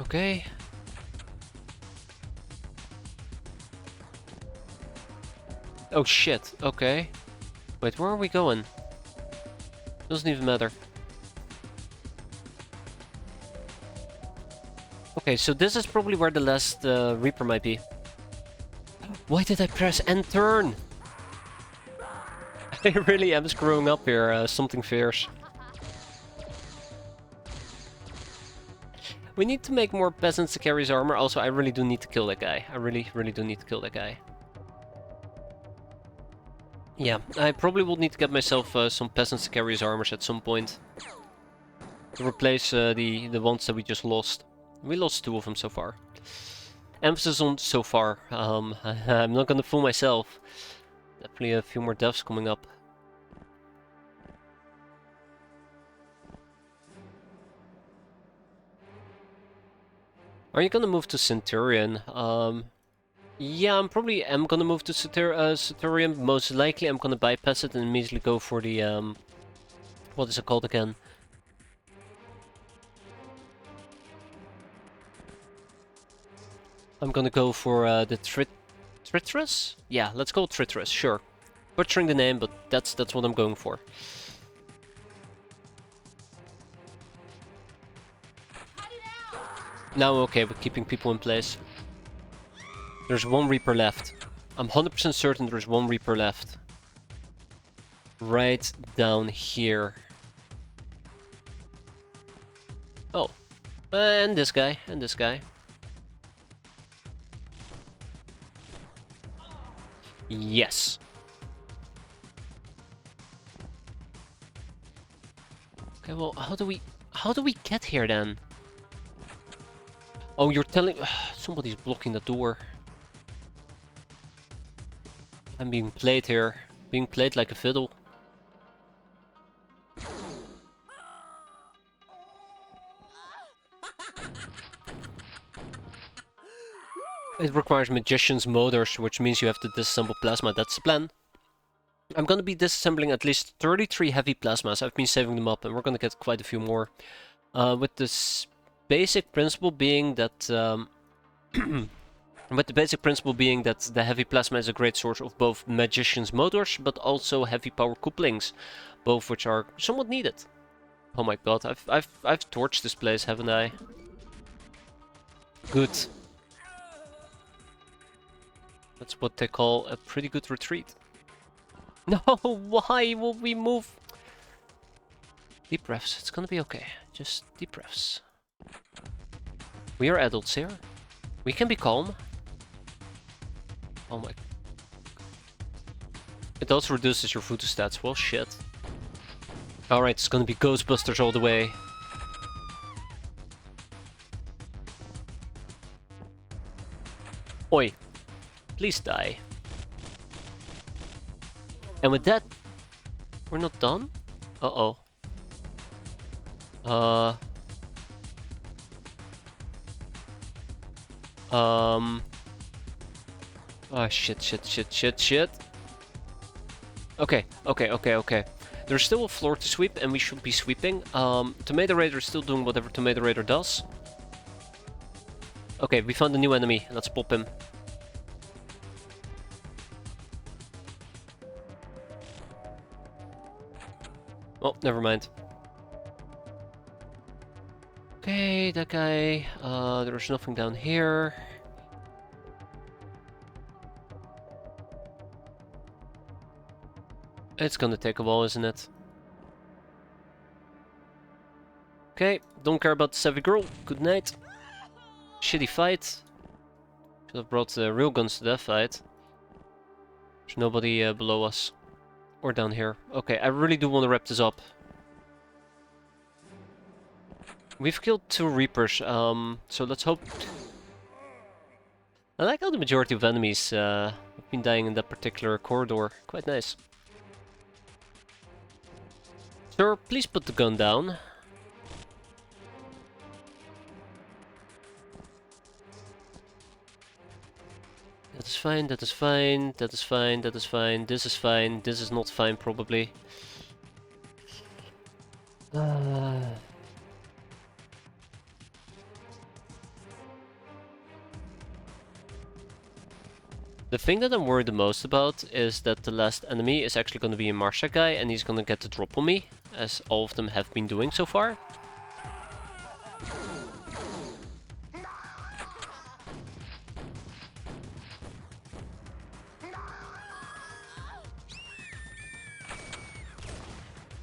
Okay. Oh shit, okay. Wait, where are we going? Doesn't even matter. Okay, so this is probably where the last Reaper might be. Why did I press and turn? I really am screwing up here, something fierce. We need to make more peasants to carry his armor. Also, I really do need to kill that guy. I really do need to kill that guy. Yeah, I probably will need to get myself some peasants to carry his armors at some point. To replace the ones that we just lost. We lost 2 of them so far. Emphasis on so far. I'm not gonna fool myself. Definitely a few more deaths coming up. Are you gonna move to Centurion? Yeah, I'm probably gonna move to Centurion. Most likely I'm gonna bypass it and immediately go for the, what is it called again? I'm gonna go for the Tritras? Yeah, let's go Tritras, sure. Butchering the name, but that's what I'm going for. Now I'm okay with keeping people in place. There's 1 Reaper left. I'm 100% certain there's 1 Reaper left. Right down here. Oh. And this guy, and this guy. Yes. Okay, well, how do we get here then? Oh, you're telling... somebody's blocking the door. I'm being played here. Being played like a fiddle. It requires Magician's Motors, which means you have to disassemble plasma. That's the plan. I'm gonna be disassembling at least 33 heavy plasmas. I've been saving them up, and we're gonna get quite a few more. With this basic principle being that... With the basic principle being that the heavy plasma is a great source of both Magician's Motors, but also heavy power couplings, both which are somewhat needed. Oh my god, I've torched this place, haven't I? Good. That's what they call a pretty good retreat. No, why will we move? Deep breaths, it's gonna be okay. Just deep breaths. We are adults here. We can be calm. Oh my... It also reduces your food stats. Well, shit. Alright, it's gonna be Ghostbusters all the way. Oi. Please die. And with that, we're not done? Uh-oh. Oh, shit. Okay. There's still a floor to sweep, and we should be sweeping. Tomato Raider is still doing whatever Tomato Raider does. Okay, we found a new enemy. Let's pop him. Oh, never mind. Okay, that guy. There's nothing down here. It's gonna take a while, isn't it? Okay, don't care about the savvy girl. Good night. Shitty fight. Should have brought real guns to that fight. There's nobody below us. Or down here. Okay, I really do want to wrap this up. We've killed 2 Reapers, so let's hope... I like how the majority of enemies have been dying in that particular corridor. Quite nice. Sir, please put the gun down. That is fine, that is fine, that is fine, that is fine, this is fine, this is not fine probably. The thing that I'm worried the most about is that the last enemy is actually going to be a Marsha guy and he's going to get the drop on me, as all of them have been doing so far.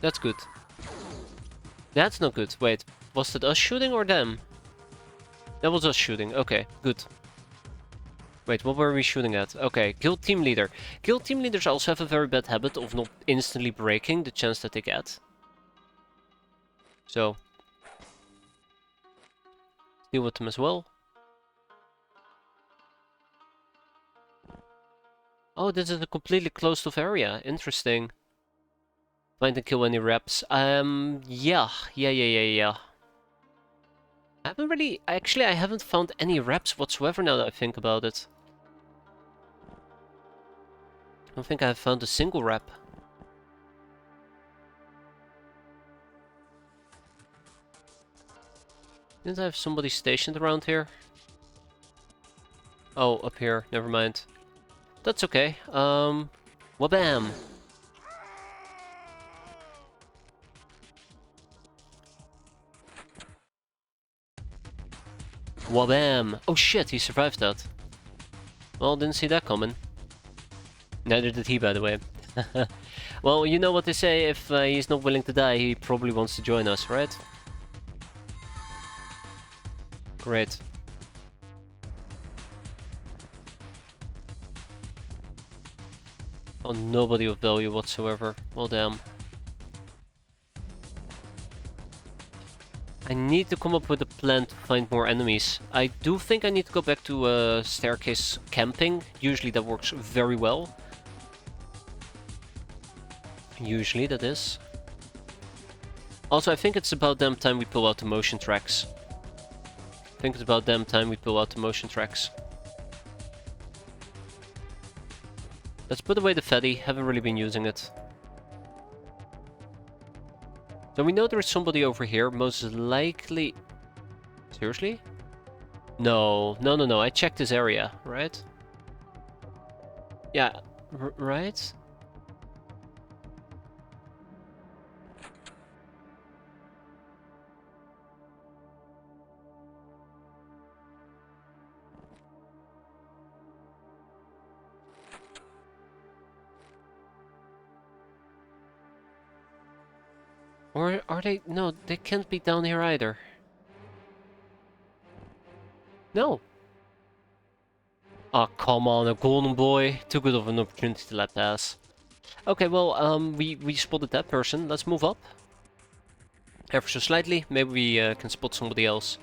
That's good. That's not good. Wait, was that us shooting or them? That was us shooting. Okay, good. Wait, what were we shooting at? Okay, guild team leader. Guild team leaders also have a very bad habit of not instantly breaking the chance that they get. So, deal with them as well. Oh, this is a completely closed off area. Interesting. Find and kill any reps. Yeah. I haven't really... Actually, I haven't found any reps whatsoever now that I think about it. I don't think I've found a single rep. Didn't I have somebody stationed around here? Oh, up here. Never mind. That's okay. Wabam! Wabam! Oh shit, he survived that. Well, didn't see that coming. Neither did he, by the way. Well, you know what they say, if he's not willing to die, he probably wants to join us, right? Great. Oh, nobody of value whatsoever. Well, damn. I need to come up with a plan to find more enemies. I do think I need to go back to staircase camping. Usually that works very well. Usually, that is. Also, I think it's about damn time we pull out the motion tracks. I think it's about damn time we pull out the motion tracks. Let's put away the fatty. Haven't really been using it. So we know there's somebody over here, most likely... Seriously? No. I checked this area, right? Yeah, right? Or are they... No, they can't be down here either. No. Oh, come on, a golden boy. Too good of an opportunity to let pass. Okay, well, we spotted that person. Let's move up. Ever so slightly. Maybe we can spot somebody else.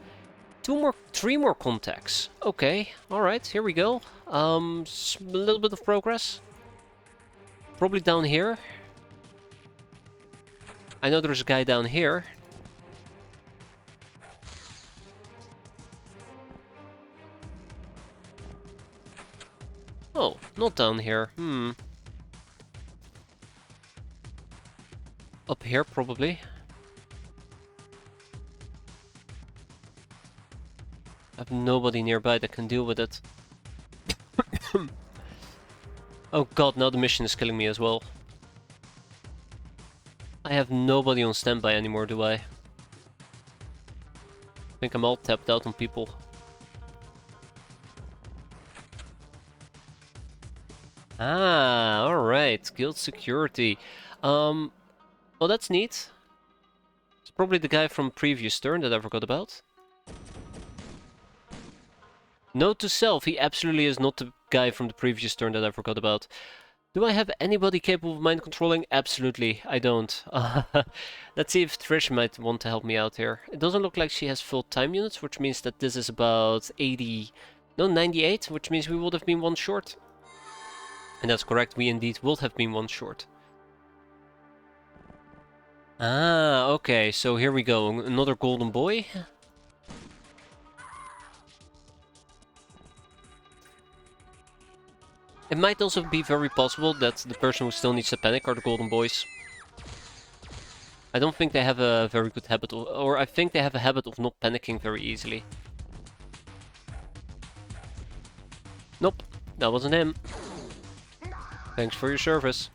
3 more contacts. Okay, alright, here we go. A little bit of progress. Probably down here. I know there's a guy down here. Oh, not down here. Up here, probably. I have nobody nearby that can deal with it. Oh god, now the mission is killing me as well. I have nobody on standby anymore, do I? I think I'm all tapped out on people. Ah, alright, guild security. Well, that's neat. It's probably the guy from previous turn that I forgot about. Note to self, he absolutely is not the guy from the previous turn that I forgot about. Do I have anybody capable of mind controlling? Absolutely, I don't. Let's see if Trish might want to help me out here. It doesn't look like she has full time units, which means that this is about 80... No, 98, which means we would have been one short. And that's correct, we indeed would have been one short. Ah, okay, so here we go. Another golden boy. It might also be very possible that the person who still needs to panic are the golden boys. I don't think they have a very good habit of, or I think they have a habit of not panicking very easily. Nope, that wasn't him. Thanks for your service.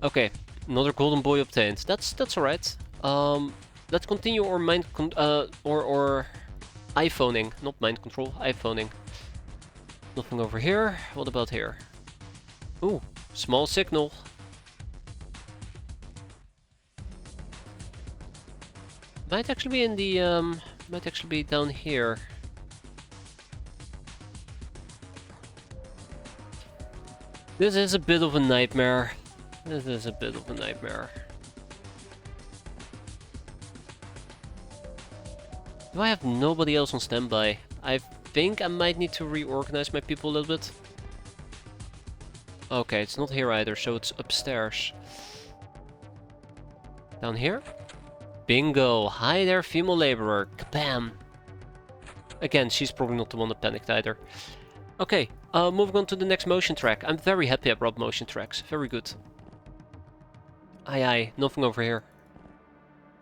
Okay, another golden boy obtained. That's alright. Let's continue our or iPhoning, not mind control, iPhoning. Nothing over here. What about here? Ooh, small signal. Might actually be in the might actually be down here. This is a bit of a nightmare. This is a bit of a nightmare. Do I have nobody else on standby? I think I might need to reorganize my people a little bit. Okay, it's not here either, so it's upstairs. Down here? Bingo! Hi there, female laborer. Kabam! Again, she's probably not the one that panicked either. Okay, moving on to the next motion track. I'm very happy I brought motion tracks. Very good. Aye aye, nothing over here.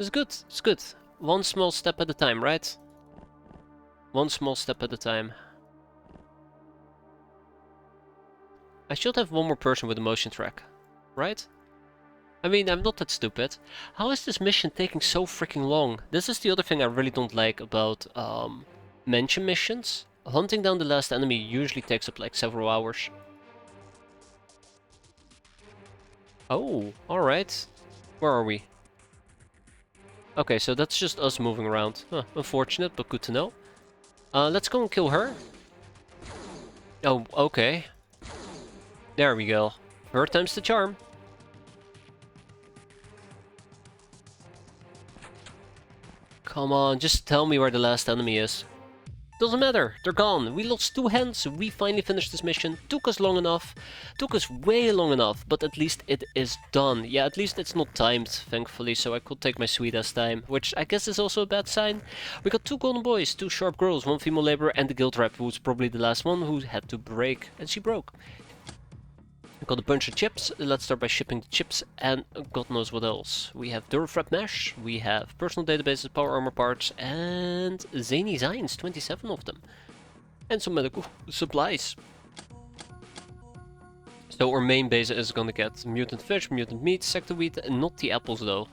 It's good, it's good. One small step at a time, right? One small step at a time. I should have one more person with a motion track, right? I mean, I'm not that stupid. How is this mission taking so freaking long? This is the other thing I really don't like about mention missions. Hunting down the last enemy usually takes up like several hours. Oh, alright. Where are we? Okay, so that's just us moving around. Huh, unfortunate, but good to know. Let's go and kill her. Oh, okay. There we go. Third time's the charm. Come on, just tell me where the last enemy is. Doesn't matter, they're gone. We lost 2 hands, we finally finished this mission. Took us long enough. Took us way long enough, but at least it is done. Yeah, at least it's not timed, thankfully, so I could take my sweet ass time, which I guess is also a bad sign. We got 2 golden boys, 2 sharp girls, 1 female laborer, and the guild rep, who was probably the last one who had to break, and she broke. We got a bunch of chips. Let's start by shipping the chips and God knows what else. We have Durafrap Mesh, we have personal databases, power armor parts, and zany Zines, 27 of them. And some medical supplies. So our main base is gonna get mutant fish, mutant meat, sector wheat, and not the apples though.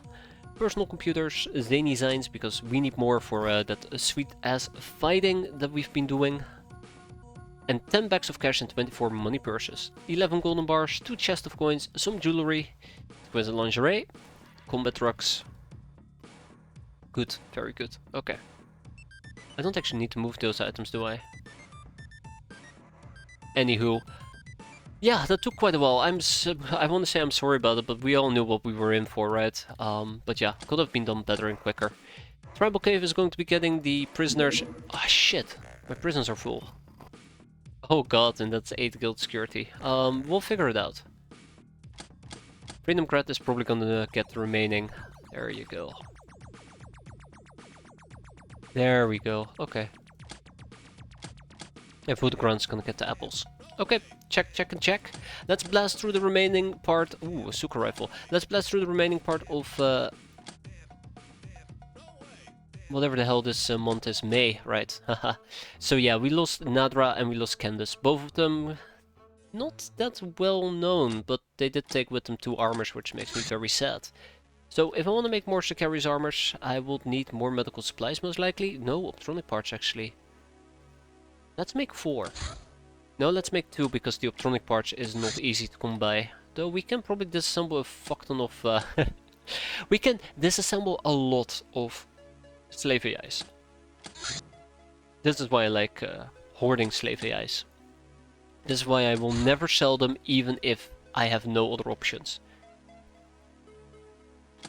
Personal computers, zany Zines, because we need more for that sweet ass fighting that we've been doing. And 10 bags of cash and 24 money purses. 11 golden bars, 2 chests of coins, some jewelry, exquisite lingerie, combat trucks. Good, very good. Okay. I don't actually need to move those items, do I? Anywho. Yeah, that took quite a while. I want to say I'm sorry about it, but we all knew what we were in for, right? But yeah, could have been done better and quicker. Tribal Cave is going to be getting the prisoners... Ah, shit. My prisons are full. Oh god, and that's 8 guild security. We'll figure it out. Freedom Grat is probably gonna get the remaining. There you go. There we go, okay. And Food Grunt's gonna get the apples. Okay, check, check, and check. Let's blast through the remaining part... Ooh, a Suka rifle. Let's blast through the remaining part of... whatever the hell this month is, May, right? Haha. So yeah, we lost Nadra and we lost Candace. Both of them not that well known, but they did take with them 2 armors, which makes me very sad. So if I want to make more Sicarius armors, I will need more medical supplies most likely. No, optronic parts actually. Let's make 4. No, let's make 2 because the optronic parts is not easy to come by. Though we can probably disassemble a fuck ton of... we can disassemble a lot of slave AIs. This is why I like hoarding slave AIs. This is why I will never sell them even if I have no other options.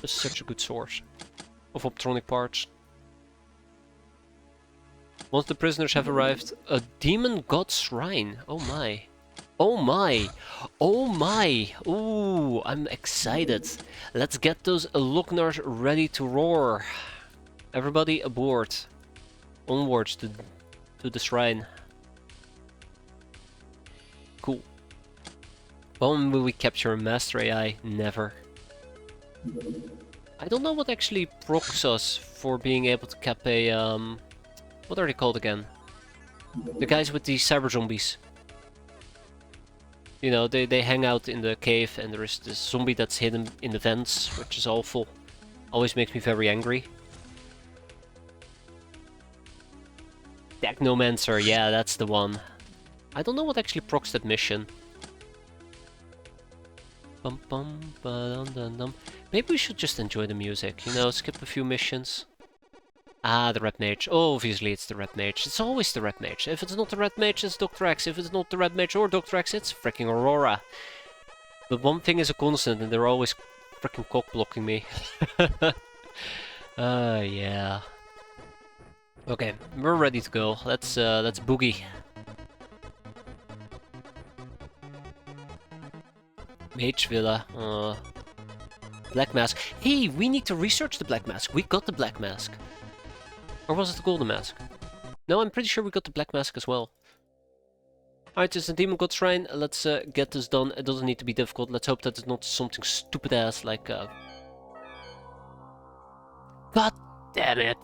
It's such a good source of optronic parts. Once the prisoners have arrived, a demon god shrine. Oh my. Oh my. Oh my. Ooh, I'm excited. Let's get those Lugnars ready to roar. Everybody aboard. Onwards to the shrine. Cool. When will we capture a master AI? Never. I don't know what actually procs us for being able to cap a what are they called again? The guys with the cyber zombies. You know, they hang out in the cave and there is this zombie that's hidden in the vents, which is awful. Always makes me very angry. Technomancer, yeah, that's the one. I don't know what actually procs that mission. Bum bum ba dum dum dum. Maybe we should just enjoy the music, you know, skip a few missions. Ah, the Red Mage. Oh, obviously it's the Red Mage. It's always the Red Mage. If it's not the Red Mage, it's Dr. X. If it's not the Red Mage or Dr. X, it's freaking Aurora. But one thing is a constant, and they're always freaking cock-blocking me. Yeah. Okay, we're ready to go. Let's boogie. Mage Villa. Black Mask. Hey, we need to research the Black Mask. We got the Black Mask. Or was it the Golden Mask? No, I'm pretty sure we got the Black Mask as well. Alright, it's a Demon God Shrine. Let's get this done. It doesn't need to be difficult. Let's hope that it's not something stupid ass like... God damn it!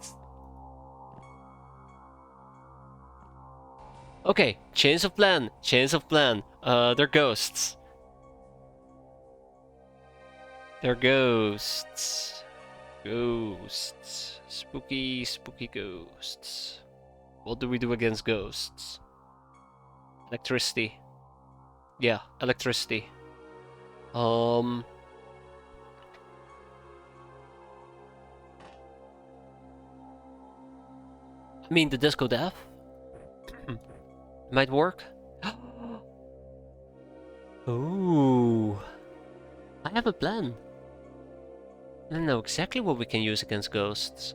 Okay, change of plan. Change of plan. They're ghosts. They're ghosts. Ghosts. Spooky, spooky ghosts. What do we do against ghosts? Electricity. Yeah, electricity. I mean, the Disco Death might work. Ooh. I have a plan. I know exactly what we can use against ghosts.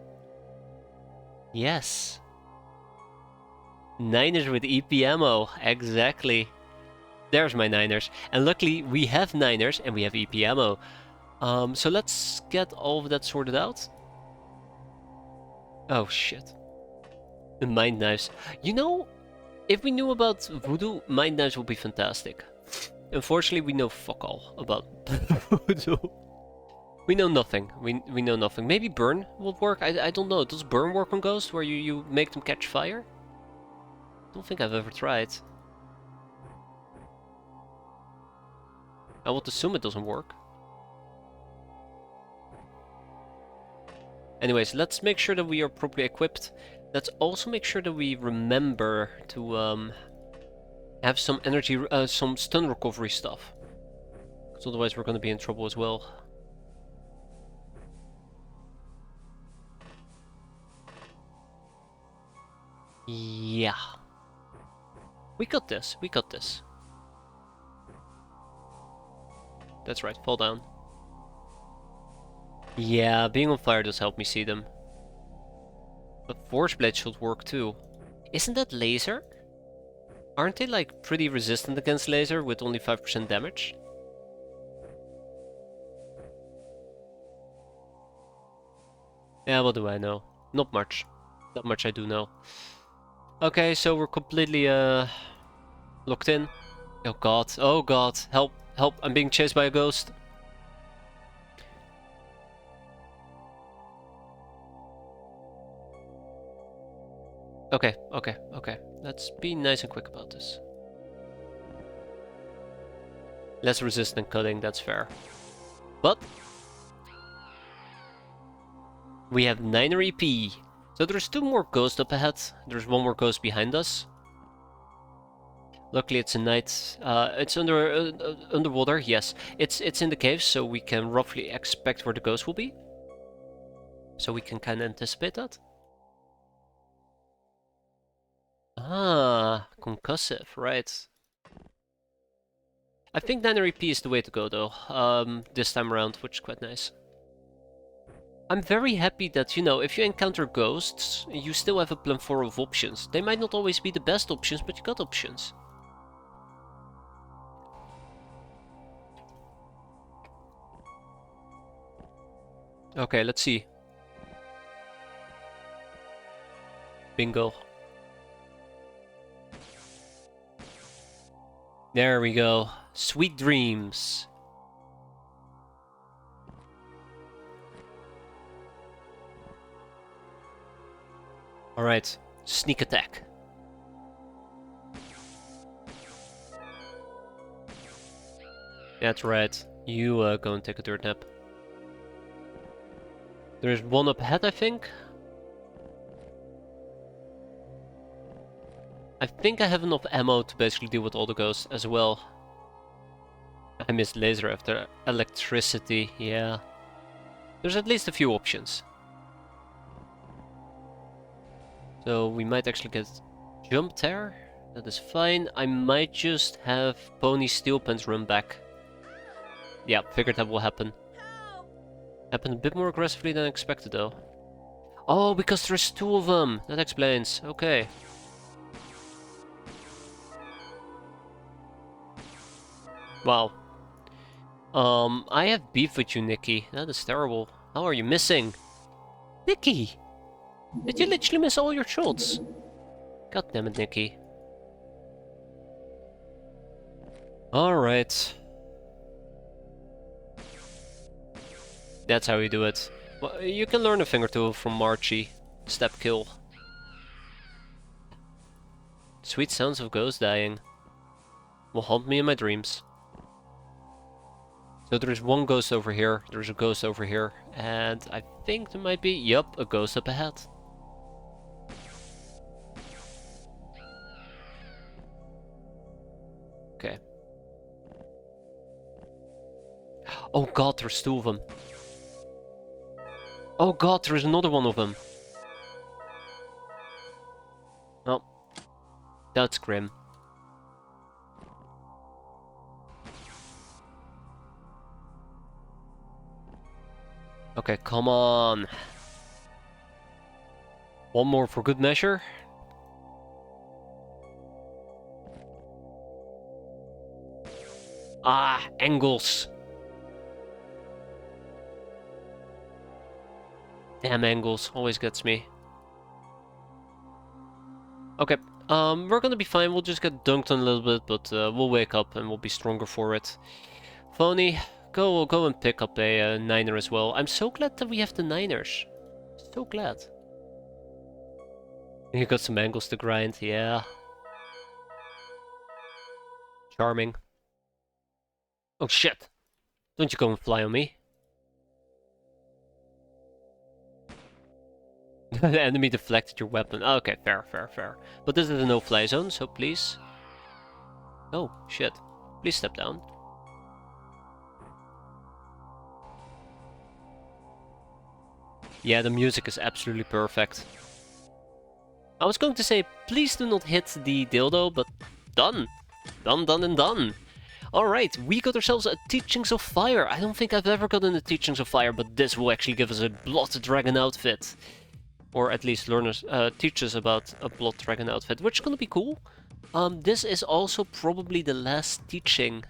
Yes. Niners with EP ammo. Exactly. There's my Niners. And luckily we have Niners and we have EP ammo. So let's get all of that sorted out. Oh shit. The mind knives. You know, if we knew about voodoo, mind knives would be fantastic. Unfortunately, we know fuck all about voodoo. We know nothing. We know nothing. Maybe burn will work. I don't know. Does burn work on ghosts where you make them catch fire? I don't think I've ever tried. I would assume it doesn't work. Anyways, let's make sure that we are properly equipped. Let's also make sure that we remember to have some energy, some stun recovery stuff. Because otherwise we're going to be in trouble as well. Yeah. We got this. We got this. That's right. Fall down. Yeah, being on fire does help me see them. But Force Blade should work too. Isn't that laser? Aren't they like pretty resistant against laser with only 5% damage? Yeah, what do I know? Not much. Not much I do know. Okay, so we're completely locked in. Oh god, oh god, help, help, I'm being chased by a ghost. Okay, okay, okay. Let's be nice and quick about this. Less resistant cutting, that's fair. But we have 9 EP. So there's 2 more ghosts up ahead. There's 1 more ghost behind us. Luckily it's a night. It's underwater, yes. It's in the caves, so we can roughly expect where the ghost will be. So we can kind of anticipate that. Ah, concussive, right. I think 9 RP is the way to go though, this time around, which is quite nice. I'm very happy that, you know, if you encounter ghosts, you still have a plethora of options. They might not always be the best options, but you got options. Okay, let's see. Bingo. There we go. Sweet dreams. Alright, sneak attack. That's right. You go and take a dirt nap. There's one up ahead, I think. I think I have enough ammo to basically deal with all the ghosts as well. I missed laser after electricity, yeah. There's at least a few options. So we might actually get jumped there. That is fine. I might just have Pony Steel Pants run back. Yeah, figured that will happen. Happened a bit more aggressively than expected though. Oh, because there's 2 of them. That explains. Okay. Wow. I have beef with you, Nikki. That is terrible. How are you missing? Nikki! Did you literally miss all your shots? God damn it, Nikki. Alright. That's how you do it. Well, you can learn a thing or two from Marchie. Step kill. Sweet sounds of ghosts dying. Will haunt me in my dreams. So there's one ghost over here, there's a ghost over here, and I think there might be, yup, a ghost up ahead. Okay. Oh god, there's 2 of them. Oh god, there's another one of them. Oh, that's grim. Okay, come on. One more for good measure. Ah, angles. Damn angles, always gets me. Okay, we're gonna be fine. We'll just get dunked on a little bit, but we'll wake up and we'll be stronger for it. Phony, go and pick up a niner as well. I'm so glad that we have the niners. So glad. You got some angles to grind, yeah. Charming. Oh shit! Don't you go and fly on me. The enemy deflected your weapon. Okay, fair, fair, fair. But this is a no-fly zone, so please... Oh, shit. Please step down. Yeah, the music is absolutely perfect. I was going to say, please do not hit the dildo, but done. Done, done, and done. Alright, we got ourselves a Teachings of Fire. I don't think I've ever gotten a Teachings of Fire, but this will actually give us a Blood Dragon outfit. Or at least teach us about a Blood Dragon outfit, which is gonna be cool. This is also probably the last teaching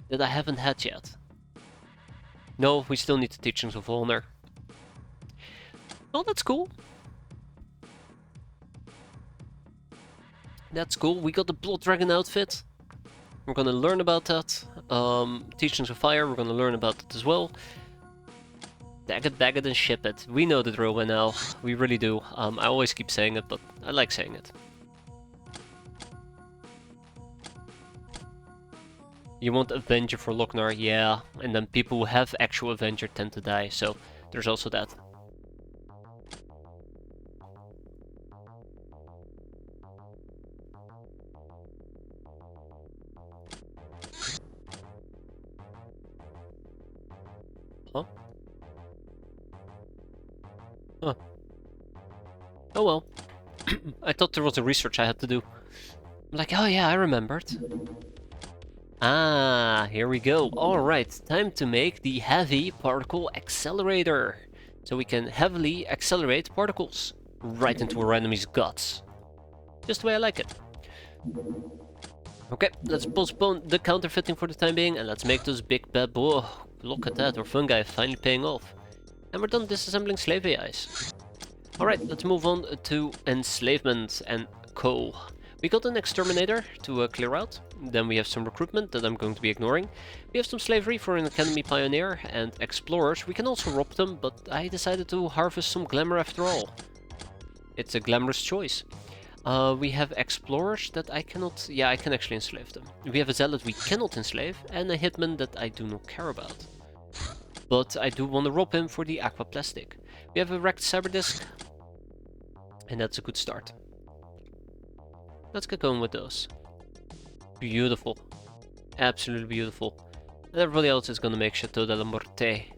that I haven't had yet. No, we still need the Teachings of Honor. Oh, that's cool. That's cool. We got the Blood Dragon outfit. We're gonna learn about that. Teachings of Fire, we're gonna learn about it as well. Tag it, bag it, and ship it. We know the drill by now. We really do. I always keep saying it, but I like saying it. You want Avenger for Lochnar? Yeah. And then people who have actual Avenger tend to die, so there's also that. Huh? Huh. Oh well. I thought there was a research I had to do. I'm like, oh yeah, I remembered. Ah, here we go. Alright, time to make the heavy particle accelerator. So we can heavily accelerate particles right into our enemy's guts. Just the way I like it. Okay, let's postpone the counterfeiting for the time being and let's make those big bad boy. Oh, look at that, our fungi finally paying off. And we're done disassembling slave AIs. Alright, let's move on to enslavement and co. We got an exterminator to clear out. Then we have some recruitment that I'm going to be ignoring. We have some slavery for an academy pioneer and explorers. We can also rob them, but I decided to harvest some glamour after all. It's a glamorous choice. We have explorers that I cannot... Yeah, I can actually enslave them. We have a zealot we cannot enslave and a hitman that I do not care about. But I do want to rob him for the aquaplastic. We have a wrecked cyberdisk and that's a good start. Let's get going with those. Beautiful. Absolutely beautiful. And everybody else is gonna make Chateau de la Morte.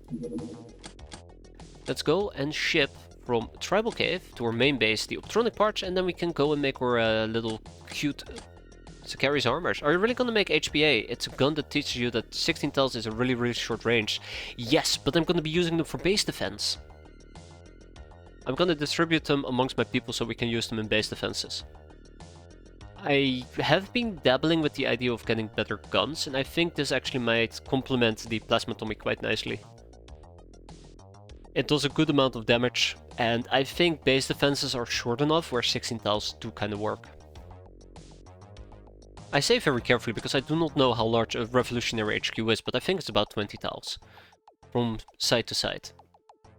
Let's go and ship from Tribal Cave to our main base the optronic parts, and then we can go and make our little cute Sicarius armors. Are you really gonna make HPA? It's a gun that teaches you that 16 tiles is a really short range. Yes, but I'm gonna be using them for base defense. I'm gonna distribute them amongst my people so we can use them in base defenses. I have been dabbling with the idea of getting better guns, and I think this actually might complement the plasmatomic quite nicely. It does a good amount of damage, and I think base defenses are short enough where 16 tiles do kind of work. I say very carefully because I do not know how large a revolutionary HQ is, but I think it's about 20 tiles. From side to side.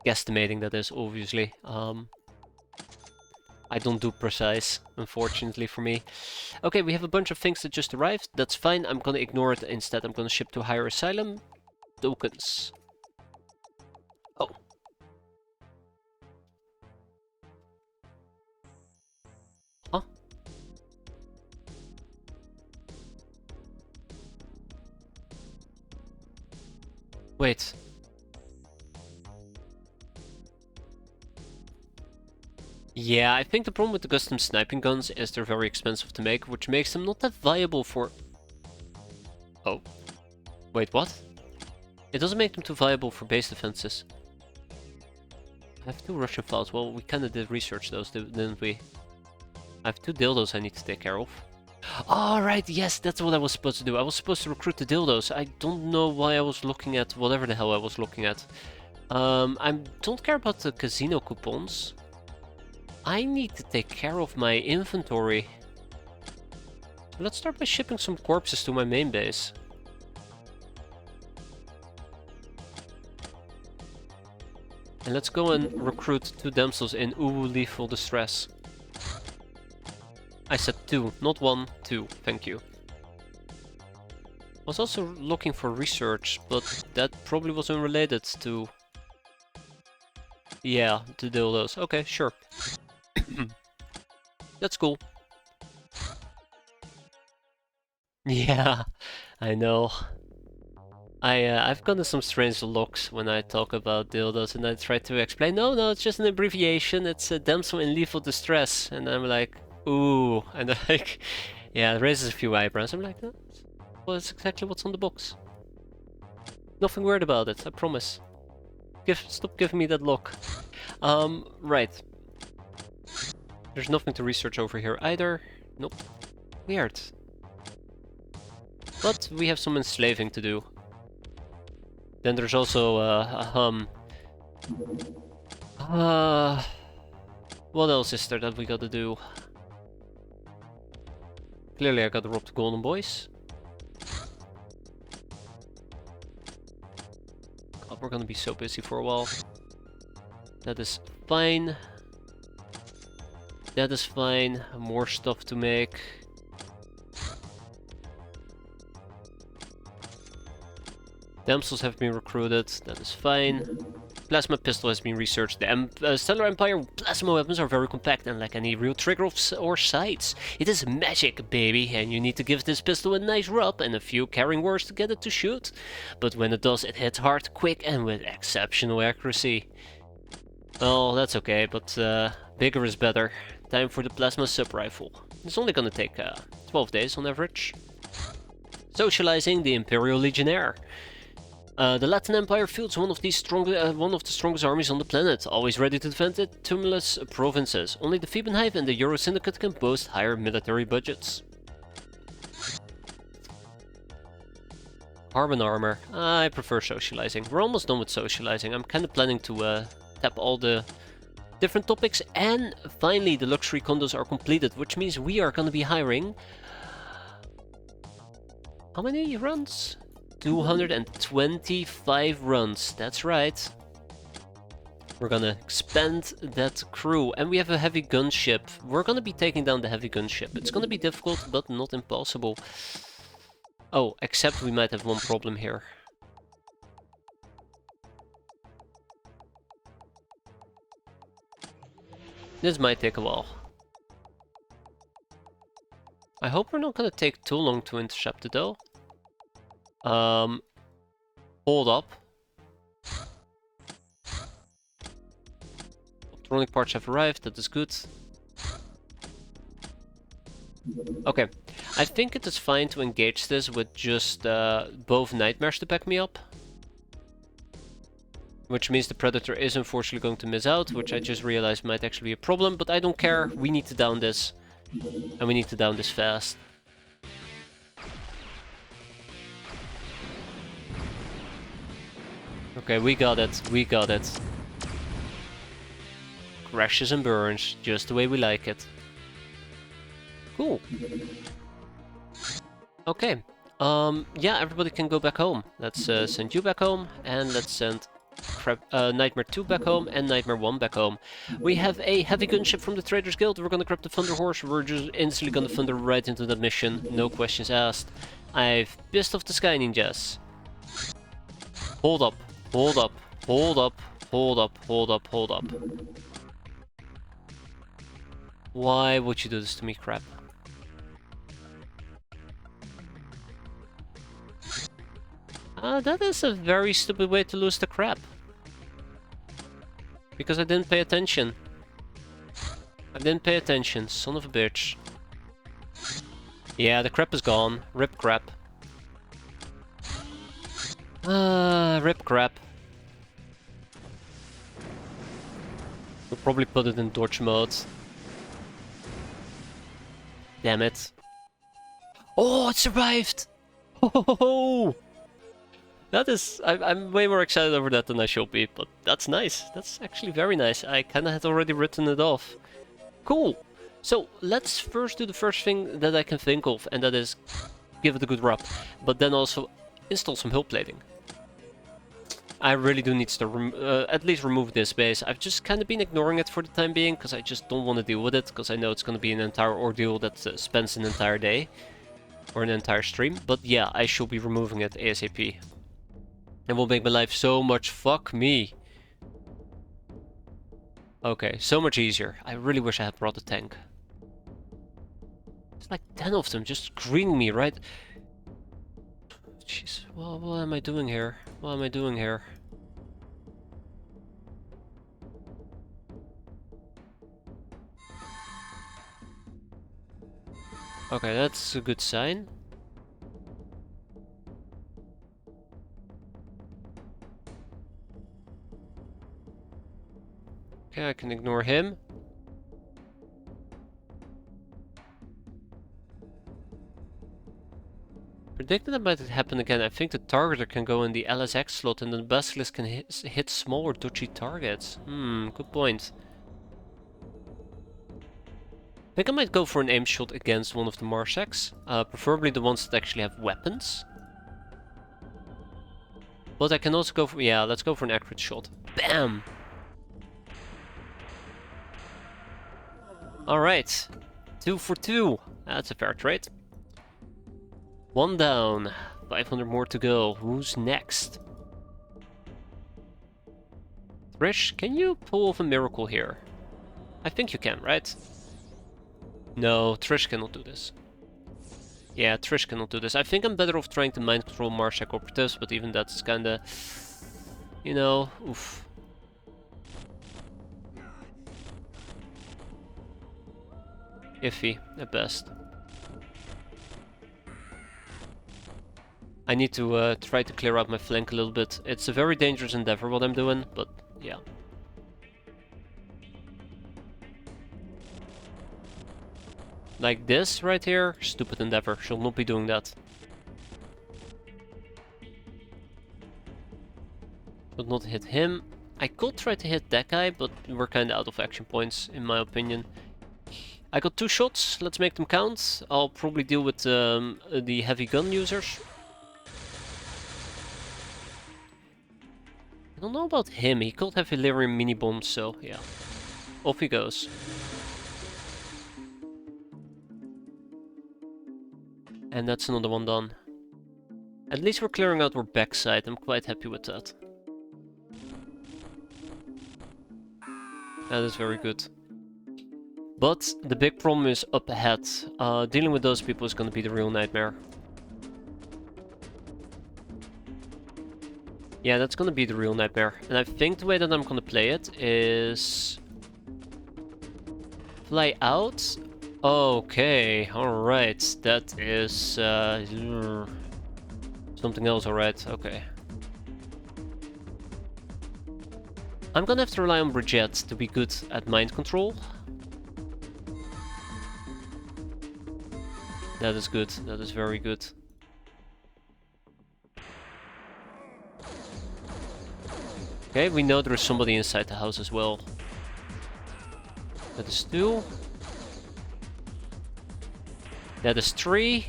Guesstimating that is, obviously. I don't do precise, unfortunately for me. Okay, we have a bunch of things that just arrived. That's fine, I'm gonna ignore it. Instead, I'm gonna ship to higher asylum. Tokens. Oh. Huh? Wait. Yeah, I think the problem with the custom sniping guns is they're very expensive to make, which makes them not that viable for... Oh. Wait, what? It doesn't make them too viable for base defenses. I have 2 Russian files. Well, we kinda did research those, didn't we? I have 2 dildos I need to take care of. Alright, yes, that's what I was supposed to do. I was supposed to recruit the dildos. I don't know why I was looking at whatever the hell I was looking at. I don't care about the casino coupons. I need to take care of my inventory. Let's start by shipping some corpses to my main base. And let's go and recruit 2 damsels in lethal distress. I said 2, not 1, 2, thank you. I was also looking for research, but that probably was unrelated to... Yeah, to dildos. Okay, sure. That's cool. Yeah, I know. I've gotten some strange looks when I talk about dildos, and I try to explain, no, it's just an abbreviation, it's a damsel in lethal distress, and I'm like, ooh, and like, yeah, it raises a few eyebrows. I'm like, oh, well, that's exactly what's on the box. Nothing weird about it, I promise. Stop giving me that look. Right. There's nothing to research over here either. Nope. Weird. But we have some enslaving to do. Then there's also, what else is there that we gotta do? Clearly I gotta rob the golden boys. God, we're gonna be so busy for a while. That is fine. That is fine. More stuff to make. Damsels have been recruited. That is fine. Plasma pistol has been researched. The Stellar Empire plasma weapons are very compact and like any real trigger or sights. It is magic, baby, and you need to give this pistol a nice rub and a few carrying words to get it to shoot. But when it does, it hits hard, quick, and with exceptional accuracy. Oh, that's okay, but bigger is better. Time for the plasma sub-rifle. It's only gonna take 12 days on average. Socializing the Imperial Legionnaire. The Latin Empire fields one of the strongest armies on the planet, always ready to defend its tumultuous provinces. Only the Theban and the Euro Syndicate can boast higher military budgets. Carbon armor. I prefer socializing. We're almost done with socializing. I'm kind of planning to tap all the different topics, and finally the luxury condos are completed, which means we are going to be hiring... How many runs? 225 runs, that's right. We're gonna expand that crew, and we have a heavy gunship. We're gonna be taking down the heavy gunship. It's gonna be difficult, but not impossible. Oh, except we might have one problem here. This might take a while. I hope we're not gonna take too long to intercept it though. Hold up. Electronic parts have arrived, that is good. Okay, I think it is fine to engage this with just both nightmares to back me up. Which means the Predator is unfortunately going to miss out, which I just realized might actually be a problem, but I don't care, we need to down this. And we need to down this fast. Okay, we got it, we got it. Crashes and burns, just the way we like it. Cool. Okay, yeah, everybody can go back home. Let's send you back home, and let's send Nightmare 2 back home, and Nightmare 1 back home. We have a heavy gunship from the Traders Guild. We're gonna grab the Thunder Horse. We're just instantly gonna thunder right into that mission, no questions asked. I've pissed off the Sky Ninjas. Hold up. Hold up, hold up, hold up, hold up, hold up. Why would you do this to me, crap? That is a very stupid way to lose the crap. Because I didn't pay attention. I didn't pay attention, son of a bitch. Yeah, the crap is gone. Rip crap. Rip crap. We'll probably put it in dodge mode. Damn it. Oh, it survived! Oh! That is... I'm way more excited over that than I should be, but that's nice. That's actually very nice. I kinda had already written it off. Cool! So, let's first do the first thing that I can think of, and that is give it a good rub. But then also install some hull plating. I really do need to at least remove this base. I've just kind of been ignoring it for the time being, because I just don't want to deal with it, because I know it's going to be an entire ordeal that spends an entire day, or an entire stream. But yeah, I should be removing it ASAP. It will make my life so much, fuck me. Okay, so much easier. I really wish I had brought a tank. There's like 10 of them just screening me, right? Jeez, well, what am I doing here? What am I doing here? Okay, that's a good sign. Okay, I can ignore him. Predicted that might happen again. I think the targeter can go in the LSX slot and the Basilisk can hit small or dodgy targets. Good point. I think I might go for an aim shot against one of the Marseks. Preferably the ones that actually have weapons. But I can also go for... yeah, let's go for an accurate shot. Bam! Alright. 2 for 2. That's a fair trade. 1 down. 500 more to go. Who's next? Trish, can you pull off a miracle here? I think you can, right? No, Trish cannot do this. Yeah, Trish cannot do this. I think I'm better off trying to mind control Marsek operatives, but even that's kinda... you know, oof. Iffy, at best. I need to try to clear out my flank a little bit. It's a very dangerous endeavor what I'm doing, but yeah. Like this right here, stupid endeavor. Should not be doing that. Should not hit him. I could try to hit that guy, but we're kind of out of action points, in my opinion. I got 2 shots, let's make them count. I'll probably deal with the heavy gun users. I don't know about him, he could have Illyrium mini bombs, so yeah. Off he goes. And that's another one done. At least we're clearing out our backside, I'm quite happy with that. That is very good. But the big problem is up ahead. Dealing with those people is going to be the real nightmare. Yeah, that's going to be the real nightmare. And I think the way that I'm going to play it is... fly out? Okay, alright. That is... something else, alright, okay. I'm gonna have to rely on Brigitte to be good at mind control. That is good, that is very good. Okay, we know there is somebody inside the house as well. That is 2. That is 3.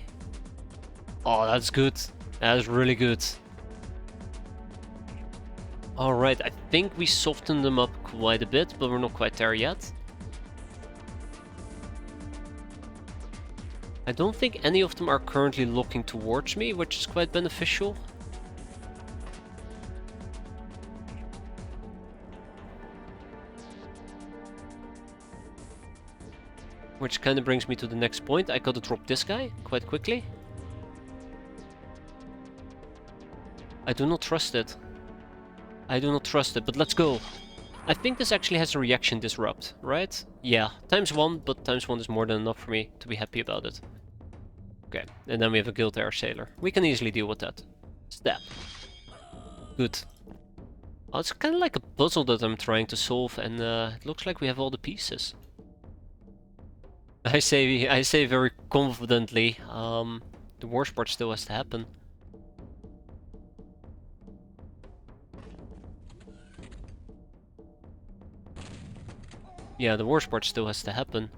Oh, that's good. That is really good. Alright, I think we softened them up quite a bit, but we're not quite there yet. I don't think any of them are currently looking towards me, which is quite beneficial. Which kind of brings me to the next point. I gotta drop this guy quite quickly. I do not trust it. I do not trust it, but let's go. I think this actually has a reaction disrupt, right? Yeah, ×1, but ×1 is more than enough for me to be happy about it. Okay, and then we have a Guild Air Sailor. We can easily deal with that. Stab. Good. Oh, it's kind of like a puzzle that I'm trying to solve, and it looks like we have all the pieces. I say very confidently, the worst part still has to happen. Yeah, the worst part still has to happen.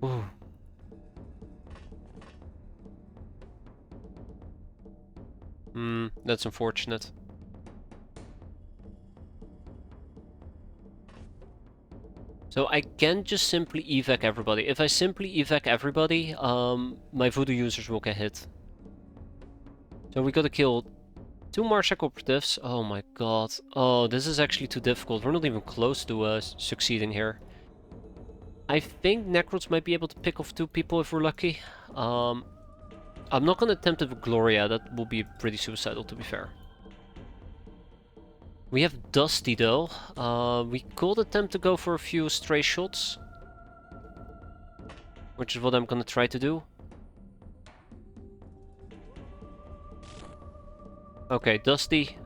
Ooh. That's unfortunate. So I can just simply evac everybody. If I simply evac everybody, my voodoo users will get hit. So we gotta kill 2 more X-piratez. Oh my god. Oh, this is actually too difficult. We're not even close to succeeding here. I think Necrots might be able to pick off 2 people if we're lucky. I'm not gonna attempt it with Gloria. That will be pretty suicidal, to be fair. We have Dusty though. We could attempt to go for a few stray shots. Which is what I'm gonna try to do. Okay, Dusty.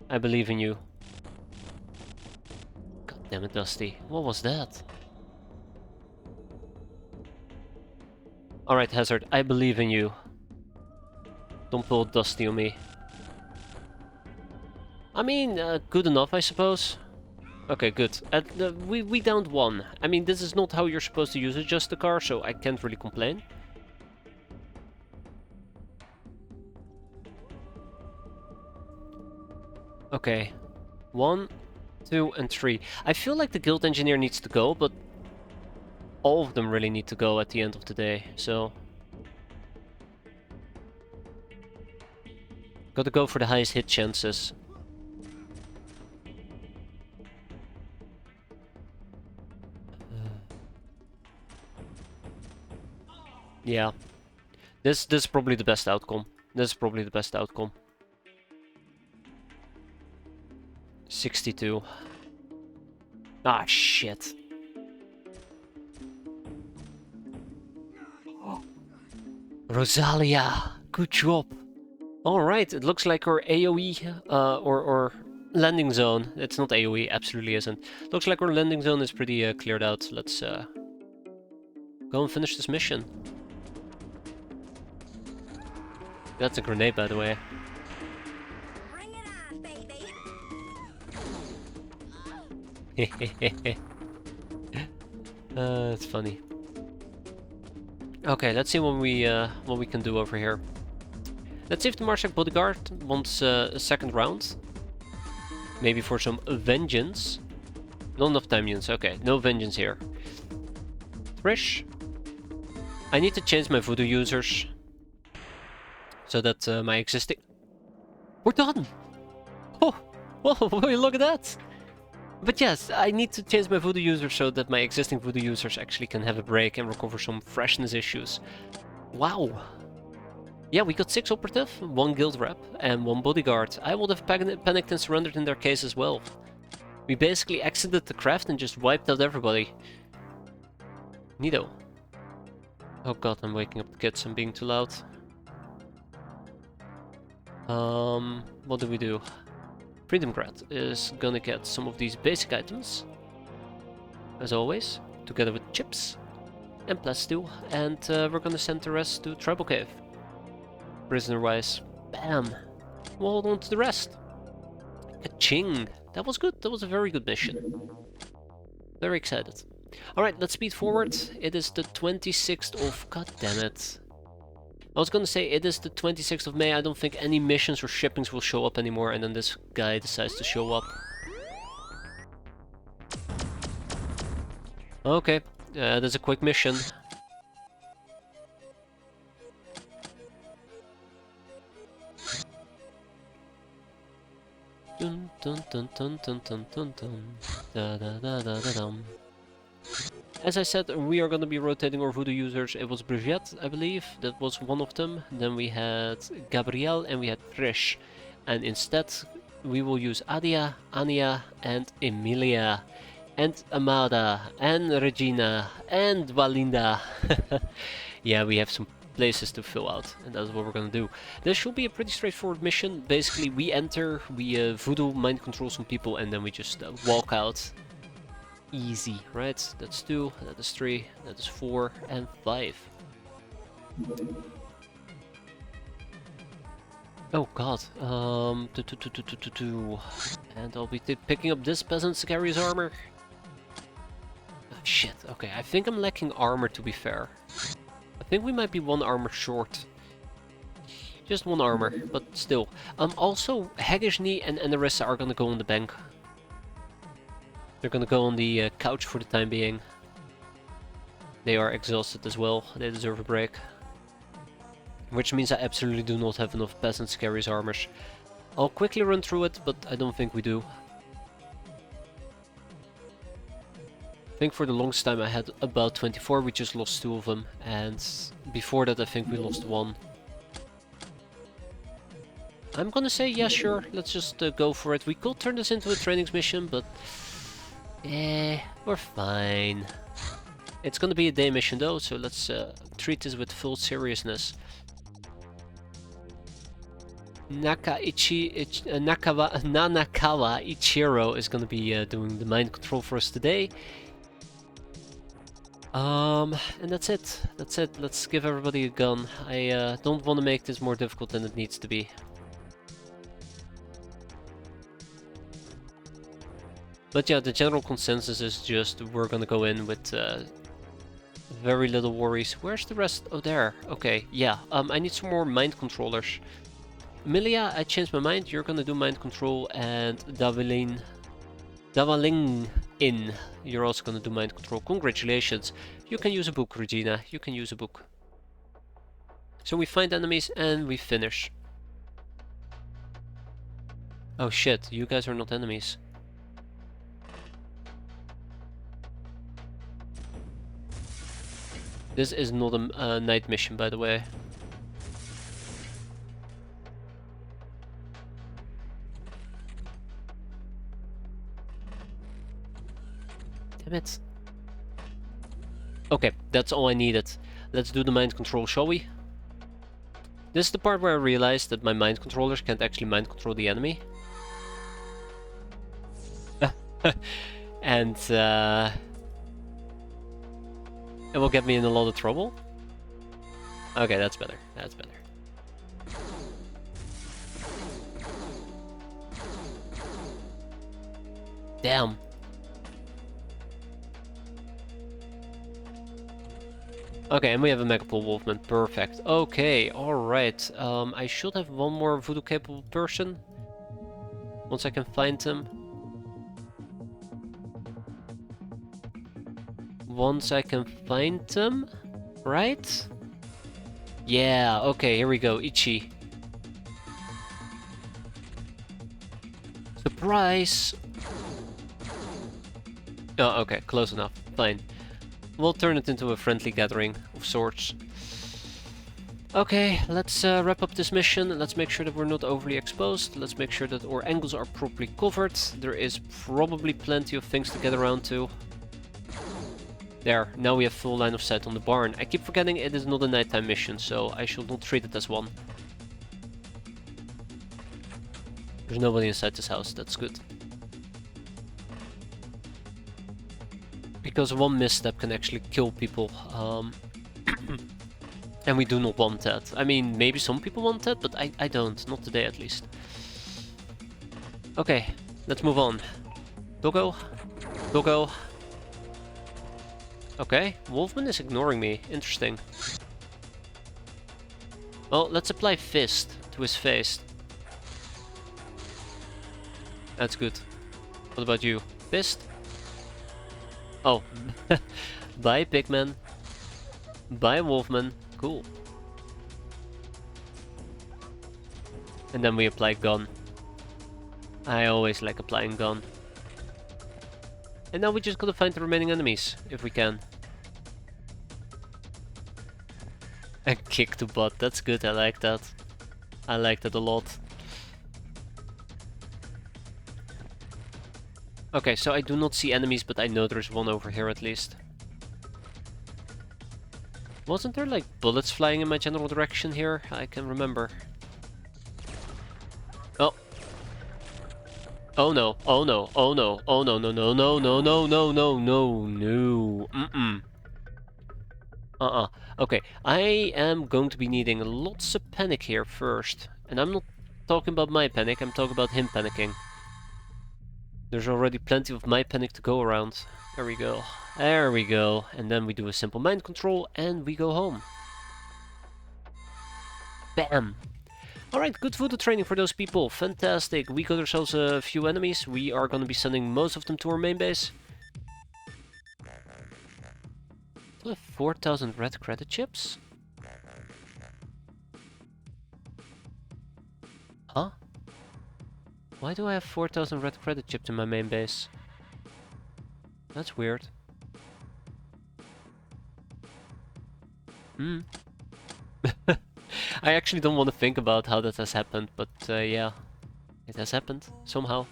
I believe in you. God damn it, Dusty. What was that? Alright, Hazard, I believe in you. Don't pull Dusty on me. I mean, good enough, I suppose. Okay, good. We downed 1. I mean, this is not how you're supposed to use it, just the car, so I can't really complain. Okay. 1, 2, and 3. I feel like the Guild Engineer needs to go, but all of them really need to go at the end of the day, so... Gotta go for the highest hit chances. Yeah. This is probably the best outcome. This is probably the best outcome. 62. Ah, shit. Rosalia, good job. Alright, it looks like our AoE, or landing zone, it's not AoE, absolutely isn't. Looks like our landing zone is pretty cleared out. Let's go and finish this mission. That's a grenade, by the way. Bring it on, baby. It's funny. Okay, let's see what we can do over here. Let's see if the Marshak bodyguard wants a second round. Maybe for some vengeance. Not enough time units. Okay, no vengeance here. Trish. I need to change my voodoo users so that my existing. We're done. Oh, whoa! Look at that. But yes, I need to change my voodoo users so that my existing voodoo users actually can have a break and recover some freshness issues. Wow. Yeah, we got 6 operative, 1 guild rep, and 1 bodyguard. I would have panicked and surrendered in their case as well. We basically exited the craft and just wiped out everybody. Neato. Oh god, I'm waking up the kids, I'm being too loud. What do we do? Freedom Grad is gonna get some of these basic items, as always, together with chips and plastu, and we're gonna send the rest to Tribal Cave. Prisoner-wise, bam! We'll hold on to the rest. Ka-ching! That was good, that was a very good mission. Very excited. Alright, let's speed forward. It is the 26th of... God damn it. I was gonna say it is the 26th of May. I don't think any missions or shippings will show up anymore, and then this guy decides to show up. Okay, there's a quick mission. Dun dun dun dun dun dun dun dun. Da da da da da dum. As I said, we are going to be rotating our voodoo users. It was Brigitte, I believe, that was one of them. Then we had Gabrielle and we had Trish. And instead, we will use Adia, Anya, and Emilia, and Amada, and Regina, and Valinda. Yeah, we have some places to fill out, and that's what we're going to do. This should be a pretty straightforward mission. Basically, we enter, we voodoo mind control some people, and then we just walk out. Easy, right? That's 2, that is 3, that is 4, and 5. Oh god, and I'll be picking up this peasant carries armor. Oh, shit, okay, I think I'm lacking armor, to be fair. I think we might be 1 armor short. Just 1 armor, but still. Also, Hagishni and Narissa are gonna go on the bank. They're gonna go on the couch for the time being. They are exhausted as well, they deserve a break. Which means I absolutely do not have enough peasants carries armors. I'll quickly run through it, but I don't think we do. I think for the longest time I had about 24, we just lost 2 of them. And before that I think we lost 1. I'm gonna say, yeah sure, let's just go for it. We could turn this into a trainings mission, but... we're fine. It's gonna be a day mission though, so let's treat this with full seriousness. Nanakawa Ichiro is gonna be doing the mind control for us today. And that's it. That's it. Let's give everybody a gun. I don't want to make this more difficult than it needs to be. But yeah, the general consensus is just we're gonna go in with very little worries. Where's the rest? Oh, there. Okay, yeah. I need some more mind controllers. Emilia, I changed my mind. You're gonna do mind control, and Davalin in. You're also gonna do mind control. Congratulations. You can use a book, Regina. You can use a book. So we find enemies and we finish. Oh shit, you guys are not enemies. This is not a night mission, by the way. Damn it. Okay, that's all I needed. Let's do the mind control, shall we? This is the part where I realized that my mind controllers can't actually mind control the enemy. And it will get me in a lot of trouble. Okay, that's better. That's better. Damn. Okay, and we have a Megapole Wolfman. Perfect. Okay, alright. I should have one more voodoo capable person. Once I can find him. Once I can find them, right? Yeah, okay, here we go, Ichi. Surprise! Oh, okay, close enough, fine. We'll turn it into a friendly gathering of sorts. Okay, let's wrap up this mission. Let's make sure that we're not overly exposed. Let's make sure that our angles are properly covered. There is probably plenty of things to get around to. There, now we have full line of sight on the barn. I keep forgetting it is not a nighttime mission, so I should not treat it as one. There's nobody inside this house, that's good. Because one misstep can actually kill people. And we do not want that. I mean, maybe some people want that, but I don't. Not today, at least. Okay, let's move on. Doggo. Doggo. Okay, Wolfman is ignoring me. Interesting. Well, let's apply Fist to his face. That's good. What about you? Fist? Oh. Bye, Pigman. Bye, Wolfman. Cool. And then we apply Gun. I always like applying Gun. And now we just gotta find the remaining enemies, if we can. And kick the butt, that's good, I like that. I like that a lot. Okay, so I do not see enemies, but I know there's one over here at least. Wasn't there like bullets flying in my general direction here? I can remember. Oh. Oh no, oh no, oh no, oh no, no, no, no, no, no, no, no, no, no, Okay, I am going to be needing lots of panic here first. And I'm not talking about my panic, I'm talking about him panicking. There's already plenty of my panic to go around. There we go. There we go. And then we do a simple mind control and we go home. Bam! Alright, good voodoo training for those people. Fantastic. We got ourselves a few enemies. We are going to be sending most of them to our main base. Do I have 4,000 red credit chips? Huh? Why do I have 4,000 red credit chips in my main base? That's weird. I actually don't want to think about how that has happened, but yeah, it has happened somehow.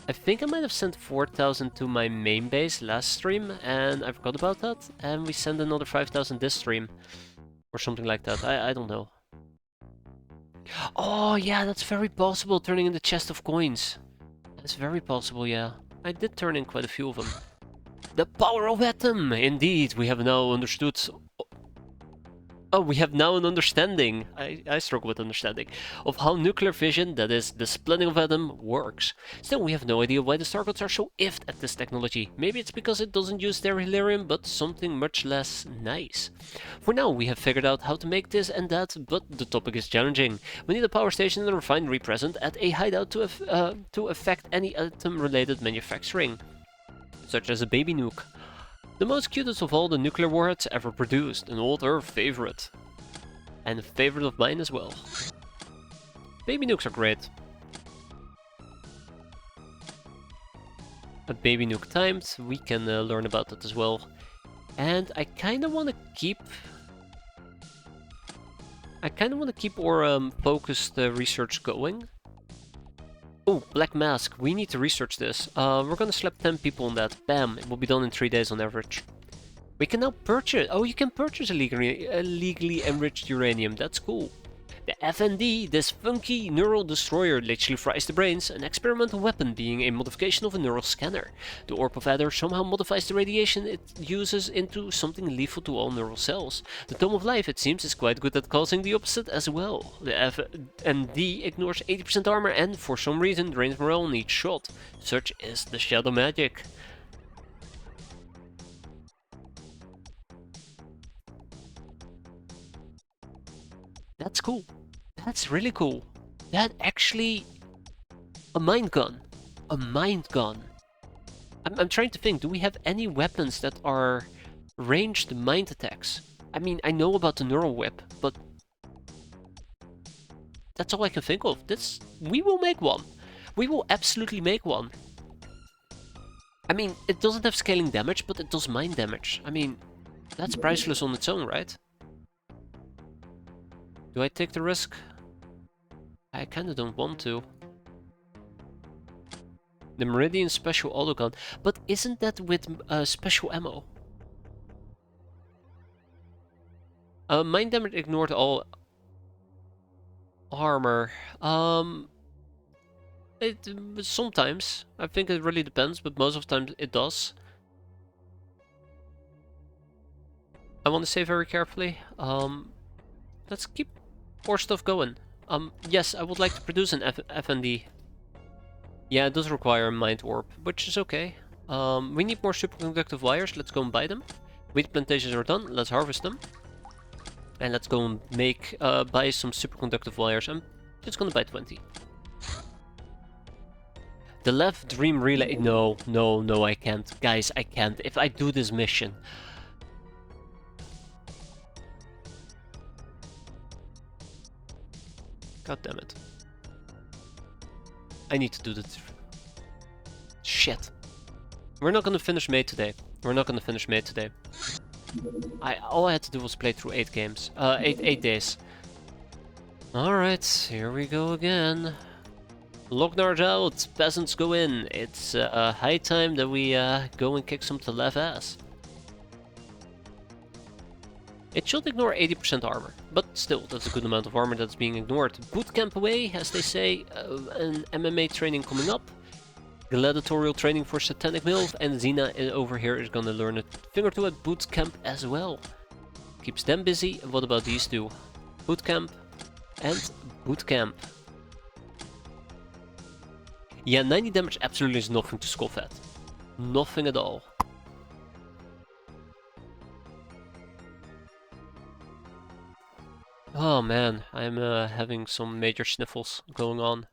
I think I might have sent 4,000 to my main base last stream, and I forgot about that, and we sent another 5,000 this stream, or something like that. I don't know. Oh yeah, that's very possible, turning in the chest of coins. That's very possible, yeah. I did turn in quite a few of them. The power of atom! Indeed, we have now understood... Oh, we have now an understanding, I struggle with understanding, of how nuclear fission, that is, the splitting of atom, works. Still, we have no idea why the Star Gods are so iffed at this technology. Maybe it's because it doesn't use their helium, but something much less nice. For now, we have figured out how to make this and that, but the topic is challenging. We need a power station and a refinery present at a hideout to affect any atom-related manufacturing, such as a baby nuke. The most cutest of all the nuclear warheads ever produced, an old Earth favorite. And a favorite of mine as well. Baby nukes are great. A baby nuke timed, we can learn about that as well. And I kinda wanna keep... our focused research going. Oh, Black Mask. We need to research this. We're gonna slap 10 people on that. Bam. It will be done in 3 days on average. We can now purchase... Oh, you can purchase illegally enriched uranium. That's cool. The FND, this funky neural destroyer, literally fries the brains, an experimental weapon being a modification of a neural scanner. The orb of Adder somehow modifies the radiation it uses into something lethal to all neural cells. The Tome of Life, it seems, is quite good at causing the opposite as well. The FND ignores 80% armor and, for some reason, drains morale on each shot. Such is the shadow magic. That's cool. That's really cool. That actually... a mind gun. A mind gun. I'm trying to think, do we have any weapons that are ranged mind attacks? I mean, I know about the neural whip, but... that's all I can think of. We will make one. We will absolutely make one. I mean, it doesn't have scaling damage, but it does mind damage. I mean, that's priceless on its own, right? Do I take the risk? I kinda don't want to. The Meridian Special Autogun. But isn't that with special ammo? Mind damage ignored all armor. Sometimes. I think it really depends, but most of the time it does. I want to say very carefully. Let's keep more stuff going. Yes, I would like to produce an FND. Yeah, it does require a mind orb, which is okay. We need more superconductive wires. Let's go and buy them. Wheat plantations are done. Let's harvest them. And let's go and buy some superconductive wires. I'm just gonna buy 20. The left dream relay. No, I can't. Guys, I can't. If I do this mission. God damn it. I need to do that. Shit. We're not gonna finish May today. All I had to do was play through 8 games. 8 days. Alright, here we go again. Lognar's out, peasants go in. It's high time that we go and kick some Telev ass. It should ignore 80% armor, but still, that's a good amount of armor that's being ignored. Bootcamp away, as they say, an MMA training coming up. Gladiatorial training for Satanic MILF, and Xena over here is gonna learn a thing or two at bootcamp as well. Keeps them busy. What about these two? Bootcamp and bootcamp. Yeah, 90 damage absolutely is nothing to scoff at. Nothing at all. Oh man, I'm having some major sniffles going on.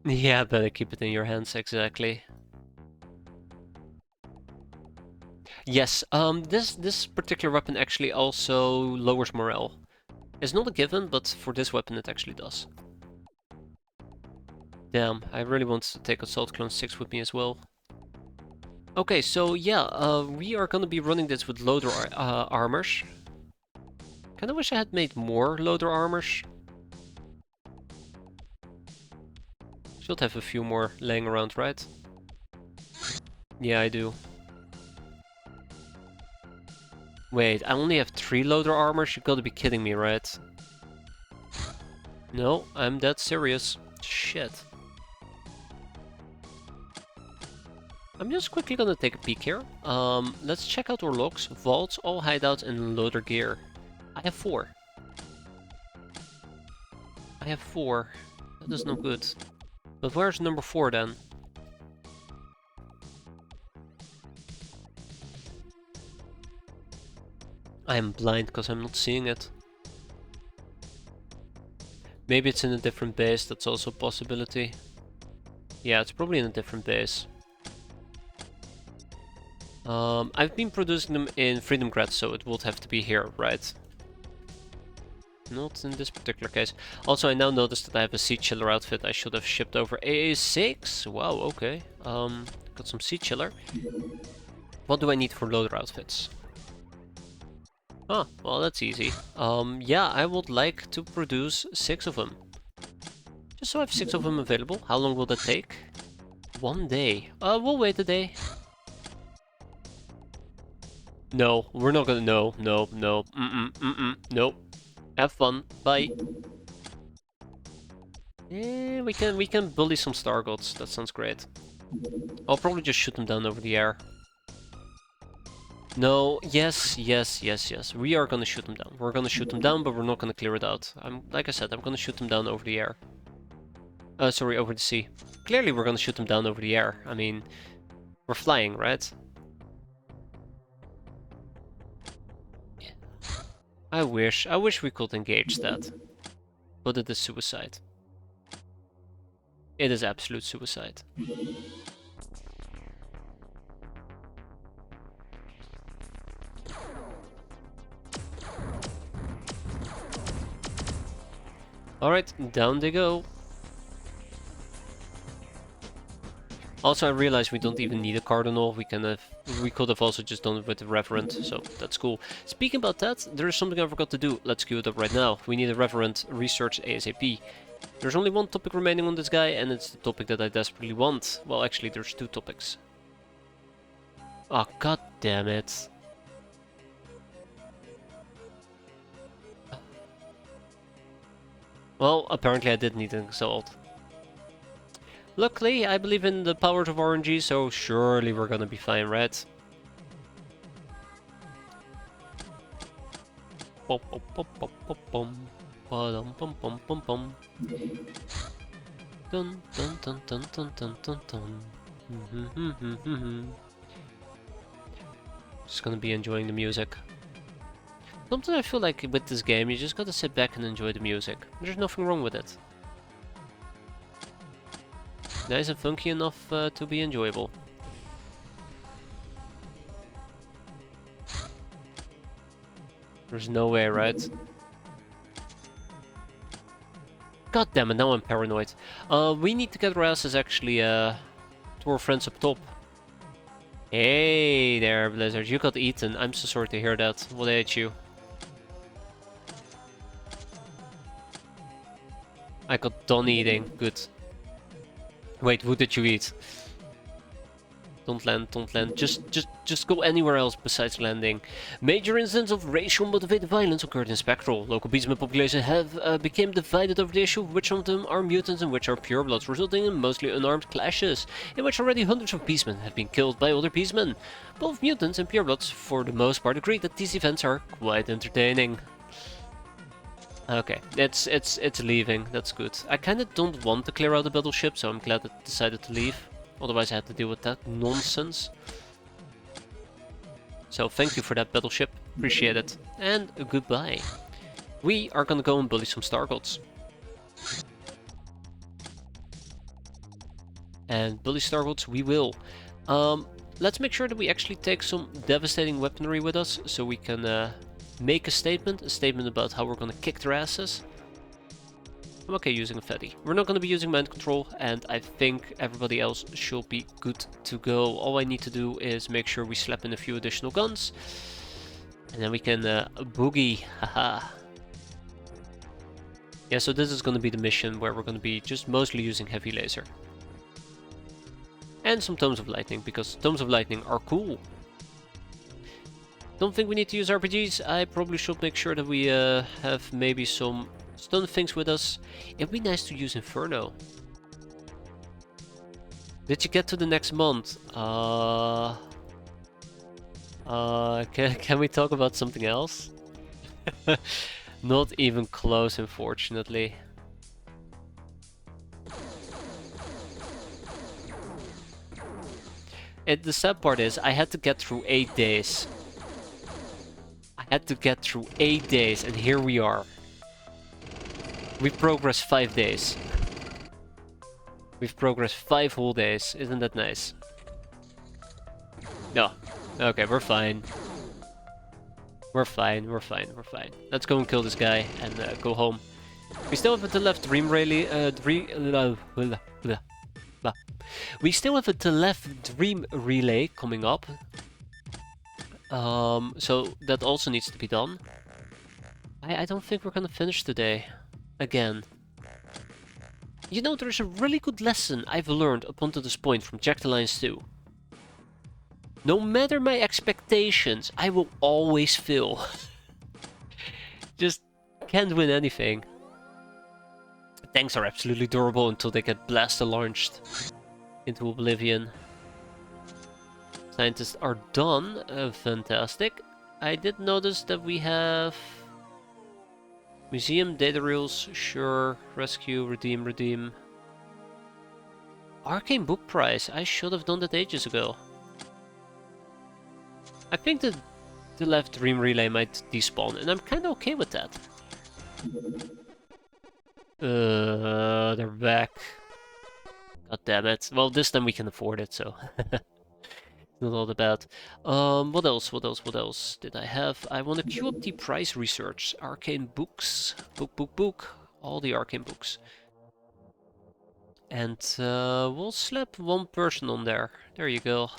Yeah, better keep it in your hands, exactly. Yes, this particular weapon actually also lowers morale. It's not a given, but for this weapon it actually does. Damn, I really want to take Assault Clone 6 with me as well. Okay, so yeah, we are gonna be running this with loader armors. Kinda wish I had made more loader armors. Should have a few more laying around, right? Yeah, I do. Wait, I only have 3 loader armors? You gotta be kidding me, right? No, I'm dead serious. Shit. I'm just quickly gonna take a peek here. Let's check out our logs. Vaults, all hideouts, and loader gear. I have 4. That is no good. But where's number 4 then? I am blind because I'm not seeing it. Maybe it's in a different base, that's also a possibility. Yeah, it's probably in a different base. I've been producing them in Freedom Grad, so it would have to be here, right? Not in this particular case. Also, I now noticed that I have a Sea Chiller outfit I should have shipped over A6. Wow, okay. Got some Sea Chiller. What do I need for loader outfits? Ah, well, that's easy. Yeah, I would like to produce 6 of them. Just so I have 6 of them available. How long will that take? 1 day. We'll wait a day. No, we're not gonna. No, no, no. Nope. Have fun. Bye. Yeah, we can bully some star gods. That sounds great. I'll probably just shoot them down over the air. No, yes, yes, yes, yes. We are gonna shoot them down. We're gonna shoot them down, but we're not gonna clear it out. Like I said, I'm gonna shoot them down over the air. Sorry, over the sea. Clearly we're gonna shoot them down over the air. I mean, we're flying, right? Yeah. I wish we could engage that. But it is suicide. It is absolute suicide. Alright, down they go. Also, I realize we don't even need a cardinal. We could have also just done it with the reverend, so that's cool. Speaking about that, there is something I forgot to do. Let's queue it up right now. We need a reverend research ASAP. There's only one topic remaining on this guy, and it's the topic that I desperately want. Well, actually, there's two topics. Oh, god damn it. Well, apparently I did need an exalt. Luckily, I believe in the powers of RNG, so surely we're gonna be fine, right? Pom pom pom pom pom pom. Ba-dum pom pom pom pom. Dun dun dun dun dun dun dun dun. Just gonna be enjoying the music. Sometimes I feel like with this game, you just gotta sit back and enjoy the music. There's nothing wrong with it. Nice and funky enough to be enjoyable. There's no way, right? God damn it, now I'm paranoid. We need to get our asses actually to our friends up top. Hey there, Blizzard, you got eaten. I'm so sorry to hear that. What ate you? I got done eating. Good. Wait, who did you eat? Don't land, don't land. Just go anywhere else besides landing. Major incidents of racial motivated violence occurred in Spectral. Local beastmen population have become divided over the issue of which of them are mutants and which are purebloods, resulting in mostly unarmed clashes, in which already hundreds of beastmen have been killed by other beastmen. Both mutants and purebloods for the most part agree that these events are quite entertaining. Okay, it's leaving, that's good. I kinda don't want to clear out the battleship, so I'm glad it decided to leave. Otherwise I had to deal with that nonsense. So thank you for that, battleship. Appreciate it. And goodbye. We are gonna go and bully some star gods. And bully star gods we will. Let's make sure that we actually take some devastating weaponry with us, so we can make a statement about how we're gonna kick their asses. I'm okay using a fatty. We're not gonna be using mind control, and I think everybody else should be good to go. All I need to do is make sure we slap in a few additional guns, and then we can boogie. Haha. Yeah, so this is gonna be the mission where we're gonna be just mostly using heavy laser. And some tomes of lightning, because tomes of lightning are cool. Don't think we need to use RPGs. I probably should make sure that we have maybe some stun things with us. It'd be nice to use Inferno. Did you get to the next month? Can we talk about something else? Not even close, unfortunately. And the sad part is, I had to get through 8 days. I had to get through 8 days, and here we are. We've progressed 5 days. We've progressed 5 whole days. Isn't that nice? No. Okay, we're fine. We're fine, we're fine, we're fine. Let's go and kill this guy and go home. We still have the left dream relay, we still have the left dream relay coming up. So that also needs to be done. I don't think we're gonna finish today. Again. You know, there's a really good lesson I've learned up until this point from Jack the Lions 2. No matter my expectations, I will always fail. Just can't win anything. Tanks are absolutely durable until they get blaster launched into oblivion. Scientists are done. Fantastic. I did notice that we have museum, data reels, sure, rescue, redeem. Arcane book prize. I should have done that ages ago. I think that the left dream relay might despawn, and I'm kinda okay with that. They're back. God damn it. Well, this time we can afford it, so not all that bad. What else did I have? I want to queue up the price research. Arcane books. Book. All the arcane books. And we'll slap one person on there. There you go.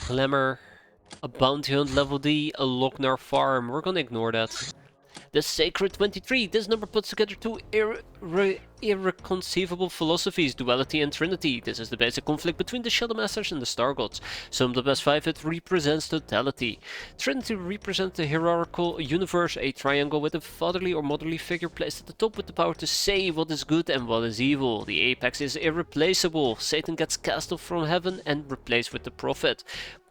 Glamour. A bounty hunt level D. A Lochnar farm. We're gonna ignore that. The Sacred 23. This number puts together two irreconcilable philosophies, duality and trinity. This is the basic conflict between the Shadow Masters and the Star Gods. Summed up as 5, it represents totality. Trinity represents the hierarchical universe, a triangle with a fatherly or motherly figure placed at the top with the power to say what is good and what is evil. The apex is irreplaceable. Satan gets cast off from heaven and replaced with the prophet.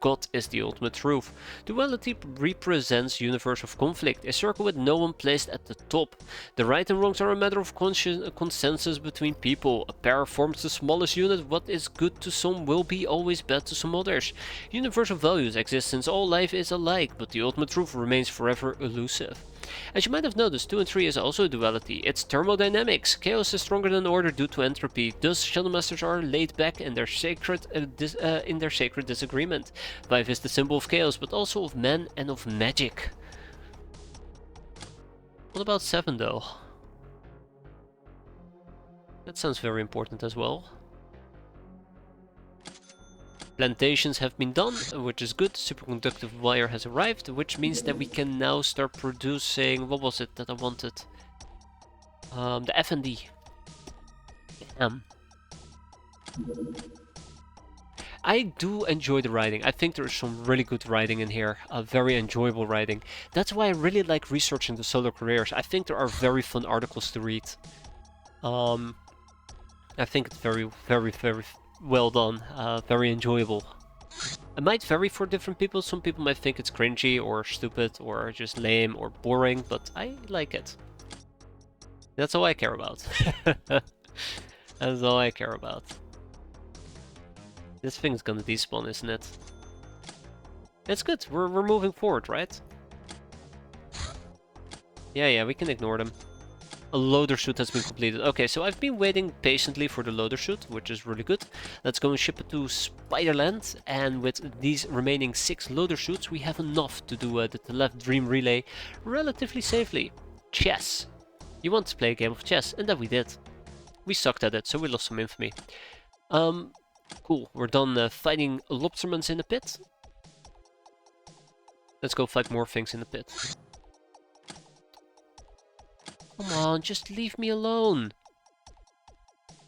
God is the ultimate truth. Duality represents universe of conflict, a circle with no one placed at the top. The right and wrongs are a matter of consensus between people. A pair forms the smallest unit. What is good to some will be always bad to some others. Universal values exist since all life is alike, but the ultimate truth remains forever elusive. As you might have noticed, 2 and 3 is also a duality. It's thermodynamics. Chaos is stronger than order due to entropy. Thus, Shadowmasters are laid back in their sacred disagreement. 5 is the symbol of chaos, but also of man and of magic. What about 7 though? That sounds very important as well. Plantations have been done, which is good. Superconductive wire has arrived, which means that we can now start producing... What was it that I wanted? The F&D. Damn. I do enjoy the writing. I think there is some really good writing in here. Very enjoyable writing. That's why I really like researching the solo careers. I think there are very fun articles to read. I think it's very well done, very enjoyable. It might vary for different people. Some people might think it's cringy or stupid or just lame or boring, but I like it. That's all I care about. That's all I care about. This thing's gonna despawn, isn't it? It's good, we're moving forward, right? Yeah, we can ignore them. A loader shoot has been completed. Okay, so I've been waiting patiently for the loader shoot, which is really good. Let's go and ship it to Spiderland, and with these remaining 6 loader shoots, we have enough to do the left dream relay relatively safely. Chess. You want to play a game of chess, and that we did. We sucked at it, so we lost some infamy. Cool, we're done fighting lobstermans in the pit. Let's go fight more things in the pit. Come on, just leave me alone.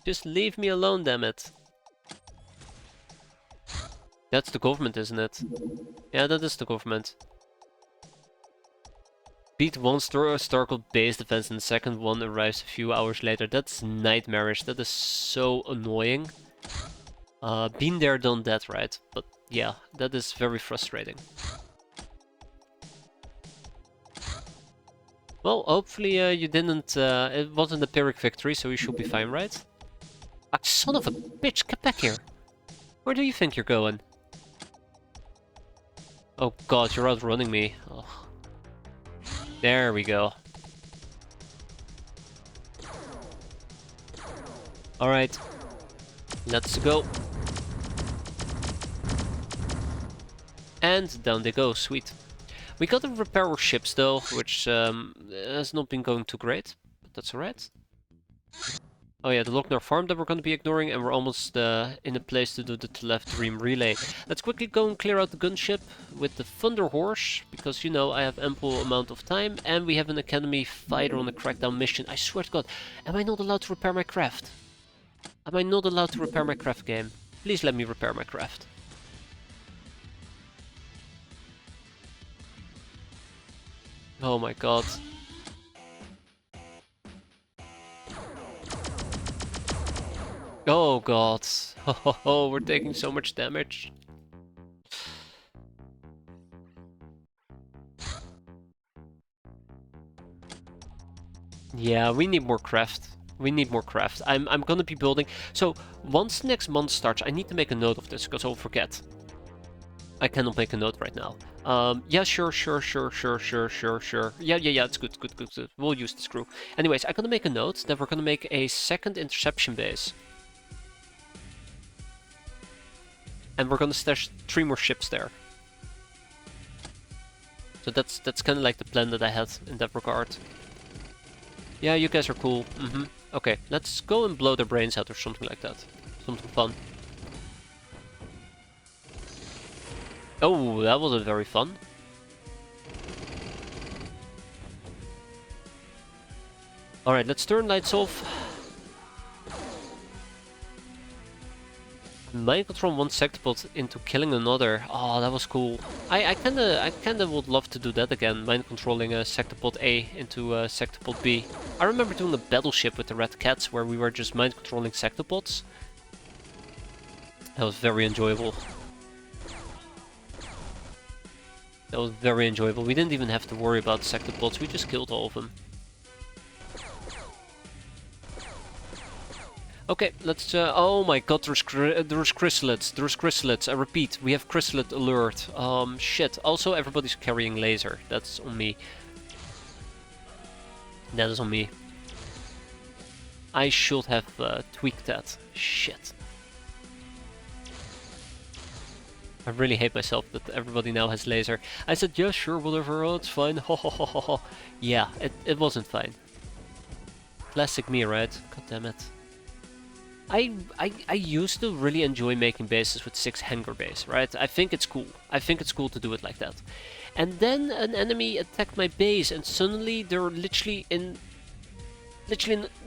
Just leave me alone, damn it. That's the government, isn't it? Yeah, that is the government. Beat one Starkle base defense and the second one arrives a few hours later. That's nightmarish. That is so annoying. Been there, done that, right? But yeah, that is very frustrating. Well, hopefully you didn't... it wasn't a Pyrrhic victory, so you should be fine, right? Ah, son of a bitch, get back here! Where do you think you're going? Oh god, you're outrunning me. Oh. There we go. Alright. Let's go. And down they go, sweet. We got to repair our ships though, which has not been going too great, but that's alright. Oh yeah, the Lochnar farm that we're going to be ignoring, and we're almost in a place to do the left dream relay. Let's quickly go and clear out the gunship with the Thunder Horse, because you know I have ample amount of time, and we have an Academy fighter on a crackdown mission. I swear to god, am I not allowed to repair my craft? Am I not allowed to repair my craft, game? Please let me repair my craft. Oh my god. Oh god. Oh, we're taking so much damage. Yeah, we need more craft. We need more craft. I'm gonna be building. So once next month starts, I need to make a note of this because I'll forget. I cannot make a note right now. Yeah, sure. Yeah, it's good. We'll use the screw. Anyways, I'm gonna make a note that we're gonna make a second interception base. And we're gonna stash 3 more ships there. So that's kind of like the plan that I had in that regard. Yeah, you guys are cool. Okay, let's go and blow their brains out or something like that. Something fun. Oh, that wasn't very fun. Alright, let's turn lights off. Mind control one sectopod into killing another. Oh, that was cool. I kinda would love to do that again. Mind controlling a sectopod A into a sectopod B. I remember doing a battleship with the red cats where we were just mind controlling sectopods. That was very enjoyable. That was very enjoyable. We didn't even have to worry about sectopods. We just killed all of them. Okay, let's. Oh my god, there's chrysalids. There's chrysalids. I repeat, we have chrysalid alert. Shit. Also, everybody's carrying laser. That's on me. That is on me. I should have tweaked that. Shit. I really hate myself that everybody now has laser. I said, yeah, sure, whatever. Oh, it's fine. Ho ho ho ho ho. Yeah, it wasn't fine. Classic me, right? God damn it. I used to really enjoy making bases with 6 hangar base, right? I think it's cool. I think it's cool to do it like that. And then an enemy attacked my base, and suddenly they're literally in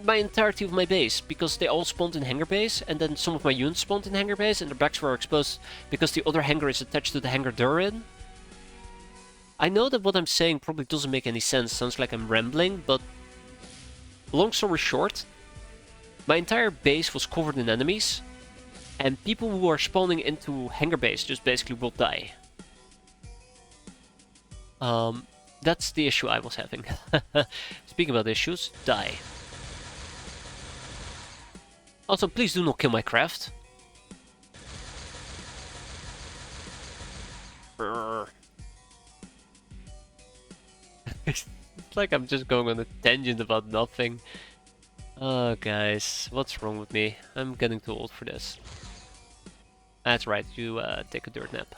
my entirety of my base, because they all spawned in hangar base, and then some of my units spawned in hangar base, and their backs were exposed because the other hangar is attached to the hangar they're in. I know that what I'm saying probably doesn't make any sense, sounds like I'm rambling, but long story short, my entire base was covered in enemies, and people who are spawning into hangar base just basically will die. That's the issue I was having. Speaking about issues, die. Also, please do not kill my craft. It's like I'm just going on a tangent about nothing. Oh, guys, what's wrong with me? I'm getting too old for this. That's right, you take a dirt nap.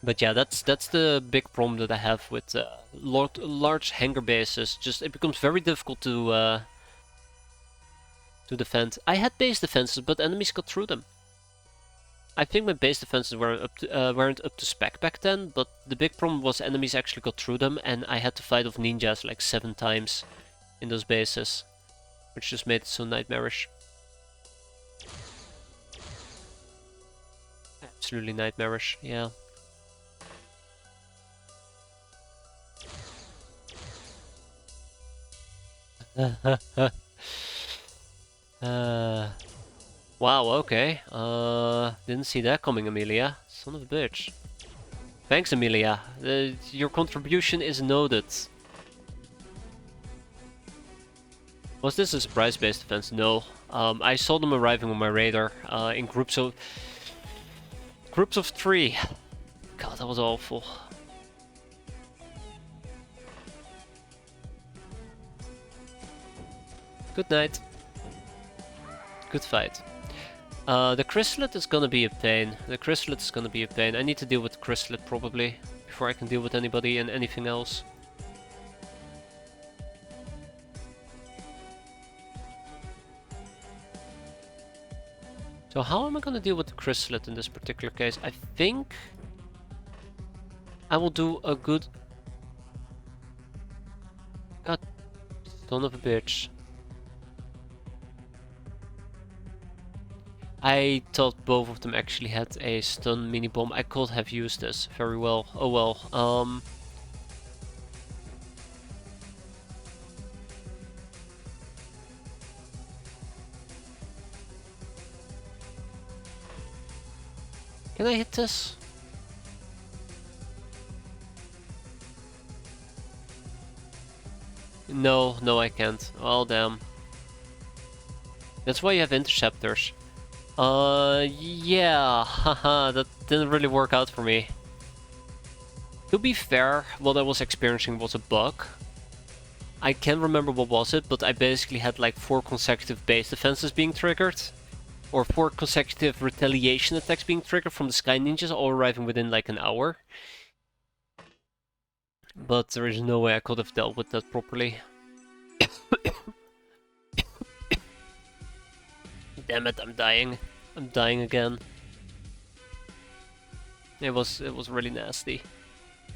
But yeah, that's the big problem that I have with large hangar bases. Just it becomes very difficult to defend. I had base defenses, but enemies got through them. I think my base defenses weren't up to spec back then, but the big problem was enemies actually got through them, and I had to fight off ninjas like 7 times in those bases, which just made it so nightmarish. Absolutely nightmarish, yeah. Wow, okay. Didn't see that coming, Amelia. Son of a bitch. Thanks, Amelia. Your contribution is noted. Was this a surprise-based defense? No. I saw them arriving on my radar in groups of 3. God, that was awful. Good night. Good fight. The chrysalid is gonna be a pain. I need to deal with the chrysalid probably before I can deal with anybody and anything else. So how am I gonna deal with the chrysalid in this particular case? I think I will do a good... God, son of a bitch. I thought both of them actually had a stun mini bomb. I could have used this very well. Oh well. Can I hit this? No, no I can't. Oh damn. That's why you have interceptors. Yeah, haha, that didn't really work out for me. To be fair, what I was experiencing was a bug. I can't remember what was it, but I basically had like 4 consecutive base defenses being triggered. Or 4 consecutive retaliation attacks being triggered from the Sky Ninjas, all arriving within like an hour. But there is no way I could have dealt with that properly. Damn it, I'm dying. I'm dying again. It was really nasty.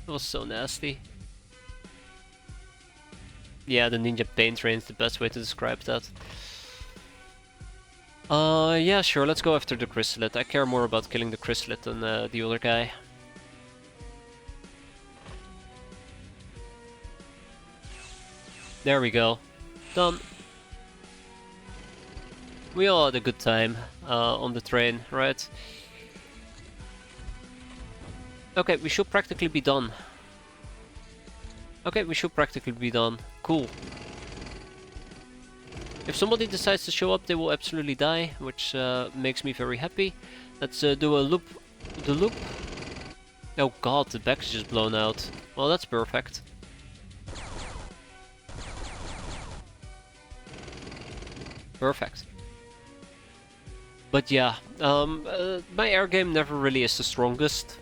It was so nasty. Yeah, the ninja pain train is the best way to describe that. Yeah, sure, let's go after the chrysalid. I care more about killing the chrysalid than the other guy. There we go. Done. We all had a good time on the train, right? Okay, we should practically be done. Okay, we should practically be done. Cool. If somebody decides to show up, they will absolutely die, which makes me very happy. Let's do a loop. The loop. Oh god, the back is just blown out. Well, that's perfect. Perfect. But yeah, my air game never really is the strongest.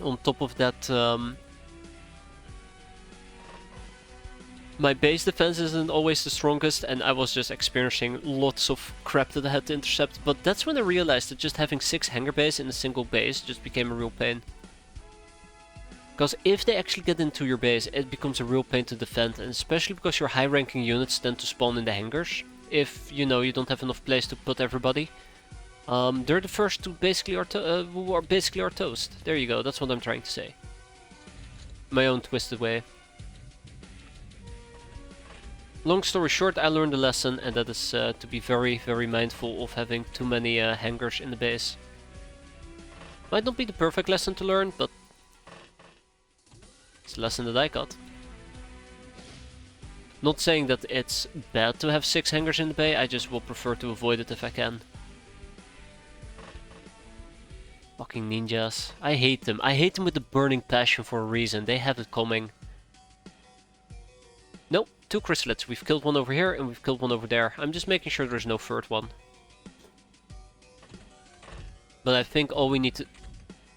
On top of that, my base defense isn't always the strongest, and I was just experiencing lots of crap that I had to intercept. But that's when I realized that just having 6 hangar bays in a single base just became a real pain. Because if they actually get into your base, it becomes a real pain to defend, and especially because your high-ranking units tend to spawn in the hangars. If, you know, you don't have enough place to put everybody. They're the first to basically who are basically our toast. There you go, that's what I'm trying to say. My own twisted way. Long story short, I learned a lesson, and that is to be very, very mindful of having too many hangars in the base. Might not be the perfect lesson to learn, but it's a lesson that I got. Not saying that it's bad to have 6 hangars in the bay, I just will prefer to avoid it if I can. Fucking ninjas. I hate them. I hate them with a burning passion for a reason. They have it coming. Nope, 2 chrysalids. We've killed one over here and we've killed one over there. I'm just making sure there's no third one. But I think all we need to...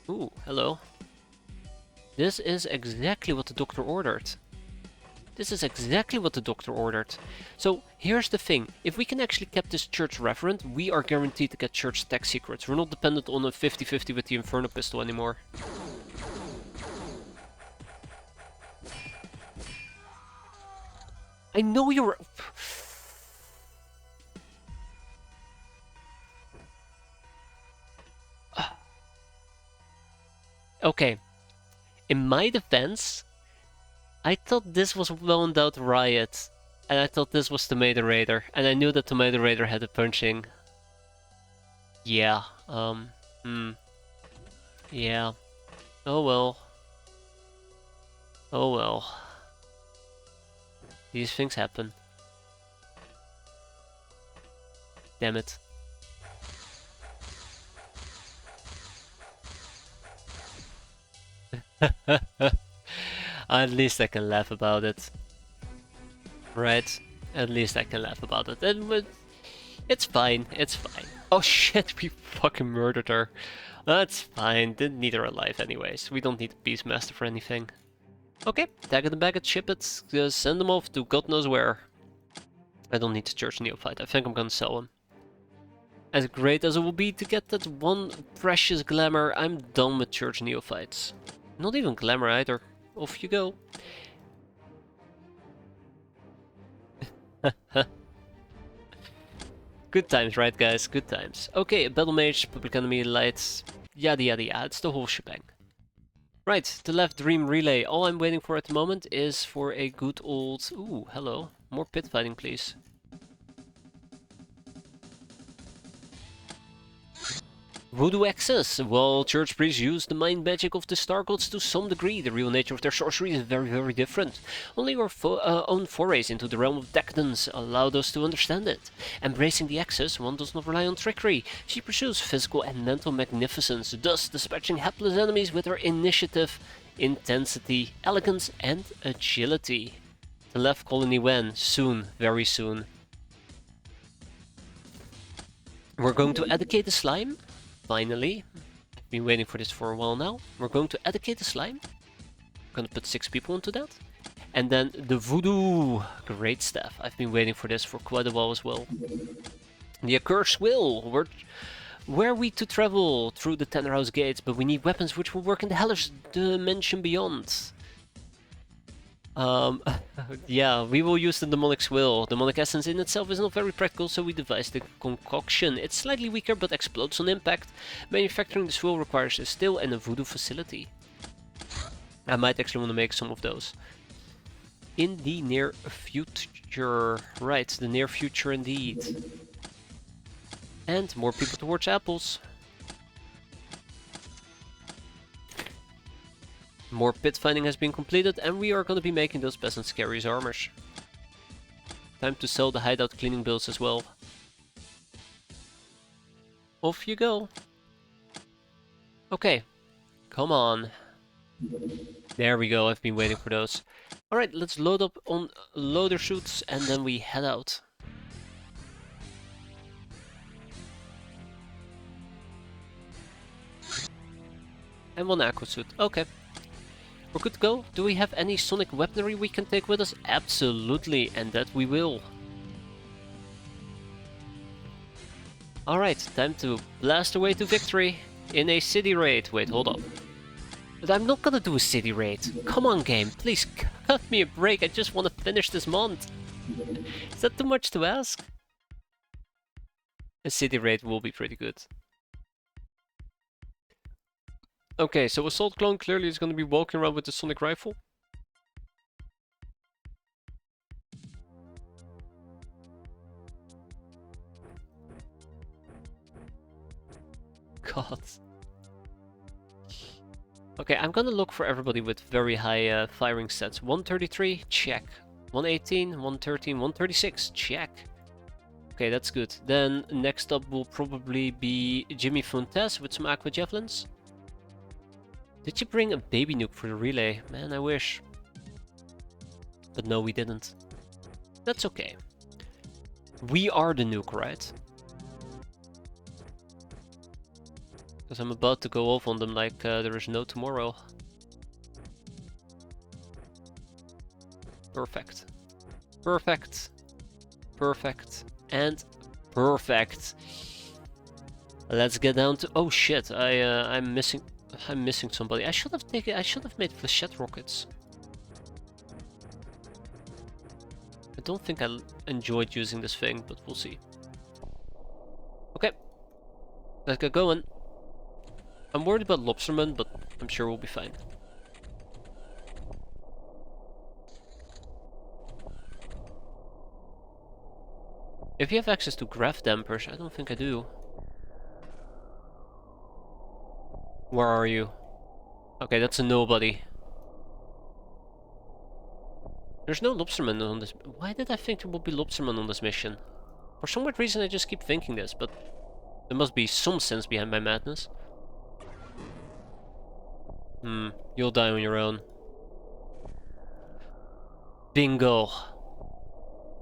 Ooh, hello. This is exactly what the doctor ordered. This is exactly what the doctor ordered. So, here's the thing. If we can actually keep this church reverent, we are guaranteed to get church tech secrets. We're not dependent on a 50-50 with the Inferno pistol anymore. I know you're... Okay. In my defense, I thought this was Blown Out Riot, and I thought this was Tomato Raider, and I knew that Tomato Raider had a punching. Yeah, yeah. Oh well. Oh well. These things happen. Damn it. At least I can laugh about it. Right? At least I can laugh about it. And it's fine, it's fine. Oh shit, we fucking murdered her. That's fine, didn't need her alive anyways. We don't need a Beastmaster for anything. Okay, tag it and bag it, ship it, send them off to God knows where. I don't need to Church Neophyte, I think I'm gonna sell him. As great as it will be to get that one precious glamour, I'm done with Church Neophytes. Not even glamour either. Off you go. Good times, right, guys? Good times. Okay, Battle Mage, Public Enemy, Lights, yada yada yada. It's the whole shebang. Right, the left Dream Relay. All I'm waiting for at the moment is for a good old... Ooh, hello. More pit fighting, please. Voodoo Access. Well, church priests use the mind magic of the star gods to some degree. The real nature of their sorcery is very, very different. Only your own forays into the realm of decadence allowed us to understand it. Embracing the Access, one does not rely on trickery. She pursues physical and mental magnificence, thus dispatching hapless enemies with her initiative, intensity, elegance, and agility. The left colony when? Soon, very soon. We're going to educate the slime. Finally, I've been waiting for this for a while now. We're going to educate the slime. We're going to put 6 people into that. And then the voodoo. Great stuff. I've been waiting for this for quite a while as well. The accursed will. Where are we to travel through the Tenor gates, but we need weapons which will work in the hellish dimension beyond. Yeah, we will use the demonic swill. Demonic essence in itself is not very practical, so we devised a concoction. It's slightly weaker, but explodes on impact. Manufacturing the swill requires a still and a voodoo facility. I might actually want to make some of those in the near future. Right, the near future indeed. And more people towards apples. More pit finding has been completed, and we are going to be making those peasant carriers armors. Time to sell the hideout cleaning bills as well. Off you go. Okay, come on. There we go, I've been waiting for those. Alright, let's load up on loader suits and then we head out. And one aqua suit, okay. We're good to go. Do we have any sonic weaponry we can take with us? Absolutely, and that we will. Alright, time to blast away to victory in a city raid. Wait, hold up. But I'm not gonna do a city raid. Come on, game, please cut me a break. I just want to finish this month. Is that too much to ask? A city raid will be pretty good. Okay, so Assault Clone clearly is going to be walking around with the sonic rifle. God. Okay, I'm gonna look for everybody with very high firing stats. 133, check. 118, 113, 136, check. Okay, that's good. Then next up will probably be Jimmy Fontes with some aqua javelins. Did you bring a baby nuke for the relay? Man, I wish. But no, we didn't. That's okay. We are the nuke, right? Because I'm about to go off on them like there is no tomorrow. Perfect. Perfect. Perfect. And perfect. Let's get down to... Oh shit, I'm missing somebody. I should have made flechette rockets. I don't think I enjoyed using this thing, but we'll see. Okay. Let's get going. I'm worried about lobstermen, but I'm sure we'll be fine. If you have access to graph dampers, I don't think I do. Where are you? Okay, that's a nobody. There's no lobstermen on this. Why did I think there would be lobstermen on this mission? For some weird reason I just keep thinking this, but there must be some sense behind my madness. You'll die on your own. Bingo.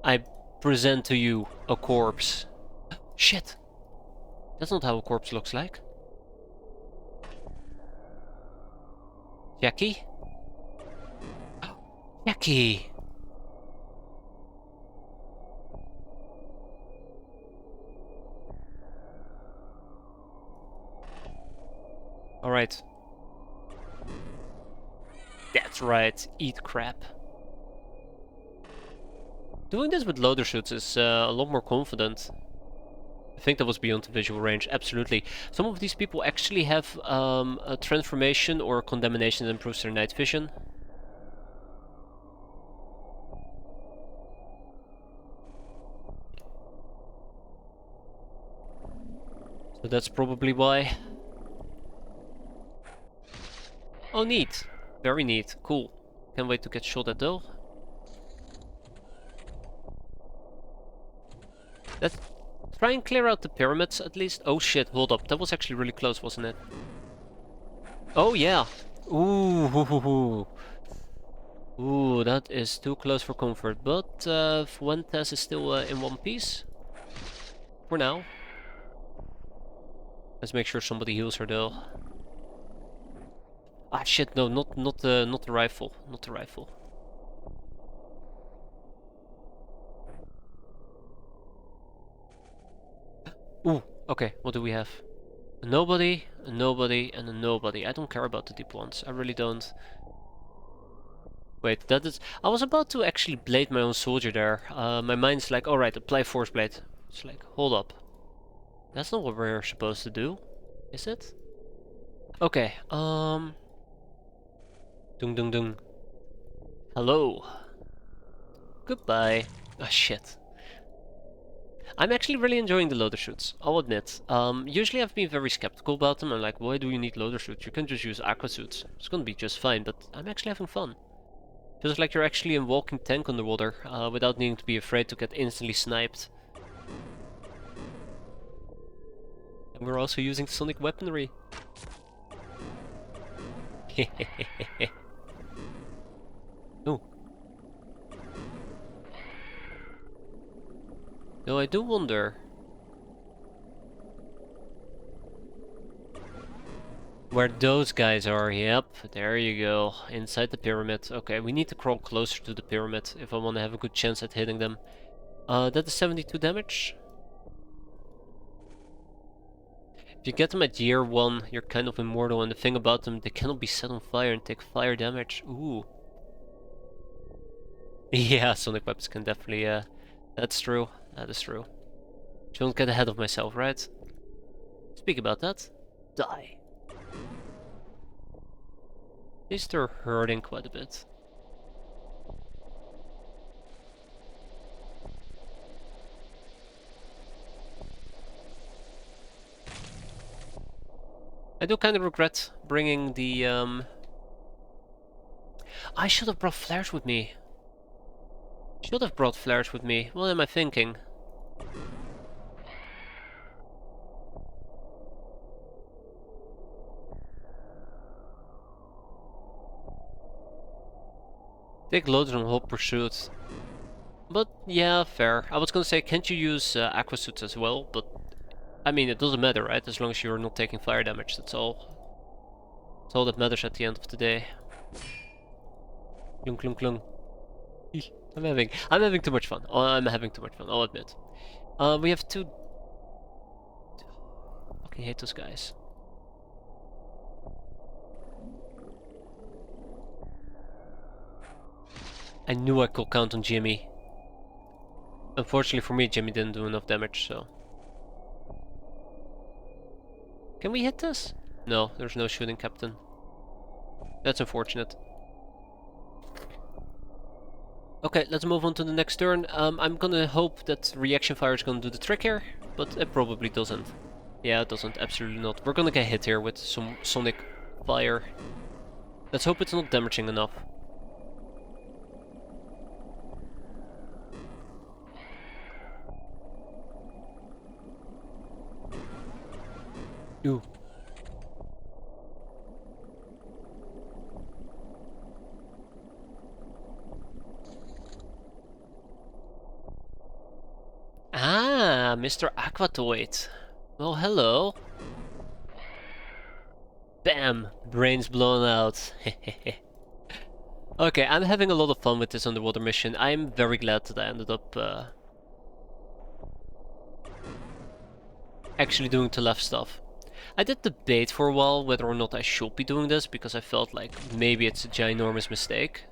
I present to you a corpse. Shit. That's not how a corpse looks like. Jackie? Jackie! Alright. That's right, eat crap. Doing this with loader suits is a lot more confident. I think that was beyond the visual range, absolutely. Some of these people actually have a transformation or condemnation that improves their night vision. So that's probably why. Oh, neat. Very neat. Cool. Can't wait to get shot at though. Let's try and clear out the pyramids at least. Oh shit, hold up. That was actually really close, wasn't it? Oh yeah. Ooh, hoo, hoo, hoo. Ooh, that is too close for comfort. But Fuentes is still in one piece. For now. Let's make sure somebody heals her though. Ah shit, no, not the rifle. Not the rifle. Ooh, okay, what do we have? A nobody, a nobody, and a nobody. I don't care about the deep ones. I really don't. Wait, that is... I was about to actually blade my own soldier there. My mind's like, alright, apply force blade. It's like, hold up. That's not what we're supposed to do, is it? Okay, Dung dung dung. Hello. Goodbye. Ah, shit. I'm actually really enjoying the loader shoots, I'll admit. Usually I've been very skeptical about them. I'm like, why do you need loader shoots? You can just use aqua suits. It's gonna be just fine, but I'm actually having fun. Feels like you're actually a walking tank underwater, without needing to be afraid to get instantly sniped. And we're also using sonic weaponry. Oh. Though I do wonder where those guys are. Yep, there you go, inside the pyramid. Okay, we need to crawl closer to the pyramid if I want to have a good chance at hitting them. That is 72 damage. If you get them at year 1, you're kind of immortal, and the thing about them, they cannot be set on fire and take fire damage. Ooh. Yeah, sonic weapons can definitely, that's true. That is true. Don't get ahead of myself, right? Speak about that. Die. At least they're hurting quite a bit. I do kind of regret bringing the, I should have brought flares with me. Should have brought flares with me. What am I thinking? Take loads on whole pursuit. But yeah, fair. I was gonna say, can't you use aqua suits as well? But I mean, it doesn't matter, right? As long as you're not taking fire damage, that's all. That's all that matters at the end of the day. Klung klung klung. I'm having too much fun. Oh, I'm having too much fun, I'll admit. We have two... Fucking hate those guys. I knew I could count on Jimmy. Unfortunately for me, Jimmy didn't do enough damage, so... Can we hit this? No, there's no shooting, Captain. That's unfortunate. Okay, let's move on to the next turn. I'm gonna hope that reaction fire is gonna do the trick here, but it probably doesn't. Yeah, it doesn't, absolutely not. We're gonna get hit here with some sonic fire. Let's hope it's not damaging enough. Ooh. Ah, Mr. Aquatoid. Well, hello. Bam! Brains blown out. Okay, I'm having a lot of fun with this underwater mission. I'm very glad that I ended up actually doing the left stuff. I did debate for a while whether or not I should be doing this, because I felt like maybe it's a ginormous mistake.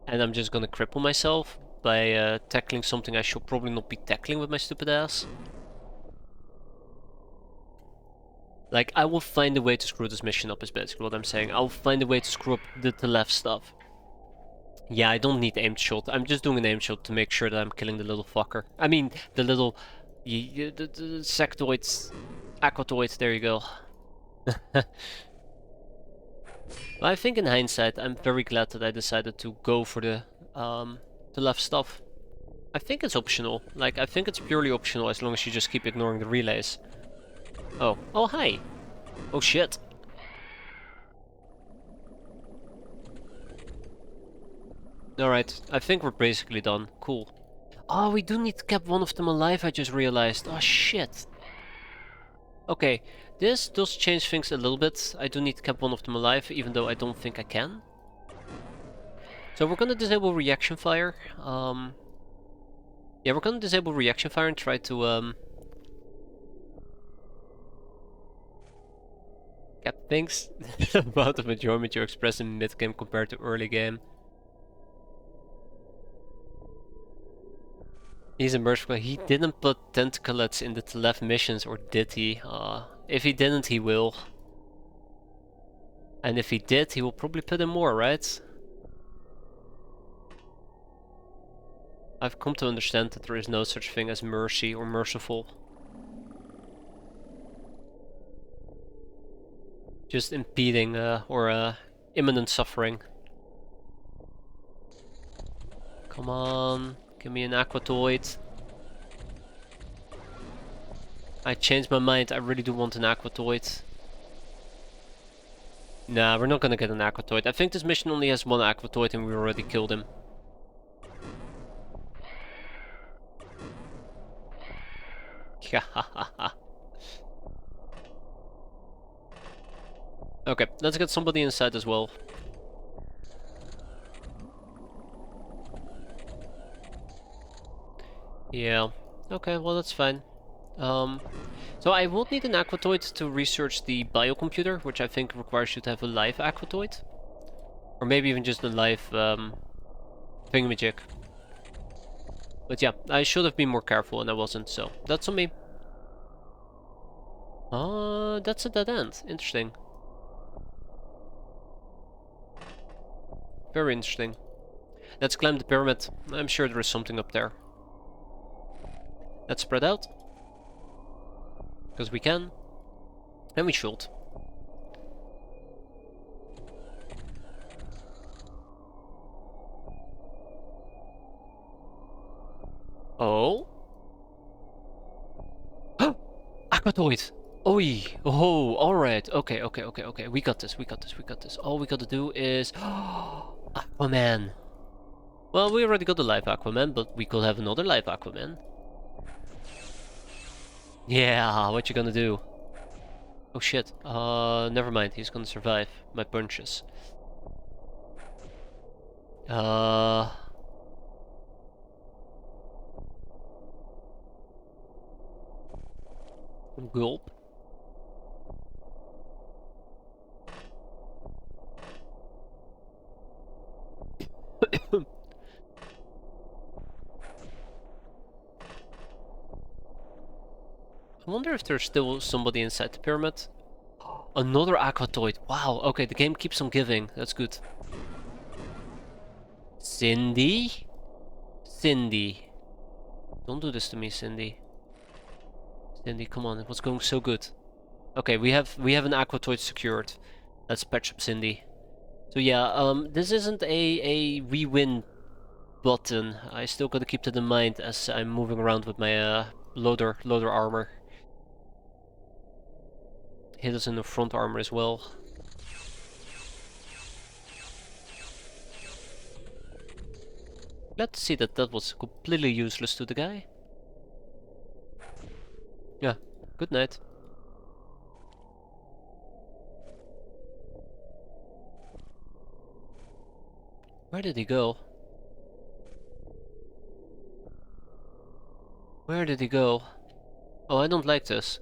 And I'm just gonna cripple myself by tackling something I should probably not be tackling with my stupid ass. Like, I will find a way to screw this mission up is basically what I'm saying. I'll find a way to screw up the left stuff. Yeah, I don't need aimed shot. I'm just doing an aimed shot to make sure that I'm killing the little fucker. I mean, the little... the sectoids... Aquatoids, there you go. I think in hindsight, I'm very glad that I decided to go for the left stuff. I think it's optional. Like, I think it's purely optional as long as you just keep ignoring the relays. Oh. Oh, hi! Oh, shit. Alright, I think we're basically done. Cool. Oh, we do need to keep one of them alive, I just realized. Oh, shit. Okay, this does change things a little bit. I do need to keep one of them alive, even though I don't think I can. So we're gonna disable reaction fire. Yeah, we're gonna disable reaction fire and try to get things. The amount of enjoyment you express in mid-game compared to early game. He's a merciful. He didn't put tentaclets in the left missions, or did he? If he didn't, he will. And if he did, he will probably put in more, right? I've come to understand that there is no such thing as mercy or merciful. Just impeding or imminent suffering. Come on, give me an aquatoid. I changed my mind, I really do want an aquatoid. Nah, we're not gonna get an aquatoid. I think this mission only has one aquatoid and we already killed him. Okay, let's get somebody inside as well. Yeah, okay, well that's fine. So I won't need an aquatoid to research the biocomputer, which I think requires you to have a live aquatoid. Or maybe even just a live thingamajig. But yeah, I should have been more careful and I wasn't, so that's on me. That's a dead end. Interesting. Very interesting. Let's climb the pyramid. I'm sure there is something up there. Let's spread out. Because we can. And we should. Oh? Aquatoid! Oi! Oh, alright. Okay. We got this. All we gotta do is... Aquaman. Well, we already got the live Aquaman, but we could have another live Aquaman. Yeah, what you gonna do? Oh shit. Never mind. He's gonna survive my punches. Gulp. I wonder if there's still somebody inside the pyramid. Another aquatoid. Wow, okay, the game keeps on giving. That's good. Cindy? Cindy. Don't do this to me, Cindy. Cindy, come on, it was going so good. Okay, we have an aquatoid secured. Let's patch up Cindy. So yeah, this isn't a we-win button. I still gotta keep that in mind as I'm moving around with my loader armor. Hit us in the front armor as well. Glad to see that that was completely useless to the guy. Yeah, good night. Where did he go? Where did he go? Oh, I don't like this.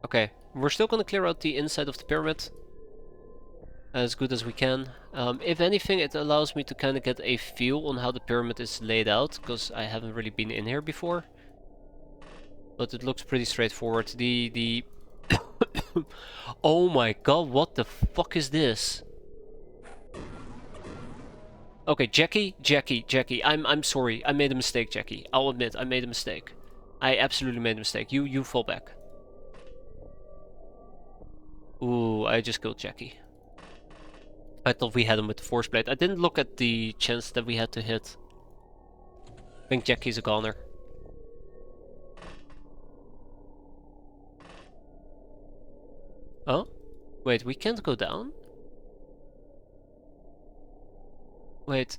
Okay, we're still gonna clear out the inside of the pyramid as good as we can. If anything, it allows me to kind of get a feel on how the pyramid is laid out, because I haven't really been in here before. But it looks pretty straightforward. The Oh my god, what the fuck is this? Okay, Jackie. I'm sorry. I made a mistake, Jackie. I'll admit, I made a mistake. I absolutely made a mistake. You fall back. Ooh, I just killed Jackie. I thought we had him with the force blade. I didn't look at the chance that we had to hit. I think Jackie's a goner. Oh? Wait, we can't go down? Wait.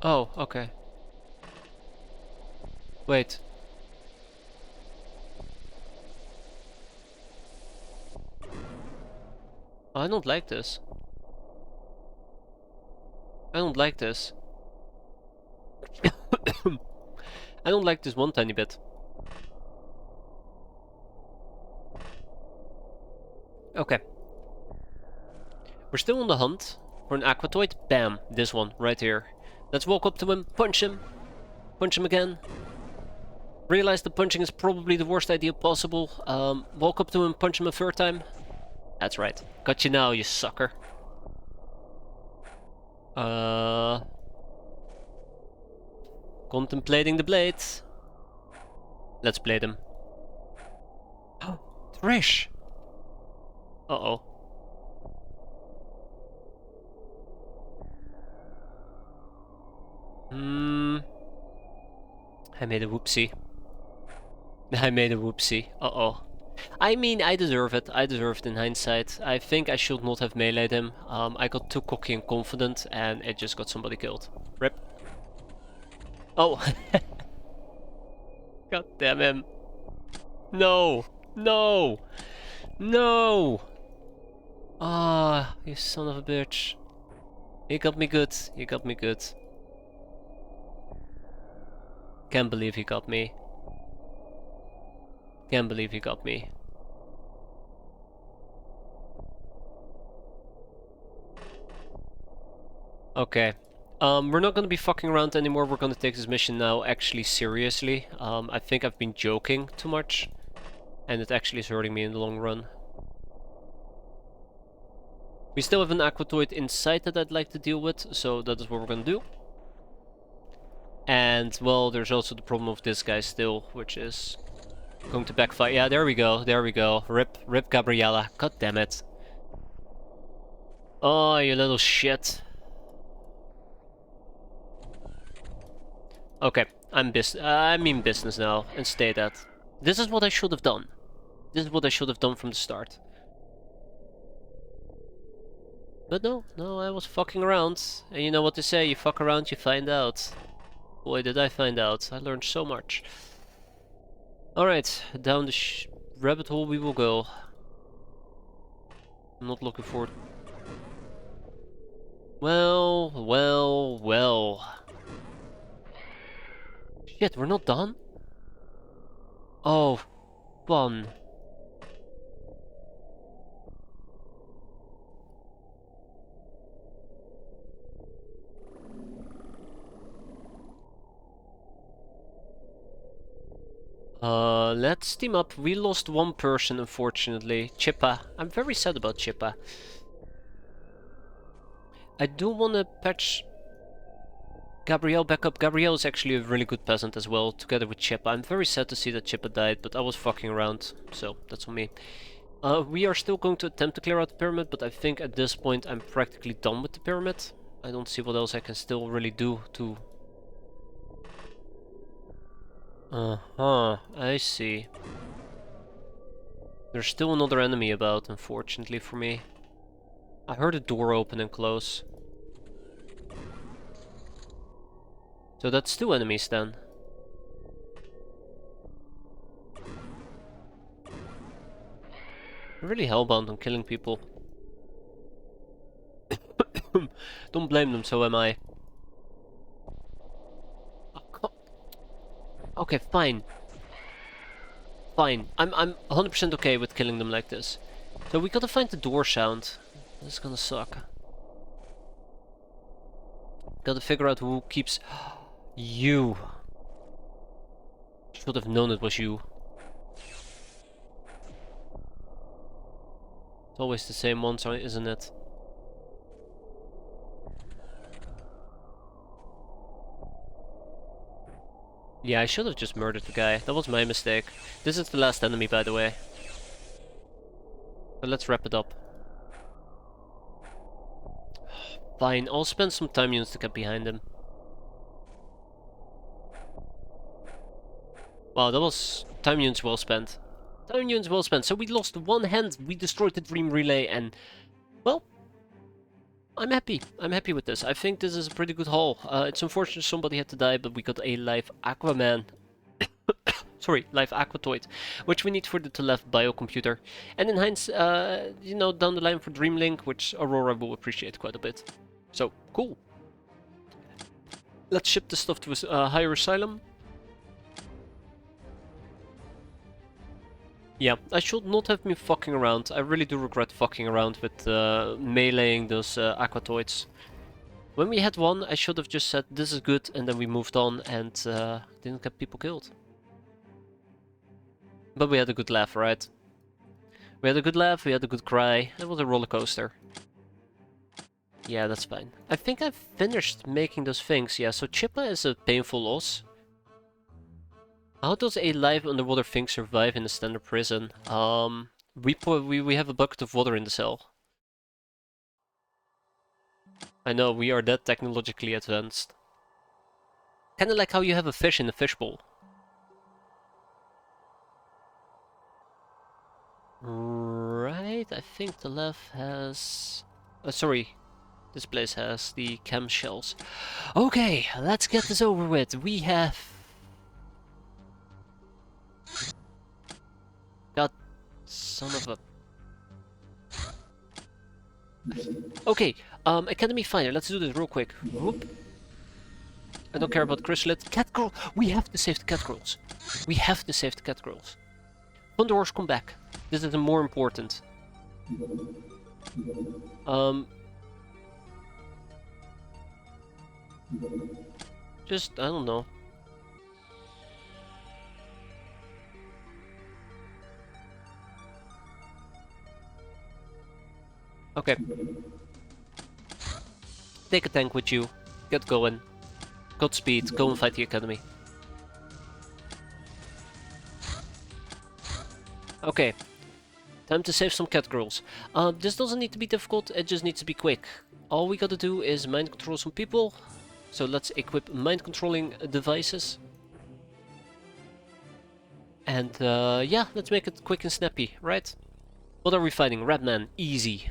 Oh, okay. Wait. I don't like this. I don't like this. I don't like this one tiny bit. Okay. We're still on the hunt for an aquatoid. Bam! This one, right here. Let's walk up to him, punch him. Punch him again. Realize the punching is probably the worst idea possible. Walk up to him, punch him a third time. That's right. Got you now, you sucker. Contemplating the blades. Let's blade him. Oh, Thresh! Uh-oh. I made a whoopsie. I made a whoopsie. Uh-oh. I mean, I deserve it. I deserve it in hindsight. I think I should not have meleeed him. I got too cocky and confident, and it just got somebody killed. Rip. Oh. God damn him. No. No. No. Ah, you son of a bitch. You got me good. You got me good. Can't believe he got me. Can't believe he got me. Okay. We're not gonna be fucking around anymore. We're gonna take this mission now actually seriously. I think I've been joking too much. And it actually is hurting me in the long run. We still have an aquatoid inside that I'd like to deal with, so that is what we're gonna do. And, well, there's also the problem of this guy still, which is going to backfire. Yeah, there we go, there we go. Rip Gabriella. God damn it. Oh, you little shit. Okay, I mean business now, and stay that. This is what I should have done. This is what I should have done from the start. But no, I was fucking around. And you know what they say, you fuck around, you find out. Boy, did I find out. I learned so much. Alright, down the rabbit hole we will go. I'm not looking forward. Well. Shit, we're not done? Oh, fun. Let's team up. We lost one person, unfortunately. Chippa. I'm very sad about Chippa. I do want to patch Gabrielle back up. Gabrielle is actually a really good peasant as well, together with Chippa. I'm very sad to see that Chippa died, but I was fucking around, so that's on me. We are still going to attempt to clear out the pyramid, but I think at this point I'm practically done with the pyramid. I don't see what else I can still really do to... I see. There's still another enemy about, unfortunately for me. I heard a door open and close. So that's two enemies then. I'm really hellbound on killing people. Don't blame them, so am I. Okay, fine. Fine. I'm 100% okay with killing them like this. So we gotta find the door sound. This is gonna suck. Gotta figure out who keeps... You. Should have known it was you. It's always the same one, isn't it? Yeah, I should have just murdered the guy. That was my mistake. This is the last enemy, by the way. But let's wrap it up. Fine, I'll spend some time units to get behind him. Wow, that was time units well spent. Time units well spent. So we lost one hand, we destroyed the Dream Relay, and... well... I'm happy. I'm happy with this. I think this is a pretty good haul. It's unfortunate somebody had to die, but we got a live Aquaman. Sorry, live Aquatoid, which we need for the Telev biocomputer. And in hindsight, you know, down the line for Dreamlink, which Aurora will appreciate quite a bit. So, cool. Let's ship the stuff to a higher asylum. Yeah, I should not have been fucking around. I really do regret fucking around with meleeing those Aquatoids. When we had one, I should have just said this is good, and then we moved on and didn't get people killed. But we had a good laugh, right? We had a good laugh, we had a good cry. It was a roller coaster. Yeah, that's fine. I think I've finished making those things. Yeah, so Chippa is a painful loss. How does a live underwater thing survive in a standard prison? We have a bucket of water in the cell. I know, we are that technologically advanced. Kinda like how you have a fish in a fishbowl. Right, I think the left has... sorry, this place has the chem shells. Okay, let's get this over with. We have... God, son of a... Okay, Academy Finder, let's do this real quick. Whoop. I don't care about Chrysalit. Cat girl! We have to save the cat girls. We have to save the cat girls. Thunderhorse, come back. This is more important. Just, I don't know. Okay. Take a tank with you. Get going. Godspeed. Go and fight the Academy. Okay. Time to save some cat girls. This doesn't need to be difficult, it just needs to be quick. All we gotta do is mind control some people. So let's equip mind controlling devices. And yeah, let's make it quick and snappy, right? What are we fighting? Redman, easy.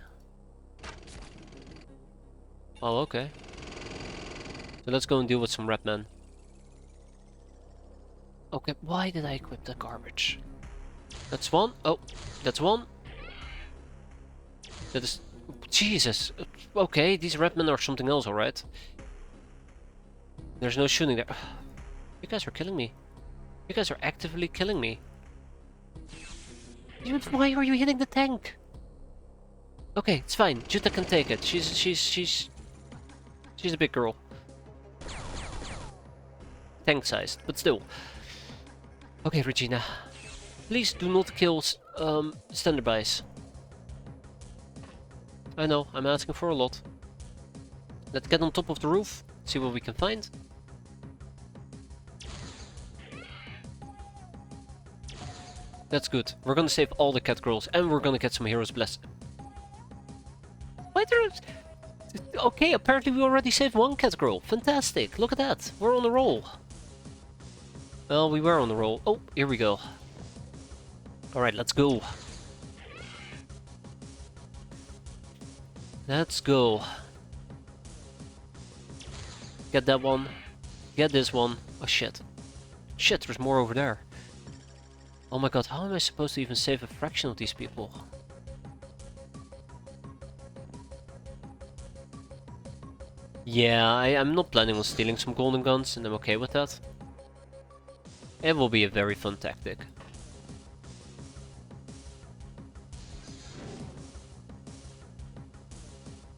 Oh, okay. So let's go and deal with some Redman. Okay, why did I equip the garbage? That's one. Oh, that's one. That is... Jesus. Okay, these Redmen are something else, alright. There's no shooting there. You guys are killing me. You guys are actively killing me. Dude, why are you hitting the tank? Okay, it's fine. Jutta can take it. She's a big girl. Tank-sized, but still. Okay, Regina. Please do not kill standardbys. I know, I'm asking for a lot. Let's get on top of the roof, see what we can find. That's good. We're gonna save all the cat girls, and we're gonna get some heroes blessed. Why there? Okay, apparently we already saved one cat girl. Fantastic! Look at that. We're on a roll. Well, we were on a roll. Oh, here we go. Alright, let's go. Let's go. Get that one. Get this one. Oh shit. Shit, there's more over there. Oh my god, how am I supposed to even save a fraction of these people? Yeah, I'm not planning on stealing some golden guns, and I'm okay with that. It will be a very fun tactic.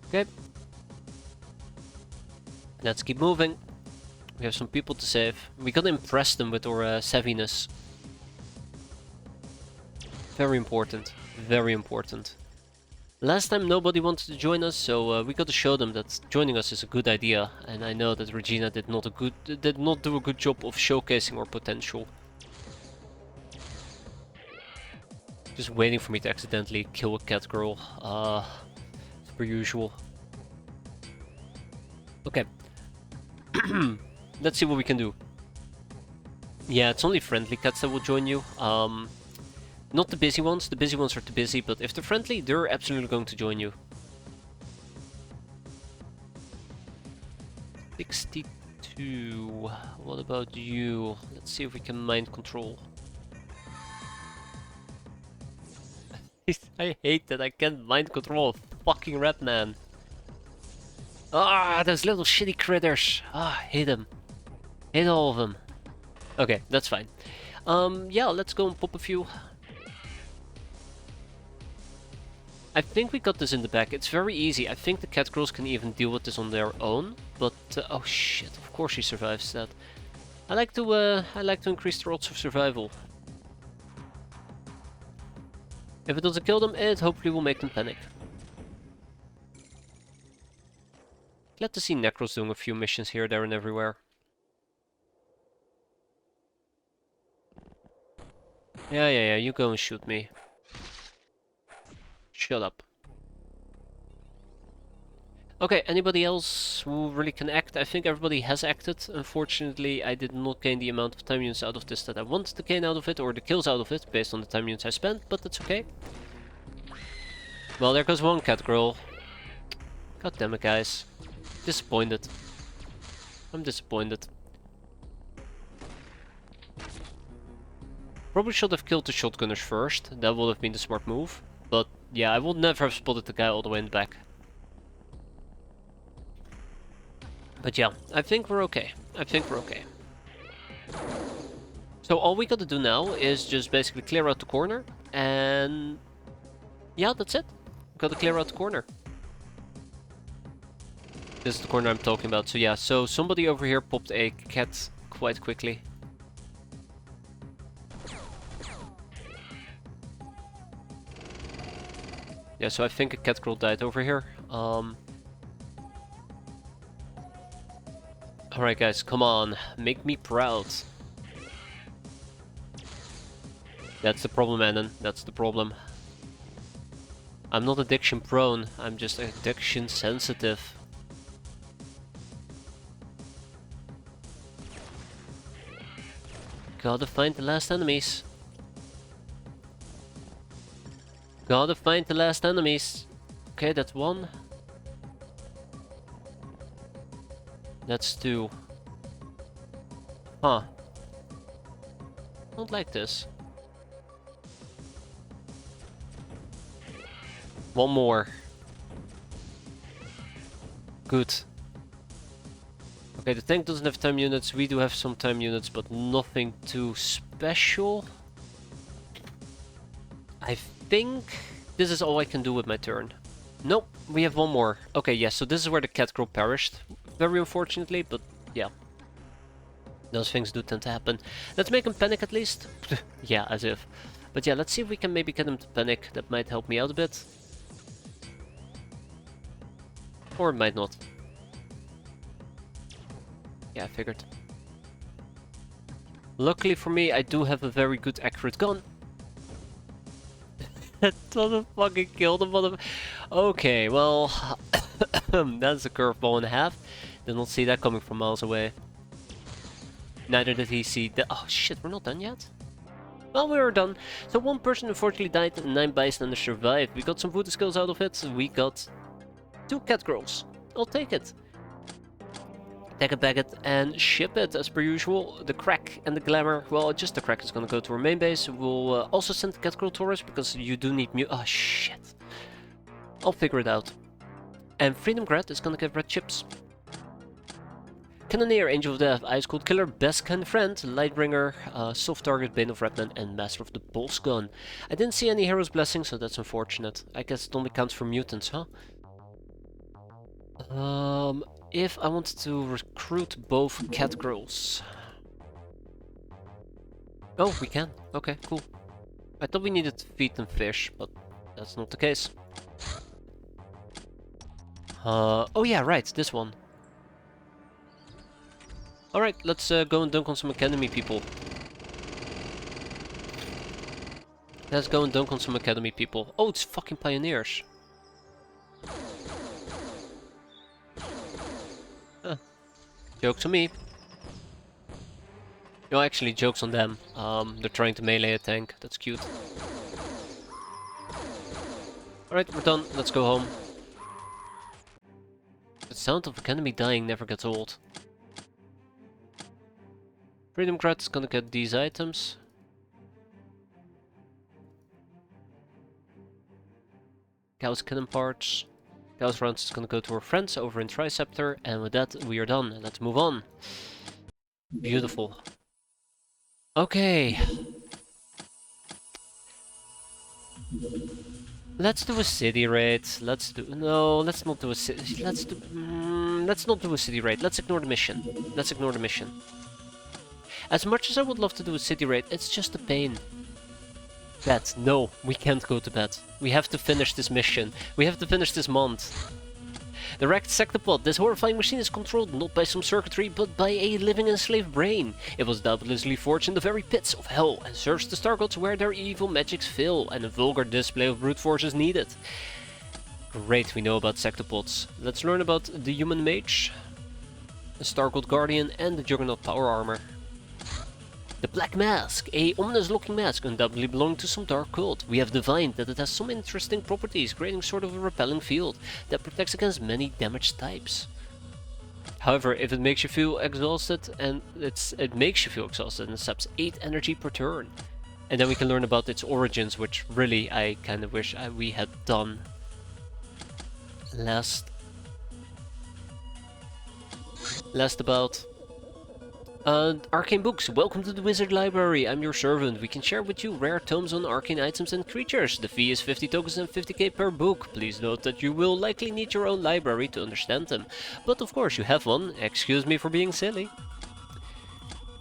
Okay. Let's keep moving. We have some people to save. We gotta impress them with our savviness. Very important. Very important. Last time nobody wanted to join us, so we got to show them that joining us is a good idea. And I know that Regina did not do a good job of showcasing our potential. Just waiting for me to accidentally kill a cat girl. As per usual. Okay. Let's see what we can do. Yeah, it's only friendly cats that will join you. Not the busy ones. The busy ones are too busy, but if they're friendly, they're absolutely going to join you. 62. What about you? Let's see if we can mind control. I hate that I can't mind control a fucking rat man. Ah, those little shitty critters. Ah, hate them. Hate all of them. Okay, that's fine. Yeah, let's go and pop a few. I think we got this in the back. It's very easy. I think the cat girls can even deal with this on their own. But oh shit! Of course she survives that. I like to increase the odds of survival. If it doesn't kill them, it hopefully will make them panic. Glad to see Necros doing a few missions here, there, and everywhere. Yeah, you go and shoot me. Shut up. Okay, anybody else who really can act? I think everybody has acted. Unfortunately, I did not gain the amount of time units out of this that I wanted to gain out of it, or the kills out of it, based on the time units I spent, but that's okay. Well, there goes one cat girl. God damn it, guys. Disappointed. I'm disappointed. Probably should have killed the shotgunners first. That would have been the smart move. But yeah, I would never have spotted the guy all the way in the back. But yeah, I think we're okay. I think we're okay. So all we gotta do now is just basically clear out the corner. And yeah, that's it. Gotta clear out the corner. This is the corner I'm talking about. So yeah, so somebody over here popped a cat quite quickly. Yeah, so I think a cat girl died over here. Alright guys, come on. Make me proud. That's the problem, Anon. That's the problem. I'm not addiction prone, I'm just addiction sensitive. Gotta find the last enemies. Gotta find the last enemies. Okay, that's one. That's two. Huh. Don't like this. One more. Good. Okay, the tank doesn't have time units. We do have some time units, but nothing too special. I think this is all I can do with my turn. Nope, we have one more. Okay, yes, so this is where the cat girl perished. Very unfortunately, but yeah. Those things do tend to happen. Let's make him panic at least. Yeah, as if. But yeah, let's see if we can maybe get him to panic. That might help me out a bit. Or it might not. Yeah, I figured. Luckily for me, I do have a very good accurate gun. That doesn't fucking kill the mother. Okay, well, that's a curveball and a half. Did not see that coming from miles away. Neither did he see that. Oh shit, we're not done yet. Well, we are done. So one person unfortunately died and 9 bystanders survived. We got some voodoo skills out of it. We got 2 cat girls. I'll take it. Take it, bag it, and ship it as per usual. The crack and the glamour. Well, just the crack is gonna go to our main base. We'll also send the cat girl to us because you do need oh shit. I'll figure it out. And Freedom Grad is gonna get red chips. Cannoneer, Angel of Death, Ice Cold Killer, Best Kind Friend, Lightbringer, Soft Target, Bane of Redman, and Master of the Pulse Gun. I didn't see any Hero's Blessing, so that's unfortunate. I guess it only counts for mutants, huh? if I wanted to recruit both cat girls. Oh, we can. Okay, cool. I thought we needed to feed them fish, but that's not the case. Oh yeah, right, this one. Alright, let's go and dunk on some academy people. Let's go and dunk on some academy people. Oh, it's fucking pioneers. Huh. Joke's on me. No, actually, joke's on them. They're trying to melee a tank. That's cute. Alright, we're done. Let's go home. The sound of academy dying never gets old. Freedom Grat's gonna get these items. Chaos Cannon parts. Chaos Rounds is gonna go to our friends over in Triceptor, and with that we are done. Let's move on. Beautiful. Okay. Let's do a city raid. Let's not do a city. Let's not do a city raid. Let's ignore the mission. Let's ignore the mission. As much as I would love to do a city raid, it's just a pain. Bed. No, we can't go to bed. We have to finish this mission. We have to finish this month. The wrecked sectopod. This horrifying machine is controlled not by some circuitry, but by a living enslaved brain. It was doubtlessly forged in the very pits of hell, and serves the star gods where their evil magics fill, and a vulgar display of brute force is needed. Great, we know about sectopods. Let's learn about the human mage, the star god guardian, and the juggernaut power armor. The Black Mask, a ominous looking mask undoubtedly belonging to some dark cult. We have divined that it has some interesting properties, creating sort of a repelling field that protects against many damage types. However, if it makes you feel exhausted, and it makes you feel exhausted and saps 8 energy per turn. And then we can learn about its origins, which really I kind of wish we had done last about. Arcane Books, welcome to the Wizard Library. I'm your servant. We can share with you rare tomes on arcane items and creatures. The fee is 50 tokens and 50k per book. Please note that you will likely need your own library to understand them. But of course you have one. Excuse me for being silly.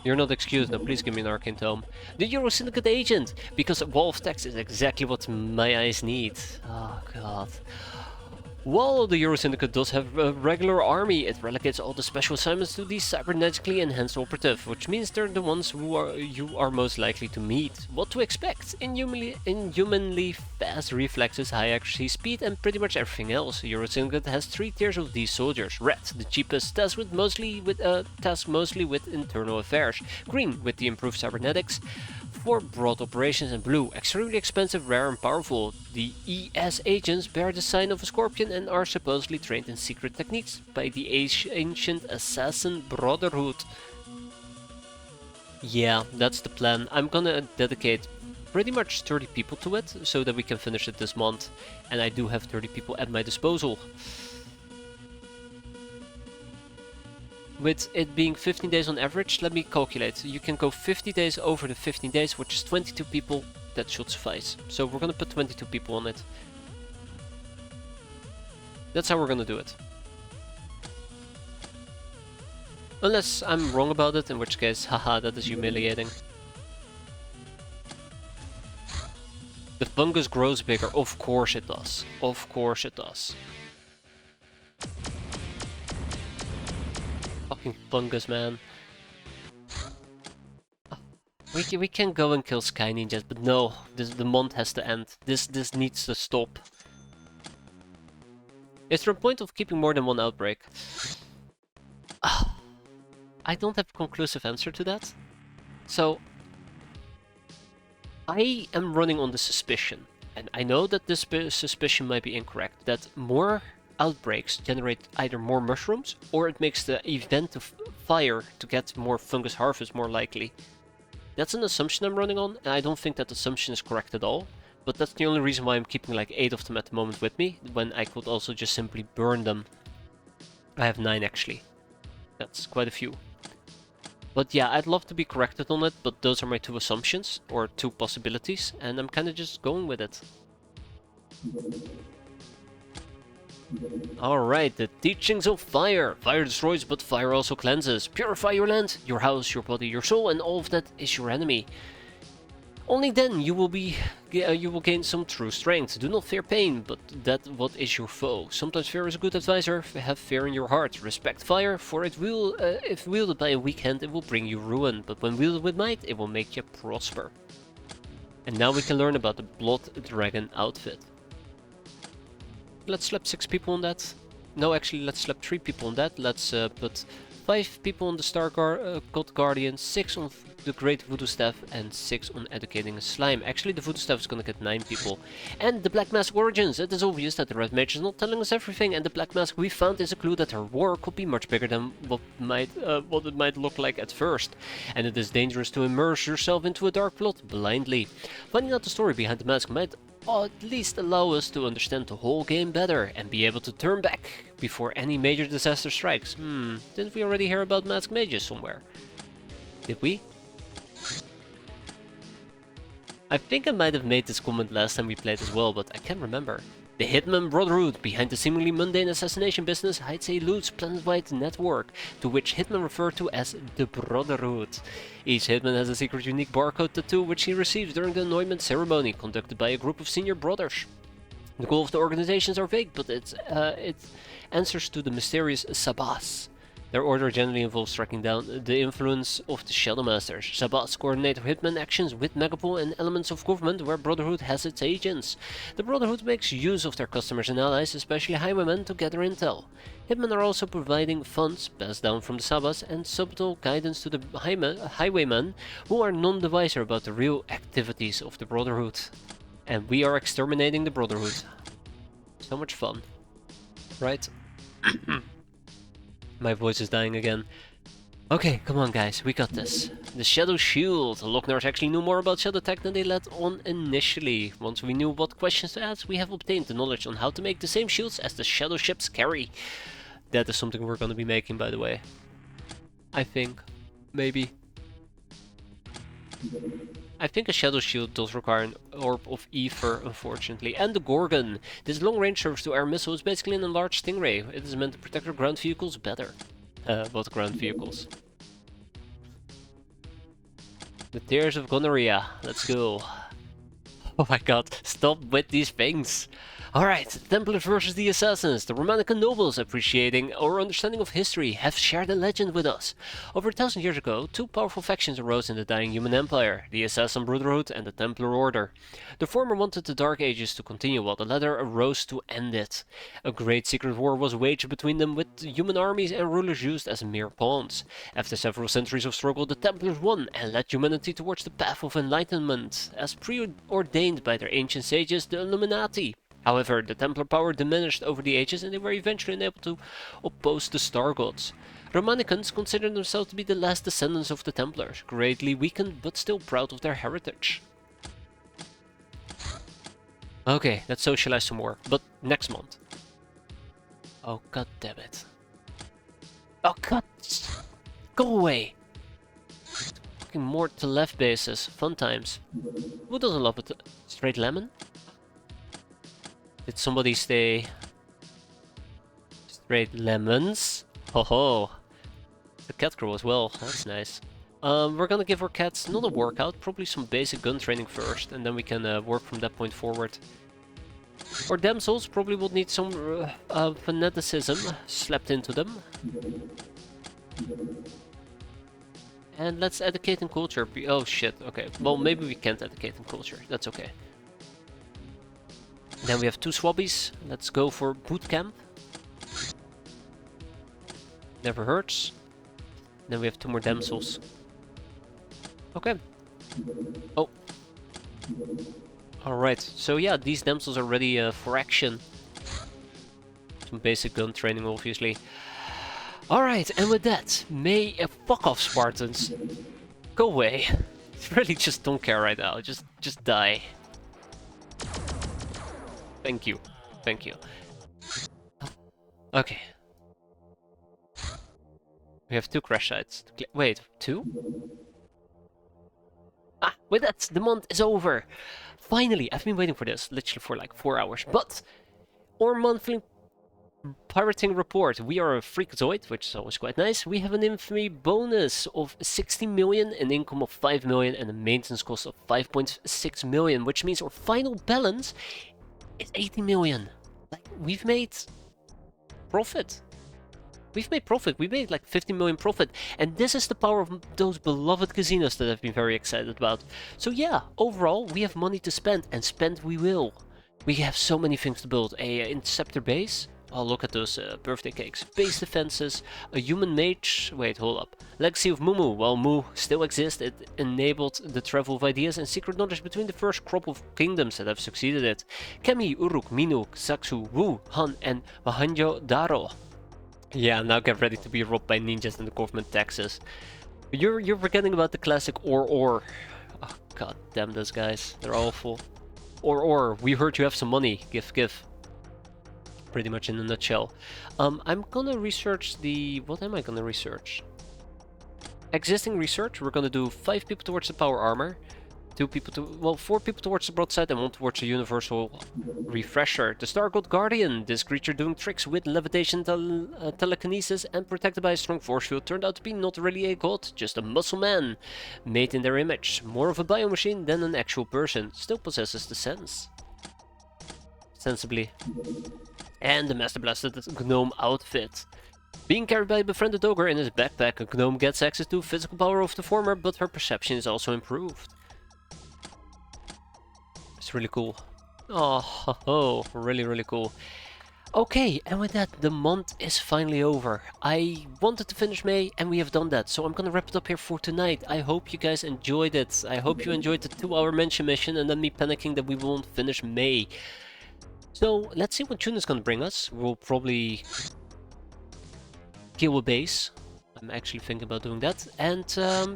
You're not excused, now please give me an arcane tome. The Euro Syndicate Agent, because a wall of text is exactly what my eyes need. Oh god. While the Euro Syndicate does have a regular army, it relegates all the special assignments to the cybernetically enhanced operative, which means they're the ones you are most likely to meet. What to expect? Inhumanly fast reflexes, high accuracy, speed, and pretty much everything else. Euro Syndicate has 3 tiers of these soldiers. Red, the cheapest, tasked mostly with internal affairs. Green, with the improved cybernetics for broad operations, and blue, extremely expensive, rare, and powerful. The ES agents bear the sign of a scorpion and are supposedly trained in secret techniques by the ancient assassin Brotherhood. Yeah, that's the plan. I'm gonna dedicate pretty much 30 people to it, so that we can finish it this month. And I do have 30 people at my disposal. With it being 15 days on average, let me calculate. You can go 50 days over the 15 days, which is 22 people. That should suffice. So we're gonna put 22 people on it. That's how we're gonna do it. Unless I'm wrong about it, in which case, haha, that is humiliating. The fungus grows bigger. Of course it does. Of course it does. Fucking fungus, man. We can go and kill Sky Ninjas, but no, the month has to end. This needs to stop. Is there a point of keeping more than one outbreak? I don't have a conclusive answer to that. So, I am running on the suspicion, and I know that this suspicion might be incorrect, that more outbreaks generate either more mushrooms, or it makes the event of fire to get more fungus harvest more likely. That's an assumption I'm running on, and I don't think that assumption is correct at all. But that's the only reason why I'm keeping like 8 of them at the moment with me, when I could also just simply burn them. I have 9 actually. That's quite a few. But yeah, I'd love to be corrected on it, but those are my 2 assumptions, or 2 possibilities, and I'm kinda just going with it. Alright, the teachings of fire. Fire destroys, but fire also cleanses. Purify your land, your house, your body, your soul, and all of that is your enemy. Only then you will gain some true strength. Do not fear pain, but that what is your foe. Sometimes fear is a good advisor. Have fear in your heart. Respect fire, for it will, if wielded by a weak hand, it will bring you ruin. But when wielded with might, it will make you prosper. And now we can learn about the Blood Dragon outfit. Let's slap 6 people on that. No, actually, let's slap 3 people on that. Let's put 5 people on the Star God Guardian, 6 on the Great Voodoo Staff, and 6 on Educating a Slime. Actually, the Voodoo Staff is gonna get 9 people. And the Black Mask origins. It is obvious that the Red Mage is not telling us everything, and the Black Mask we found is a clue that her war could be much bigger than what it might look like at first. And it is dangerous to immerse yourself into a dark plot blindly. Finding out the story behind the mask might at least allow us to understand the whole game better and be able to turn back before any major disaster strikes. Didn't we already hear about masked mages somewhere? Did we? I think I might have made this comment last time we played as well, but I can't remember. The Hitman Brotherhood, behind the seemingly mundane assassination business, hides a loose planet-wide network, to which Hitmen refer to as the Brotherhood. Each Hitman has a secret unique barcode tattoo which he receives during the anointment ceremony, conducted by a group of senior brothers. The goal of the organizations are vague, but it answers to the mysterious Sabas. Their order generally involves tracking down the influence of the Shadow Masters. Sabas coordinate Hitman actions with Megapol and elements of government where Brotherhood has its agents. The Brotherhood makes use of their customers and allies, especially highwaymen, to gather intel. Hitmen are also providing funds, passed down from the Sabas, and subtle guidance to the highwaymen, who are non-the-wiser about the real activities of the Brotherhood. And we are exterminating the Brotherhood. So much fun. Right? My voice is dying again. Okay, come on guys, we got this. The Shadow Shield. Locknards actually knew more about Shadow Tech than they let on initially. Once we knew what questions to ask, we have obtained the knowledge on how to make the same shields as the Shadow ships carry. That is something we're going to be making, by the way. I think. Maybe. I think a Shadow Shield does require an Orb of Ether, unfortunately. And the Gorgon. This long-range surface-to-air missile is basically an enlarged Stingray. It is meant to protect our ground vehicles better. What ground vehicles? The Tears of Gonorrhea. Let's go. Oh my god, stop with these things. Alright, Templars versus the Assassins. The Romanican nobles, appreciating our understanding of history, have shared a legend with us. Over 1,000 years ago, 2 powerful factions arose in the dying human empire, the Assassin Brotherhood and the Templar Order. The former wanted the Dark Ages to continue, while the latter arose to end it. A great secret war was waged between them, with human armies and rulers used as mere pawns. After several centuries of struggle, the Templars won and led humanity towards the path of enlightenment, as preordained by their ancient sages, the Illuminati. However, the Templar power diminished over the ages and they were eventually unable to oppose the Star Gods. Romanicans considered themselves to be the last descendants of the Templars, greatly weakened but still proud of their heritage. Okay, let's socialize some more, but next month. Oh god damn it. Oh god, go away! Fucking more to left bases, fun times. Who doesn't love it? Straight lemon? Did somebody stay straight lemons? Ho ho! The cat girl as well, that's nice. We're gonna give our cats not a workout, probably some basic gun training first, and then we can work from that point forward. Our damsels probably will need some fanaticism slapped into them. And let's educate in culture. Oh shit, okay. Well, maybe we can't educate in culture, that's okay. Then we have 2 swabbies. Let's go for boot camp. Never hurts. Then we have 2 more damsels. Okay. Oh. Alright, so yeah, these damsels are ready for action. Some basic gun training, obviously. Alright, and with that, fuck off, Spartans. Go away. Really just don't care right now. Just die. Thank you. Thank you. Okay. We have 2 crash sites. Wait, 2? Ah, with that, the month is over. Finally, I've been waiting for this, literally for like 4 hours. But our monthly Pirating report. We are a freakazoid, which is always quite nice. We have an infamy bonus of 60 million, an income of 5 million, and a maintenance cost of 5.6 million, which means our final balance is 80 million. Like, we've made profit. We've made profit. We made like 50 million profit. And this is the power of those beloved casinos that I've been very excited about. So yeah, overall, we have money to spend, and spend we will. We have so many things to build. A interceptor base. Oh, look at those birthday cakes. Base defenses, a human mage. Wait, hold up. Legacy of Mumu. While Mu still exists, it enabled the travel of ideas and secret knowledge between the first crop of kingdoms that have succeeded it. Kemi, Uruk, Minu, Saksu, Wu, Han, and Mahanjo Daro. Yeah, now get ready to be robbed by ninjas and the government taxes. You're forgetting about the classic or. Oh, god damn those guys. They're awful. Or, we heard you have some money. Give. Pretty much in a nutshell. I'm gonna research the... What am I gonna research? Existing research. We're gonna do 5 people towards the power armor. 4 people towards the broadside and 1 towards the universal refresher. The Star God Guardian. This creature doing tricks with levitation, telekinesis, and protected by a strong force field turned out to be not really a god, just a muscle man, made in their image. More of a biomachine than an actual person. Still possesses the sense. Sensibly. And the Master Blasted Gnome outfit. Being carried by a befriended ogre in his backpack, a gnome gets access to physical power of the former, but her perception is also improved. It's really cool. Oh, really cool. Okay, and with that, the month is finally over. I wanted to finish May, and we have done that, so I'm gonna wrap it up here for tonight. I hope you guys enjoyed it. I hope you enjoyed the 2-hour mention mission, and then me panicking that we won't finish May. So, let's see what June is gonna bring us. We'll probably kill a base. I'm actually thinking about doing that. And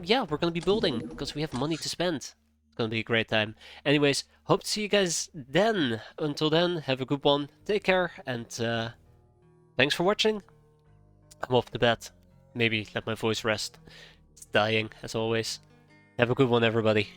yeah, we're gonna be building, because we have money to spend. It's gonna be a great time. Anyways, hope to see you guys then. Until then, have a good one. Take care, and thanks for watching. I'm off to bed. Maybe let my voice rest. It's dying, as always. Have a good one, everybody.